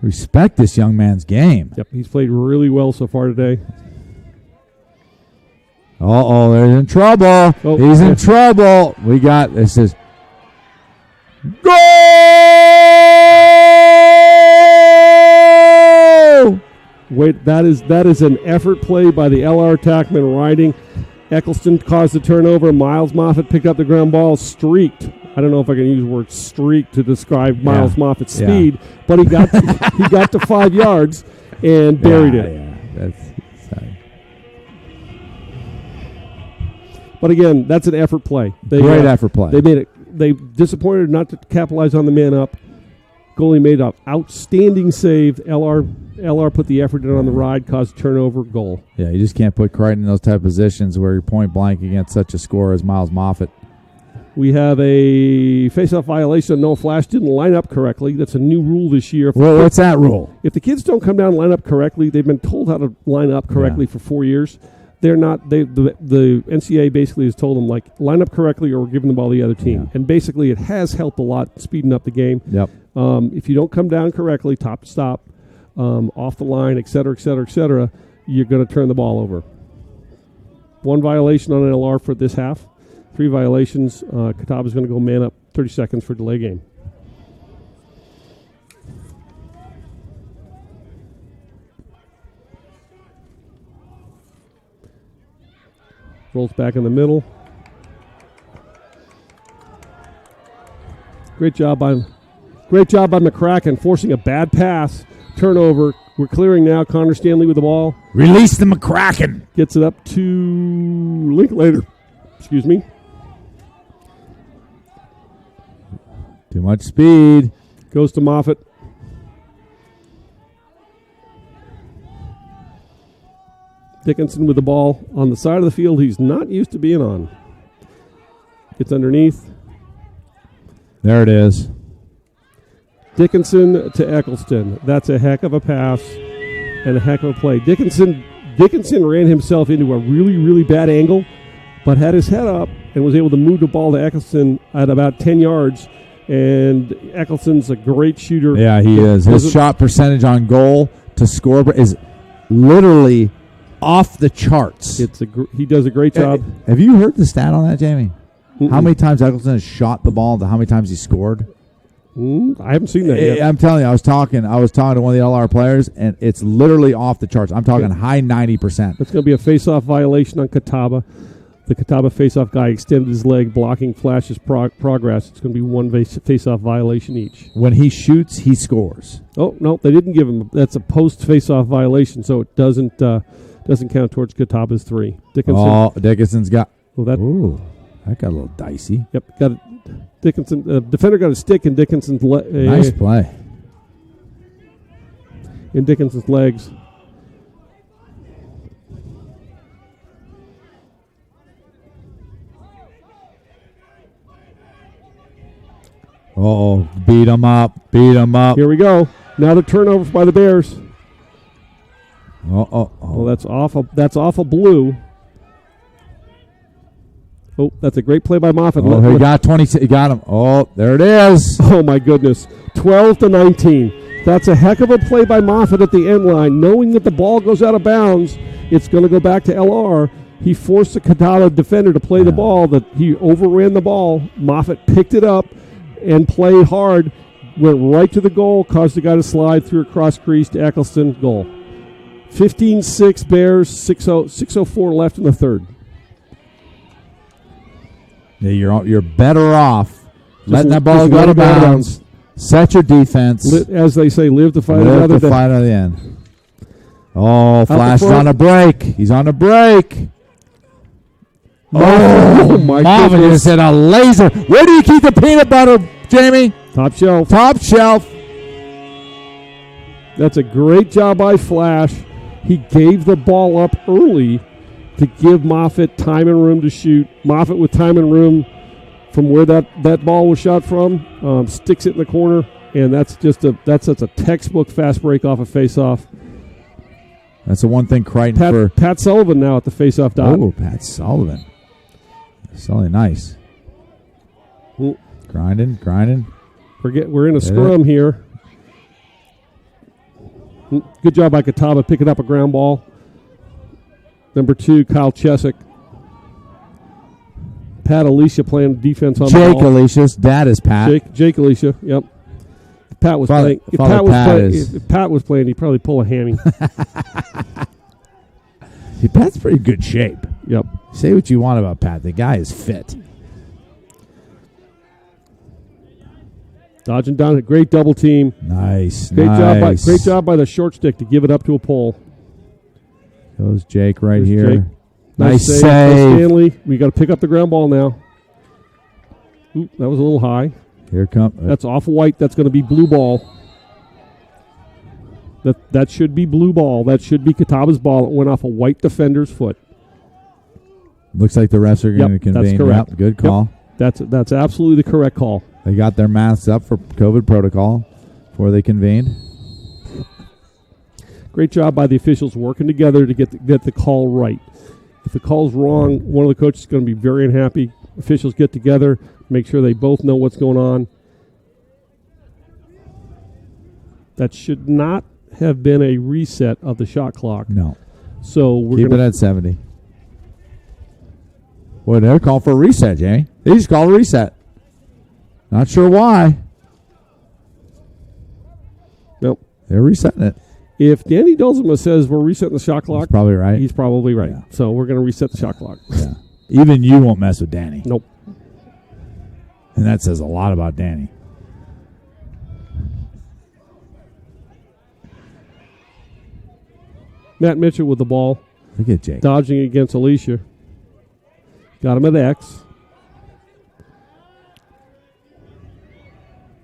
Respect this young man's game. Yep, he's played really well so far today. Uh-oh, they're in trouble. He's in trouble. We got, this is goal! Wait, that is an effort play by the LR attackman riding. Eccleston caused the turnover. Miles Moffitt picked up the ground ball, streaked. I don't know if I can use the word streak to describe Miles Moffitt's speed, but he got to 5 yards and buried it. Yeah, that's But again, that's an effort play. Great effort play. They made it. They disappointed not to capitalize on the man up. Goalie made an outstanding save. LR put the effort in on the ride, caused a turnover, goal. Yeah, you just can't put Crichton in those type of positions where you're point blank against such a scorer as Miles Moffitt. We have a face-off violation. No Flash didn't line up correctly. That's a new rule this year. Well, what's that rule? If the kids don't come down and line up correctly, they've been told how to line up correctly for 4 years. They're not. The NCAA basically has told them, like, line up correctly or we're giving the ball to the other team. Yeah. And basically it has helped a lot speeding up the game. Yep. If you don't come down correctly, top to stop, off the line, et cetera, you're going to turn the ball over. 1 violation on an LR for this half. 3 violations. Catawba's going to go man up 30 seconds for delay game. Rolls back in the middle. Great job by McCracken forcing a bad pass. Turnover. We're clearing now. Connor Stanley with the ball. Release the McCracken. Gets it up to Linklater. Excuse me. Too much speed. Goes to Moffitt. Dickinson with the ball on the side of the field he's not used to being on. Gets underneath. There it is. Dickinson to Eccleston. That's a heck of a pass and a heck of a play. Dickinson ran himself into a really, really bad angle, but had his head up and was able to move the ball to Eccleston at about 10 yards. And Eccleston's a great shooter. Yeah, he is. His shot percentage on goal to score is literally off the charts. He does a great job. Have you heard the stat on that, Jamie? Mm-mm. How many times Eccleston has shot the ball to how many times he scored? I haven't seen that yet. I'm telling you, I was talking to one of the LR players, and it's literally off the charts. I'm talking high 90%. It's going to be a face-off violation on Catawba. The Catawba face-off guy extended his leg, blocking Flash's progress. It's going to be one face-off violation each. When he shoots, he scores. Oh, no, they didn't give him. That's a post-face-off violation, so it doesn't count towards Catawba's 3. Dickinson's got... Ooh, that got a little dicey. Yep, got it. Dickinson, defender got a stick in Dickinson's nice play. In Dickinson's legs. Beat him up. Here we go. Now the turnover by the Bears. Oh, that's off a blue. Oh, that's a great play by Moffitt. He got 20. He got him. Oh, there it is. Oh, my goodness. 12-19. That's a heck of a play by Moffitt at the end line. Knowing that the ball goes out of bounds, it's going to go back to LR. He forced the Catawba defender to play the ball. He overran the ball. Moffitt picked it up and played hard. Went right to the goal. Caused the guy to slide through a cross crease to Eccleston. Goal. 15-6 Bears. 6:04 left in the third. Yeah, you're better off letting that ball go out of bounds. Set your defense. As they say, live to fight another day. Fight at the end. Oh, Flash is on a break. He's on a break. Oh my Marvin goodness. just hit a laser. Where do you keep the peanut butter, Jamie? Top shelf. Top shelf. That's a great job by Flash. He gave the ball up early to give Moffitt time and room to shoot. Moffitt with time and room from where that ball was shot from, sticks it in the corner, and that's a textbook fast break off a face-off. That's the one thing Crichton for. Pat Sullivan now at the face-off dot. Oh, Pat Sullivan. Sullivan, nice. Grinding. We're in a scrum here. Good job by Catawba picking up a ground ball. Number 2, Kyle Chesick. Pat Alicia playing defense on the ball. Jake Alicia's dad is Pat. Jake Alicia, yep. If Pat was playing, if Pat was playing, he'd probably pull a hammy. Pat's pretty good shape. Yep. Say what you want about Pat. The guy is fit. Dodging down a great double team. Nice. Great job by the short stick to give it up to a pole. Goes Jake right here. Jake. Nice save. Stanley. We got to pick up the ground ball now. Oop, that was a little high. Here comes. That's off white. That's going to be blue ball. That should be blue ball. That should be Catawba's ball. It went off a white defender's foot. Looks like the refs are going to convene. That's correct. Yep, good call. Yep. That's absolutely the correct call. They got their masks up for COVID protocol before they convened. Great job by the officials working together to get the call right. If the call's wrong, one of the coaches is going to be very unhappy. Officials get together, make sure they both know what's going on. That should not have been a reset of the shot clock. No. So we're keep it at 70. Well, they're calling for a reset, Jamie. They just called a reset. Not sure why. Nope. They're resetting it. If Danny Dulzima says we're resetting the shot clock, he's probably right. He's probably right. Yeah. So we're going to reset the shot clock. Yeah. Even you won't mess with Danny. Nope. And that says a lot about Danny. Matt Mitchell with the ball. Look at Jake. Dodging against Alicia. Got him at X.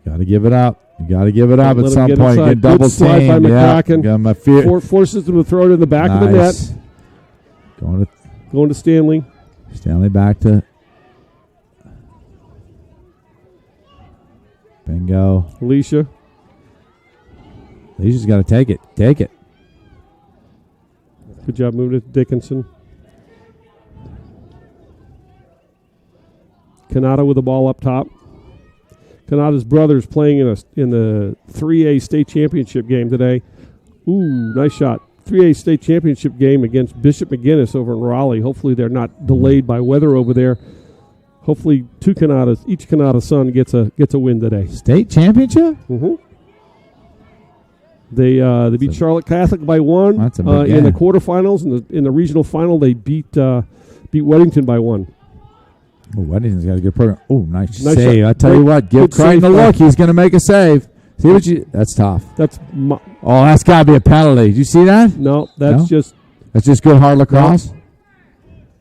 Got to give it up. You got to give it up at some point. Get double team. By McCracken. Yeah, my fear. Forces him to throw it in the back of the net. Going to Stanley. Stanley back to. Bingo. Alicia's got to take it. Take it. Good job moving it to Dickinson. Kanata with the ball up top. Kanata's brother's playing in the 3A state championship game today. Ooh, nice shot. 3A state championship game against Bishop McGuinness over in Raleigh. Hopefully they're not delayed by weather over there. Hopefully each Kanata son gets a win today. State championship? Mm-hmm. They beat Charlotte Catholic by 1. That's a big game. In the quarterfinals. In the regional final, they beat Weddington by 1. Oh, Weddington's got a good program. Oh, nice Nice save. shot. I tell you what, give Good Crichton a save. look. He's going to make a save. See what you? That's tough. That's that's got to be a penalty. Did you see that? No, that's just good hard lacrosse.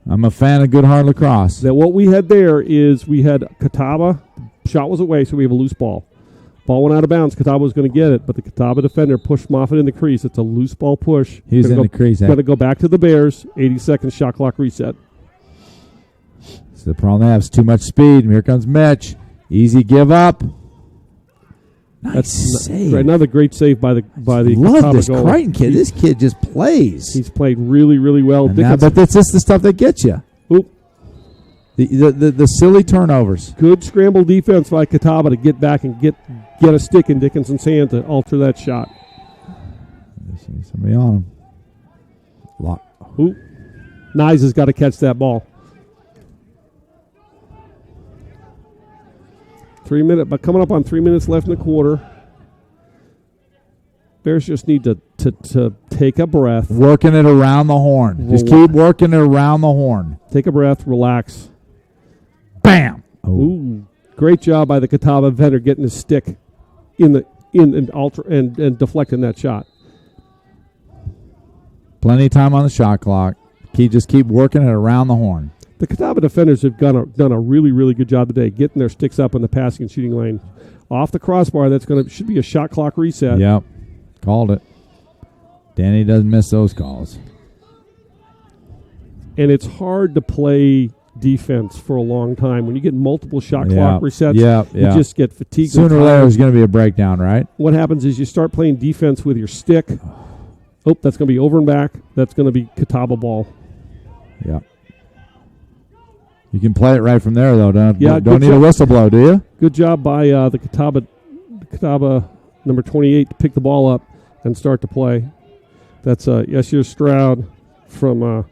I'm a fan of good hard lacrosse. that. What we had there is we had Catawba. Shot was away, so we have a loose ball. Ball went out of bounds. Catawba was going to get it, but the Catawba defender pushed Moffitt in the crease. It's a loose ball push. He's in the crease. Going to go back to the Bears. 80 seconds shot clock reset. So the problem they have is too much speed. And here comes Mitch. Easy give up. Nice save. Another great save by the Love Catawba this goalie. Crichton kid. This kid just plays. He's played really, really well. But that's just the stuff that gets you. Oop. The silly turnovers. Good scramble defense by Catawba to get back and get a stick in Dickinson's hand to alter that shot. Somebody on him. Lock. Oop. Nyes has got to catch that ball. 3 minutes, but coming up on 3 minutes left in the quarter. Bears just need to take a breath. Working it around the horn. Just keep working it around the horn. Take a breath, relax. Bam! Ooh, great job by the Catawba defender getting his stick in deflecting that shot. Plenty of time on the shot clock. Just keep working it around the horn. The Catawba defenders have done a really, really good job today getting their sticks up in the passing and shooting lane. Off the crossbar, should be a shot clock reset. Yep. Called it. Danny doesn't miss those calls. And it's hard to play defense for a long time. When you get multiple shot clock resets, you just get fatigued. Sooner or later, there's going to be a breakdown, right? What happens is you start playing defense with your stick. Oh, that's going to be over and back. That's going to be Catawba ball. Yeah. You can play it right from there, though. Don't need a whistle blow, do you? Good job by the Catawba number 28 to pick the ball up and start to play. That's Yashir Stroud from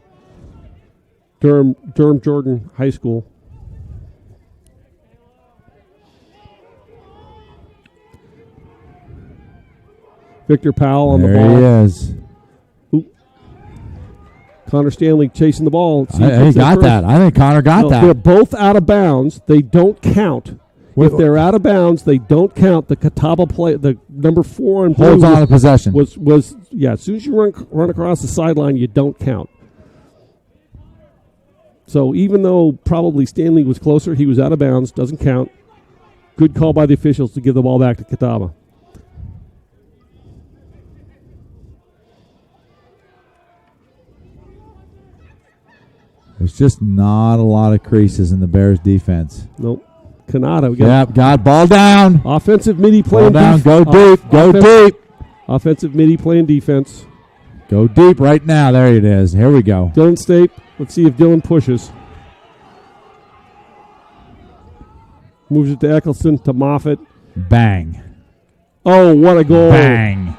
Durham Jordan High School. Victor Powell on the ball. There he is. Connor Stanley chasing the ball. He got that. I think Connor got that. They're both out of bounds. They don't count. If they're out of bounds, they don't count. The Catawba play, the number 4 and holds on to possession. Was as soon as you run across the sideline, you don't count. So even though probably Stanley was closer, he was out of bounds. Doesn't count. Good call by the officials to give the ball back to Catawba. There's just not a lot of creases in the Bears' defense. Nope. Kanata. Got ball down. Offensive midi playing down. Go deep. Go deep. Offensive midi playing defense. Go deep right now. There it is. Here we go. Dylan State. Let's see if Dylan pushes. Moves it to Eccleston, to Moffitt. Bang. Oh, what a goal. Bang.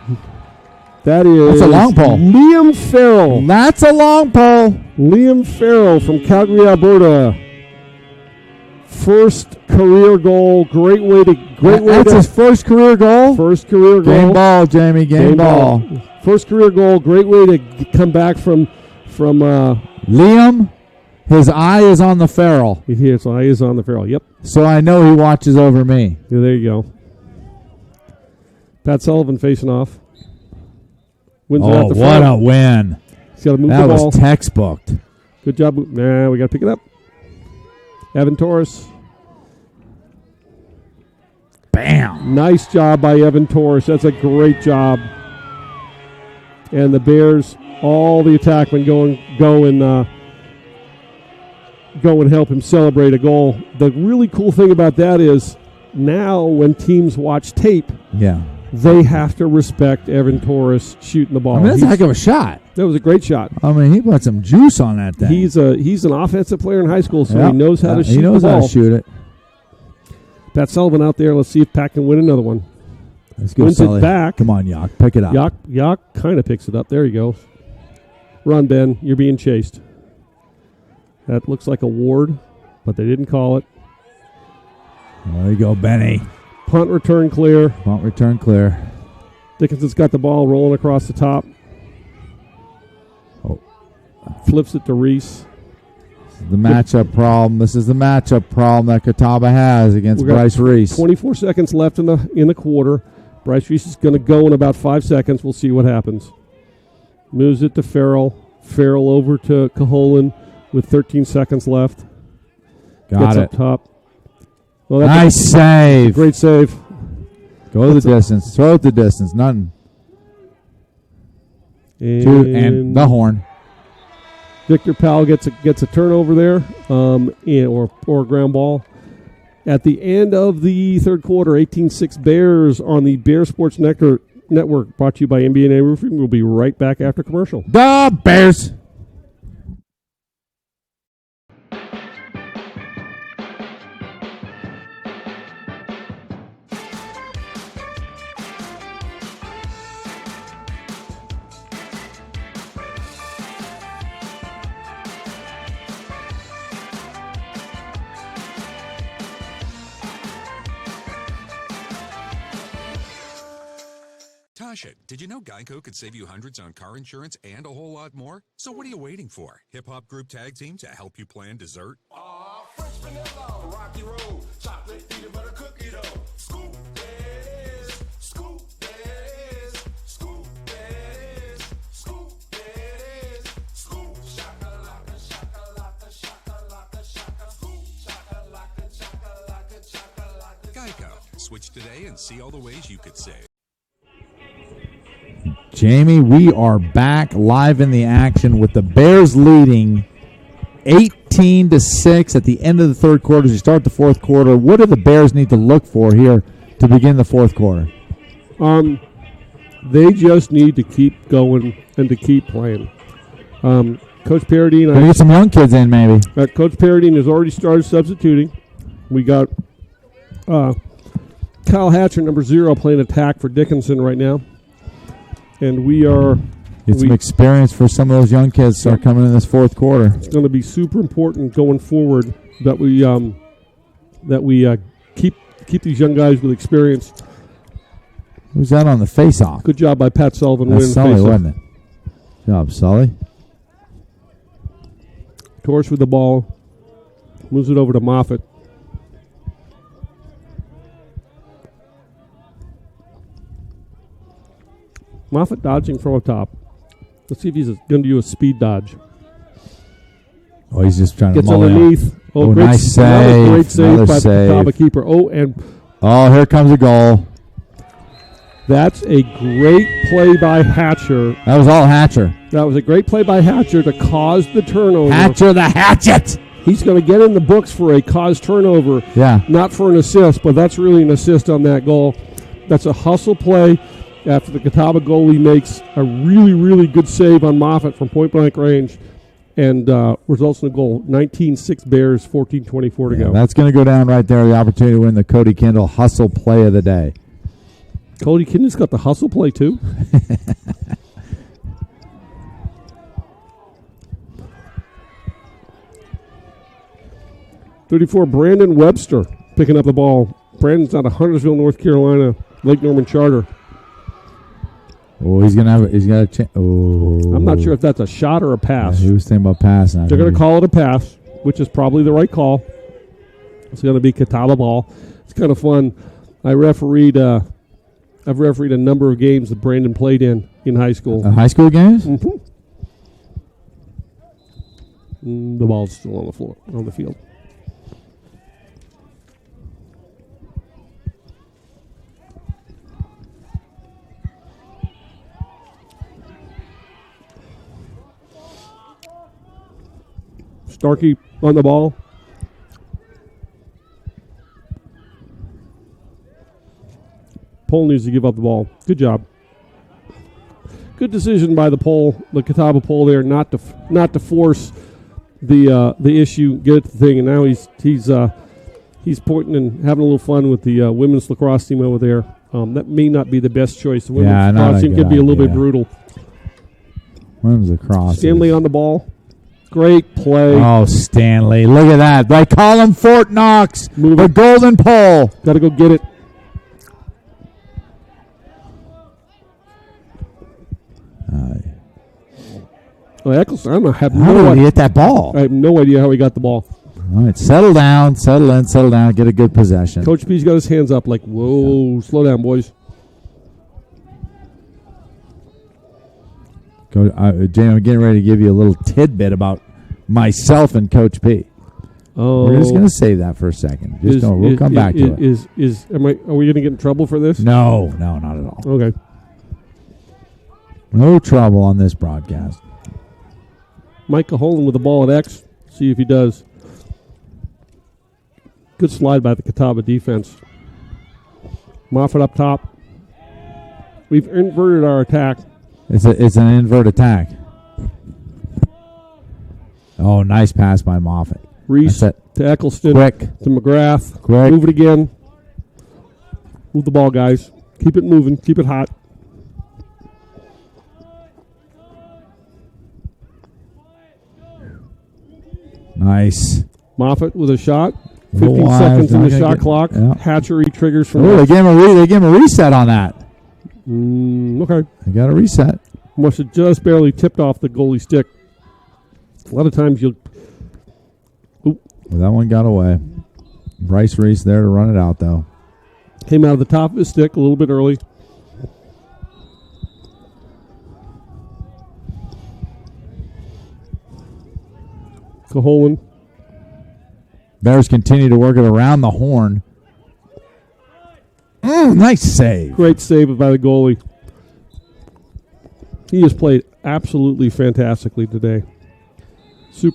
That's a long pole. Liam Farrell. That's a long pole. Liam Farrell from Calgary, Alberta. First career goal. That's his first career goal? First career goal. Game ball, Jamie. Game ball. First career goal. Great way to come back from Liam. His eye is on the Farrell. His eye is on the Farrell. Yep. So I know he watches over me. Yeah, there you go. Pat Sullivan facing off. Wins it at the what front. a win. He's got to move that the ball. Was textbooked. Good job. Nah, we got to pick it up. Evan Torres. Bam. Nice job by Evan Torres. That's a great job. And the Bears, all the attackmen go and help him celebrate a goal. The really cool thing about that is now when teams watch tape, they have to respect Evan Torres shooting the ball. I mean, that's a heck of a shot. That was a great shot. I mean, he put some juice on that thing. He's an offensive player in high school, so he knows how to shoot the ball. He knows how to shoot it. Pat Sullivan out there. Let's see if Pat can win another one. Let's go, Wins Sully. it back. Come on, Yak. Pick it up. Yak kind of picks it up. There you go. Run, Ben. You're being chased. That looks like a ward, but they didn't call it. There you go, Benny. Punt return clear. Punt return clear. Dickinson's got the ball rolling across the top. Flips it to Reese. The matchup problem. This is the matchup problem that Catawba has against Bryce Reese. 24 seconds left in the quarter. Bryce Reese is going to go in about 5 seconds. We'll see what happens. Moves it to Farrell. Farrell over to Caholen with 13 seconds left. Got Gets it. up top. Well, Nice save. Great save. Go the distance. Throw it the distance. None. And the horn. Victor Powell gets a turnover there, or a ground ball. At the end of the third quarter, 18-6 Bears on the Bear Sports Network, brought to you by MBNA Roofing. We'll be right back after commercial. The Bears. Tasha, did you know Geico could save you hundreds on car insurance and a whole lot more? So what are you waiting for? Hip Hop Group Tag Team to help you plan dessert? French vanilla, rocky road, chocolate peanut butter cookie dough. Scoop that is, scoop that is, scoop that is, scoop that is, scoop shakalaka, shakalaka, shakalaka, shaka, scoop shakalaka, shakalaka, shakalaka. Geico. Switch today and see all the ways you could save. Jamie, we are back live in the action with the Bears leading 18-6 at the end of the third quarter. As you start the fourth quarter, what do the Bears need to look for here to begin the fourth quarter? They just need to keep going and to keep playing. Coach Paradine, Get some young kids in, maybe. Coach Paradine has already started substituting. We got Kyle Hatcher, number 0, playing attack for Dickinson right now. And we are Get some experience for some of those young kids start coming in this fourth quarter. It's going to be super important going forward that we keep these young guys with experience. Who's that on the face-off? Good job by Pat Sullivan. That's Sully, wasn't it? Good job, Sully. Torres with the ball. Moves it over to Moffitt. Moffitt dodging from up top. Let's see if he's going to do a speed dodge. Oh, he's just trying to Gets underneath. Great, nice save. Great save by the Catawba keeper. Here comes a goal. That's a great play by Hatcher. That was all Hatcher. That was a great play by Hatcher to cause the turnover. Hatcher the hatchet. He's going to get in the books for a caused turnover. Yeah. Not for an assist, but that's really an assist on that goal. That's a hustle play after the Catawba goalie makes a really, really good save on Moffitt from point-blank range and results in a goal. 19-6 Bears, 14:24 to go. That's going to go down right there, the opportunity to win the Cody Kendall Hustle Play of the Day. Cody Kendall's got the hustle play, too. .34, Brandon Webster picking up the ball. Brandon's out of Huntersville, North Carolina, Lake Norman Charter. Oh, he's got a chance. Oh. I'm not sure if that's a shot or a pass. Yeah, he was thinking about passing. They're going to call it a pass, which is probably the right call. It's going to be Catawba ball. It's kind of fun. I've refereed a number of games that Brandon played in high school. High school games? Mm-hmm. The ball's still on the floor, on the field. Starkey on the ball. pole needs to give up the ball. Good job. Good decision by the Catawba pole there, not to force the issue, get at the thing, and now he's pointing and having a little fun with the women's lacrosse team over there. That may not be the best choice. The women's lacrosse team could be a little bit brutal. Women's lacrosse. Stanley on the ball. Great play. Oh, Stanley. Look at that. They call him Fort Knox. The golden pole. Got to go get it. Eccleston, I have no idea. How did he hit that ball? I have no idea how he got the ball. All right, settle down, get a good possession. Coach P's got his hands up like, whoa, slow down, boys. Jamie, I'm getting ready to give you a little tidbit about myself and Coach P. Oh, we're just going to save that for a second. We'll come back to it. Are we going to get in trouble for this? No, not at all. Okay. No trouble on this broadcast. Micah Holland with the ball at X. See if he does. Good slide by the Catawba defense. Moffat up top. We've inverted our attack. It's an invert attack. Oh, nice pass by Moffat. Reese to Eccleston. Quick. To McGrath. Quick. Move it again. Move the ball, guys. Keep it moving. Keep it hot. Nice. Moffat with a shot. 15 seconds in the shot clock. Yeah. Hatchery triggers from. Oh, they gave him a reset on that. Okay. They got a reset. Must have just barely tipped off the goalie stick. A lot of times you'll. Well, that one got away. Bryce Reese there to run it out, though. Came out of the top of his stick a little bit early. Caholen. Bears continue to work it around the horn. Nice save. Great save by the goalie. He has played absolutely fantastically today. You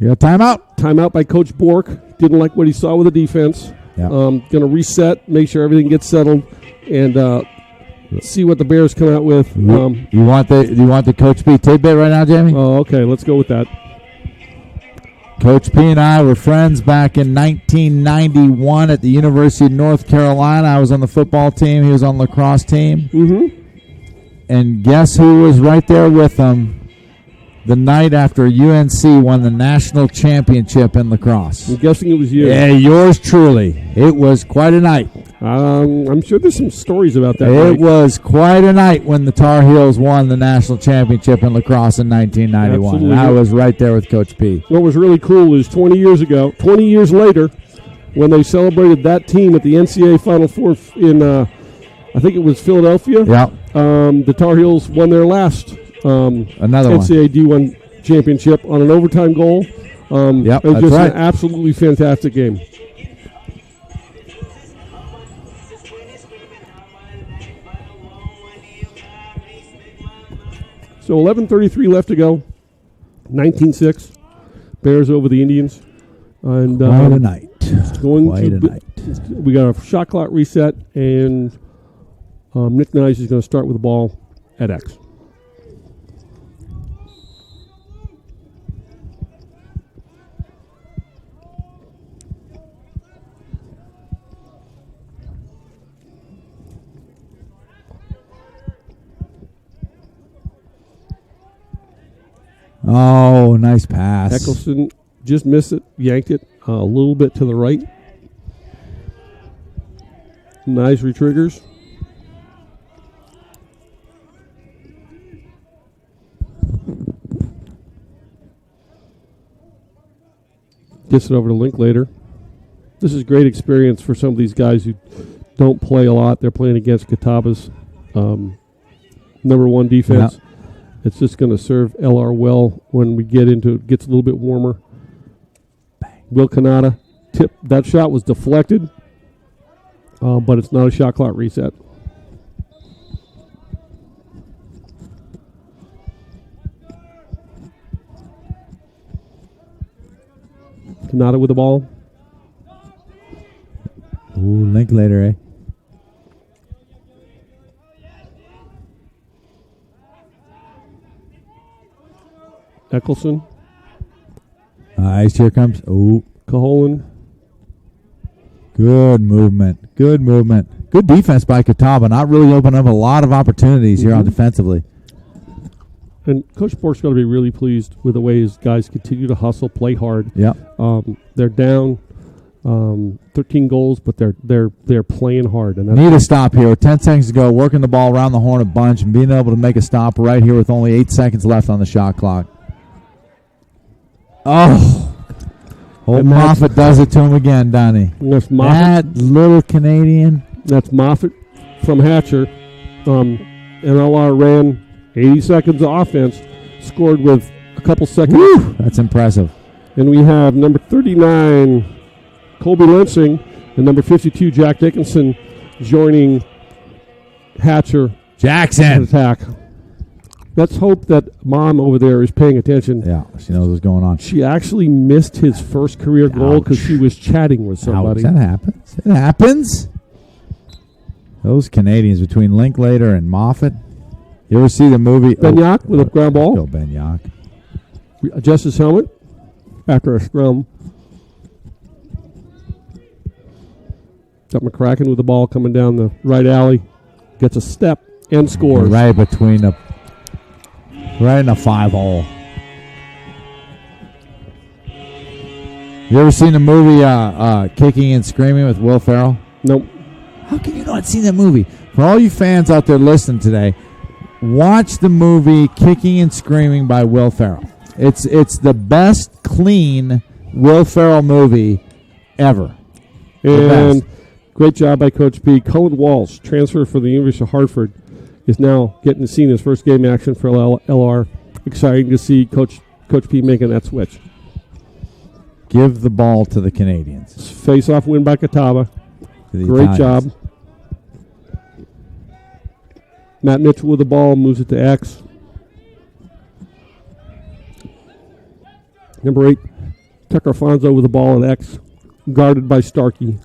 got timeout? Timeout by Coach Bork. Didn't like what he saw with the defense. Yeah. Going to reset, make sure everything gets settled, and see what the Bears come out with. You want the Coach P tidbit right now, Jamie? Oh, okay. Let's go with that. Coach P and I were friends back in 1991 at the University of North Carolina. I was on the football team. He was on the lacrosse team. Mm-hmm. And guess who was right there with him the night after UNC won the national championship in lacrosse? I'm guessing it was you. Yeah, yours truly. It was quite a night. I'm sure there's some stories about that. It was quite a night when the Tar Heels won the national championship in lacrosse in 1991. Absolutely. And I was right there with Coach P. What was really cool is 20 years later, when they celebrated that team at the NCAA Final Four in, I think it was Philadelphia. Yeah. The Tar Heels won their last another NCAA D1 championship on an overtime goal. Yep, it was that's just right. an absolutely fantastic game. So 11:33 left to go. 19-6. Bears over the Indians. And Quite a night. We got a shot clock reset, and Nick Nice is going to start with the ball at X. Oh, nice pass. Eccleston just missed it, yanked it a little bit to the right. Nice retriggers. Gets it over to Linklater. This is great experience for some of these guys who don't play a lot. They're playing against Catawba's number one defense. Yeah. It's just going to serve LR well when we get into it. Gets a little bit warmer. Bang. Will Kanata tip. That shot was deflected, but it's not a shot clock reset. Kanata with the ball. Ooh, Linklater, eh? Eccleston. Nice. Here comes. Oh. Caholen. Good movement. Good movement. Good defense by Catawba. Not really opening up a lot of opportunities here on defensively. And Coach Bork's going to be really pleased with the way his guys continue to hustle, play hard. Yeah. They're down 13 goals, but they're playing hard. And Need a stop here. With 10 seconds to go, working the ball around the horn a bunch and being able to make a stop right here with only 8 seconds left on the shot clock. Oh. Old Moffat does it to him again, Donnie. That's Moffat. That little Canadian. That's Moffat from Hatcher. NLR ran 80 seconds of offense, scored with a couple seconds. Woo, that's impressive. And we have number 39, Colby Lansing, and number 52, Jack Dickinson, joining Hatcher. Jackson. Attack. Let's hope that Mom over there is paying attention. Yeah, she knows what's going on. She actually missed his first career goal because she was chatting with somebody. Ouch, that happens. It happens. Those Canadians between Linklater and Moffat. You ever see the movie? Benyak with a ground ball. Go Benyak. Adjusts his helmet after a scrum. Got McCracken with the ball coming down the right alley. Gets a step and scores. Right between the... Right in the 5-hole. You ever seen the movie Kicking and Screaming with Will Ferrell? Nope. How can you not see that movie? For all you fans out there listening today, watch the movie Kicking and Screaming by Will Ferrell. It's the best clean Will Ferrell movie ever. And great job by Coach B. Cullen Walsh, transfer for the University of Hartford, is now getting to see his first game action for LR. Exciting to see Coach P making that switch. Give the ball to the Canadians. Face-off win by Catawba. Great job. Matt Mitchell with the ball, moves it to X. Number 8, Tucker Fonzo with the ball at X, guarded by Starkey.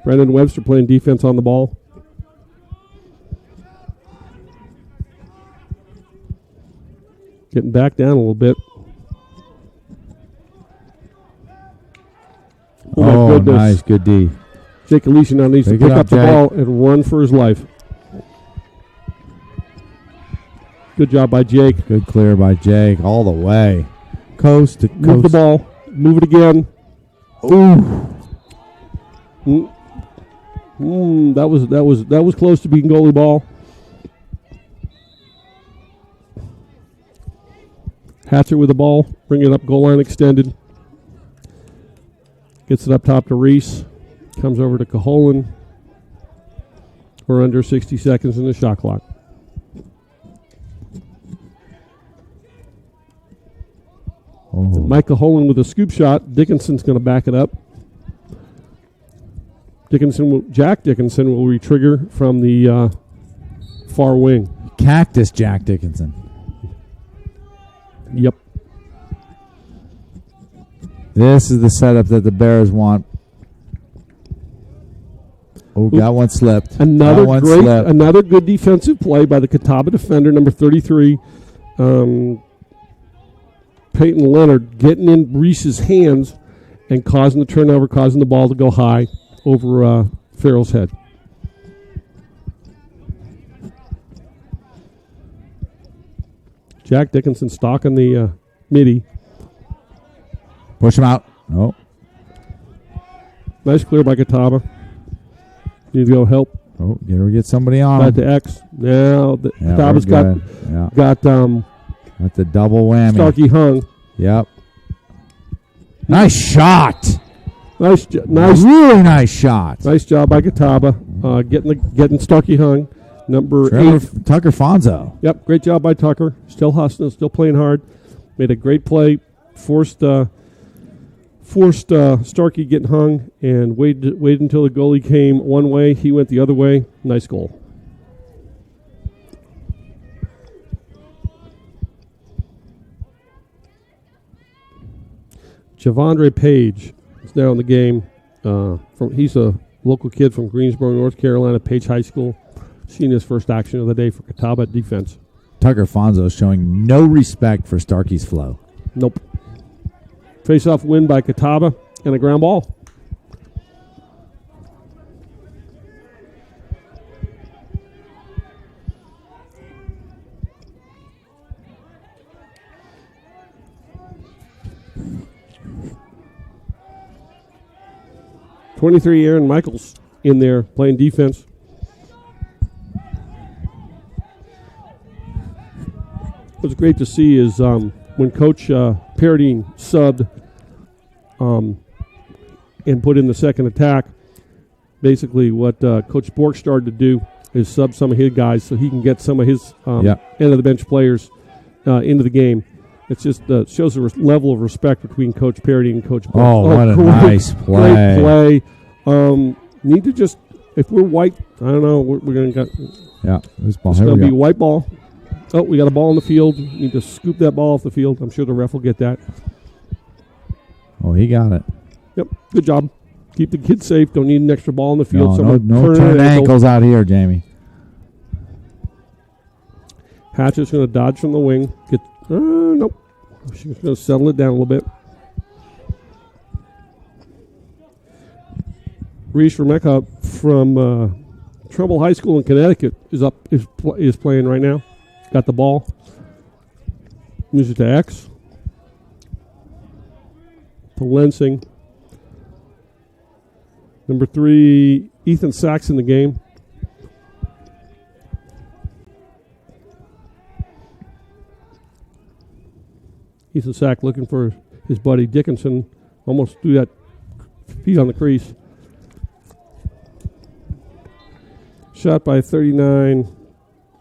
Brendan Webster playing defense on the ball. Getting back down a little bit. Oh, my goodness. Nice. Good D. Jake Alicia now needs to pick up the ball and run for his life. Good job by Jake. Good clear by Jake all the way. Coast to coast. Move the ball. Move it again. Ooh. That was close to being goalie ball. Hatcher with the ball, bring it up goal line extended. Gets it up top to Reese. Comes over to Caholen. We're under 60 seconds in the shot clock. Mike Caholen with a scoop shot. Dickinson's going to back it up. Jack Dickinson will re-trigger from the far wing. Cactus Jack Dickinson. Yep. This is the setup that the Bears want. Oh, got one slipped. Another good defensive play by the Catawba defender, number 33, Peyton Leonard, getting in Reese's hands and causing the turnover, causing the ball to go high over Farrell's head. Jack Dickinson stalking the midi. Push him out. No. Nice clear by Catawba. Need to go help. Oh, get somebody on. Back to X. Now Catawba's got the double whammy. Starkey hung. Yep. Nice shot. Nice, really nice shot. Nice job by Catawba, getting Starkey hung. Number 8, Tucker Fonzo. Yep, great job by Tucker. Still hustling, still playing hard. Made a great play. Forced Starkey getting hung and waited until the goalie came one way. He went the other way. Nice goal. Javondre Page is now in the game. He's a local kid from Greensboro, North Carolina, Page High School. Seen his first action of the day for Catawba defense. Tucker Fonzo showing no respect for Starkey's flow. Nope. Face-off win by Catawba and a ground ball. '23 Aaron Michaels in there playing defense. What's great to see is when Coach Paradine subbed and put in the second attack, basically what Coach Bork started to do is sub some of his guys so he can get some of his end-of-the-bench players into the game. It just shows a level of respect between Coach Paradine and Coach Bork. Oh, what a nice play. Great play. Need to just, if we're white, I don't know, we're going to get... Yeah, this ball. It's going to be a white ball. Oh, we got a ball in the field. Need to scoop that ball off the field. I'm sure the ref will get that. Oh, he got it. Yep, good job. Keep the kids safe. Don't need an extra ball in the field. No turn ankles out here, Jamie. Hatchett's going to dodge from the wing. Nope. She's going to settle it down a little bit. Reese Remeka from Trumbull High School in Connecticut is playing right now. Got the ball. Moves it to X. To Lensing. Number 3, Ethan Sachs in the game. Ethan Sack looking for his buddy Dickinson. Almost threw that feet on the crease. Shot by 39,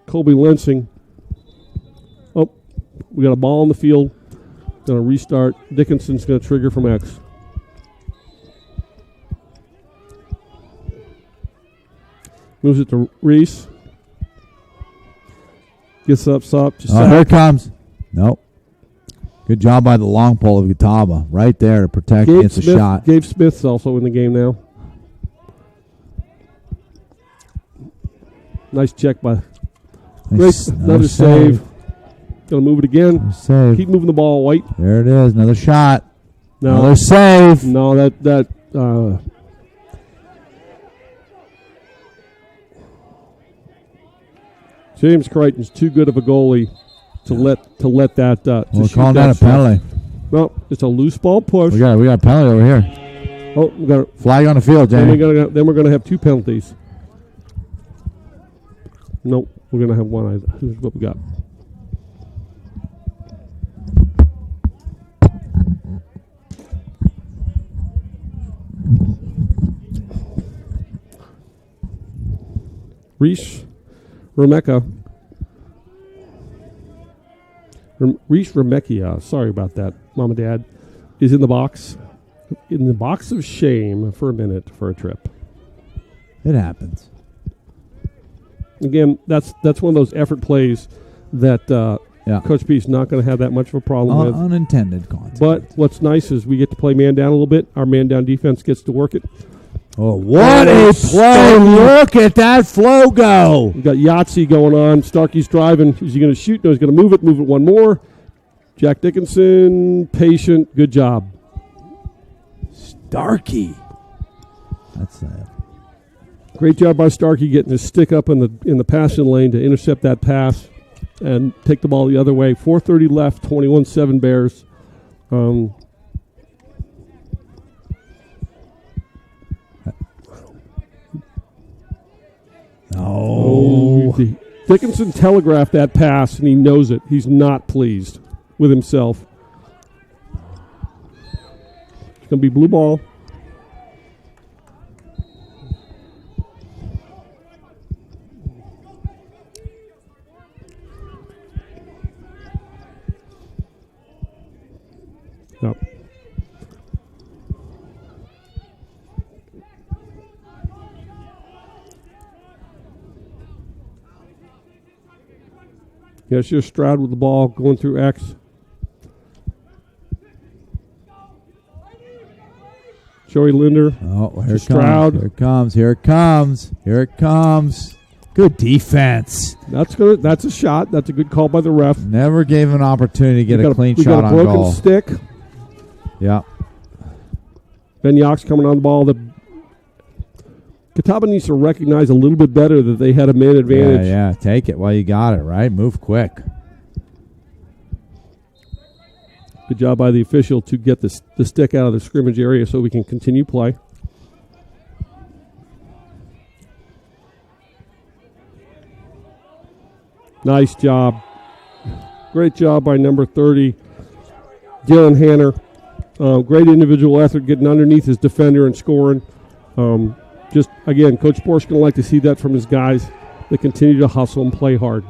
Colby Lensing. Oh, we got a ball on the field. Going to restart. Dickinson's going to trigger from X. Moves it to Reese. Gets up, stop. Here it comes. Nope. Good job by the long pole of Catawba. Right there to protect against the shot. Gabe Smith's also in the game now. Nice check by Nice, another save. Going to move it again. Save. Keep moving the ball, White. There it is. Another shot. No. Another save. No, that James Crichton's too good of a goalie to let that. We're calling that a penalty. No, it's a loose ball push. We got a penalty over here. Oh, we got a flag on the field, Jamie. Then we're going to have 2 penalties. Nope, we're going to have 1. Here's what we got. Reese Remekia, sorry about that, Mom and Dad, is in the box. In the box of shame for a minute for a trip. It happens. Again, that's one of those effort plays that Coach P's not going to have that much of a problem with. Unintended consequence. But what's nice is we get to play man down a little bit. Our man down defense gets to work it. Oh, what a play. Look at that flow go. We got Yahtzee going on. Starkey's driving. Is he going to shoot? No, he's going to move it one more. Jack Dickinson, patient. Good job. Starkey. That's great job by Starkey getting his stick up in the passing lane to intercept that pass and take the ball the other way. 4:30 left, 21-7 Bears. Dickinson telegraphed that pass, and he knows it. He's not pleased with himself. It's going to be blue ball. Yep. Yeah, it's Stroud with the ball going through X. Joey Linder. Oh, here it Stroud. comes. Here it comes. Here it comes. Here it comes. Good defense. That's a shot. That's a good call by the ref. Never gave him an opportunity to get a clean shot on goal. We got a broken goal. stick. Yeah. Ben Yock's coming on the ball. Catawba needs to recognize a little bit better that they had a man advantage. Yeah. Take it while you got it, right? Move quick. Good job by the official to get the stick out of the scrimmage area so we can continue play. Nice job. Great job by number 30, Dylan Hanner. Great individual effort getting underneath his defender and scoring. Just, again, Coach Borsch going to like to see that from his guys. They continue to hustle and play hard.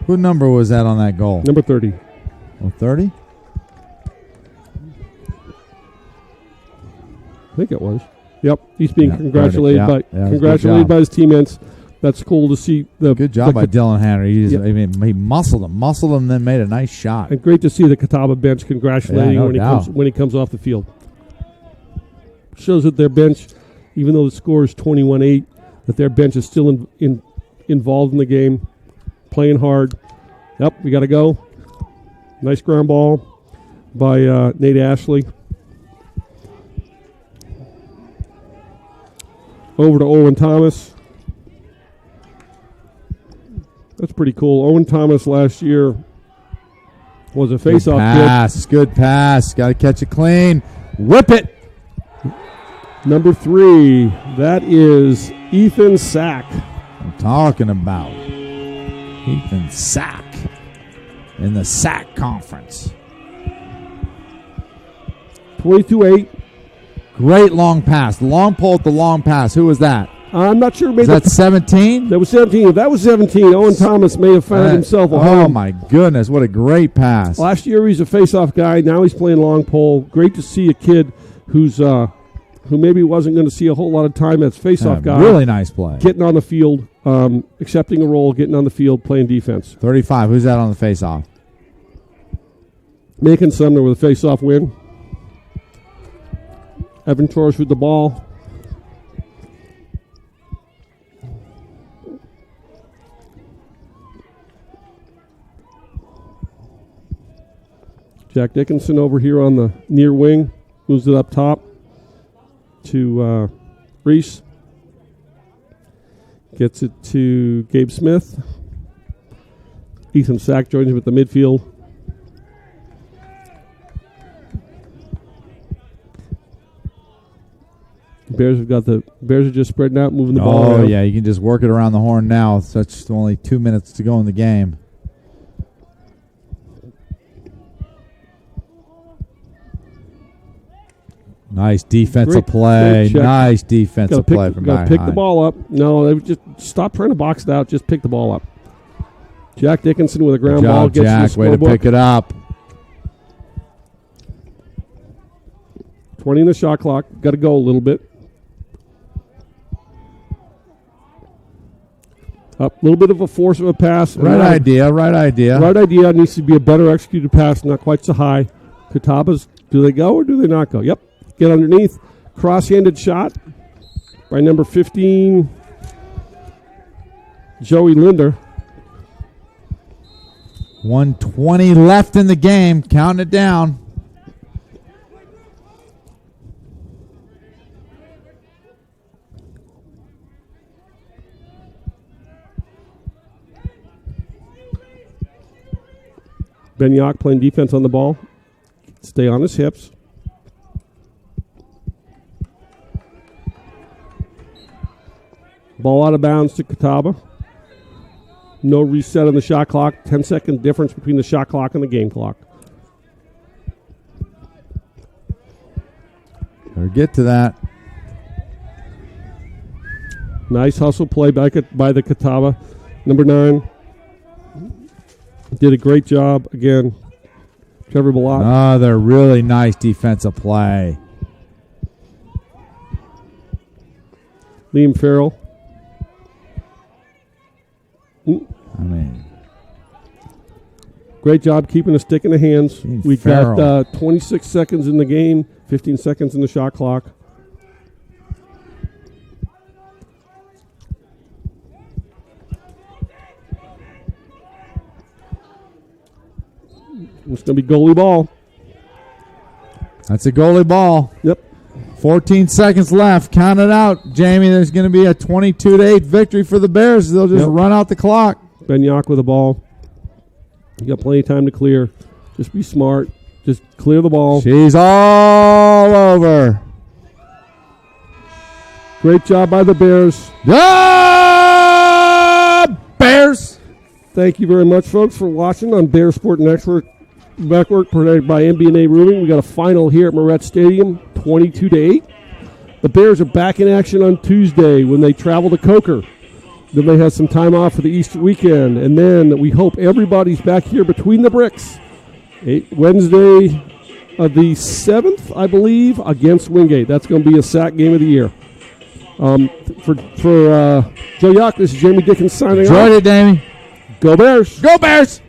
What number was that on that goal? Number 30. Oh, 30? I think it was. Yep, he's being Yeah, congratulated yeah, congratulated by his teammates. That's cool to see. Good job by Dylan Hanner. He muscled him, then made a nice shot. And great to see the Catawba bench congratulating when he comes off the field. Shows that their bench, even though the score is 21-8, that their bench is still involved in the game, playing hard. Yep, we got to go. Nice ground ball by Nate Ashley. Over to Owen Thomas. That's pretty cool. Owen Thomas last year was a face-off kid. Good pass. Got to catch it clean. Whip it. Number 3, that is Ethan Sack. I'm talking about Ethan Sack in the Sack Conference. 22-8. Great long pass. Long pull at the long pass. Who was that? I'm not sure. Was that 17? That was 17. If that was 17, Owen Thomas may have found himself a home. Oh, my goodness. What a great pass. Last year, he's a face-off guy. Now he's playing long pole. Great to see a kid who maybe wasn't going to see a whole lot of time as face-off guy. Really nice play. Getting on the field, accepting a role, getting on the field, playing defense. 35. Who's that on the face-off? Macon Sumner with a face-off win. Evan Torres with the ball. Jack Dickinson over here on the near wing. Moves it up top to Reese. Gets it to Gabe Smith. Ethan Sack joins him at the midfield. Bears are just spreading out, moving the ball around. Oh, yeah, you can just work it around the horn now. Such only 2 minutes to go in the game. Nice defensive play. Nice defensive play from Got to pick the ball up. No, they just stop trying to box it out. Just pick the ball up. Jack Dickinson with a ground ball. Gets Jack, the way to pick it up. 20 in the shot clock. Got to go a little bit. Up, a little bit of a force of a pass. Right idea. Right idea. Needs to be a better executed pass, not quite so high. Catawba's, do they go or do they not go? Yep. Get underneath. Cross-handed shot by number 15, Joey Linder. 1:20 left in the game. Counting it down. Ben Yock playing defense on the ball. Stay on his hips. Ball out of bounds to Catawba. No reset on the shot clock. 10-second difference between the shot clock and the game clock. Better get to that. Nice hustle play by the Catawba. Number 9 did a great job again. Trevor Balot. Oh, they're really nice defensive play. Liam Farrell. I mean, great job keeping a stick in the hands. We've Farrell. got 26 seconds in the game, 15 seconds in the shot clock. It's going to be goalie ball. That's a goalie ball. Yep. 14 seconds left. Count it out, Jamie. There's going to be a 22-8 victory for the Bears. They'll just run out the clock. Benyock with the ball. You got plenty of time to clear. Just be smart. Just clear the ball. She's all over. Great job by the Bears. Bears! Thank you very much, folks, for watching on Bear Sport Network presented by MB&A Roofing. We got a final here at Moret Stadium, 22-8. The Bears are back in action on Tuesday when they travel to Coker. Then they have some time off for the Easter weekend. And then we hope everybody's back here between the bricks. Wednesday of the 7th, I believe, against Wingate. That's going to be a SAC game of the year. For Joe Yock, this is Jamie Dickens signing off. Enjoyed it, Damie. Go Bears. Go Bears!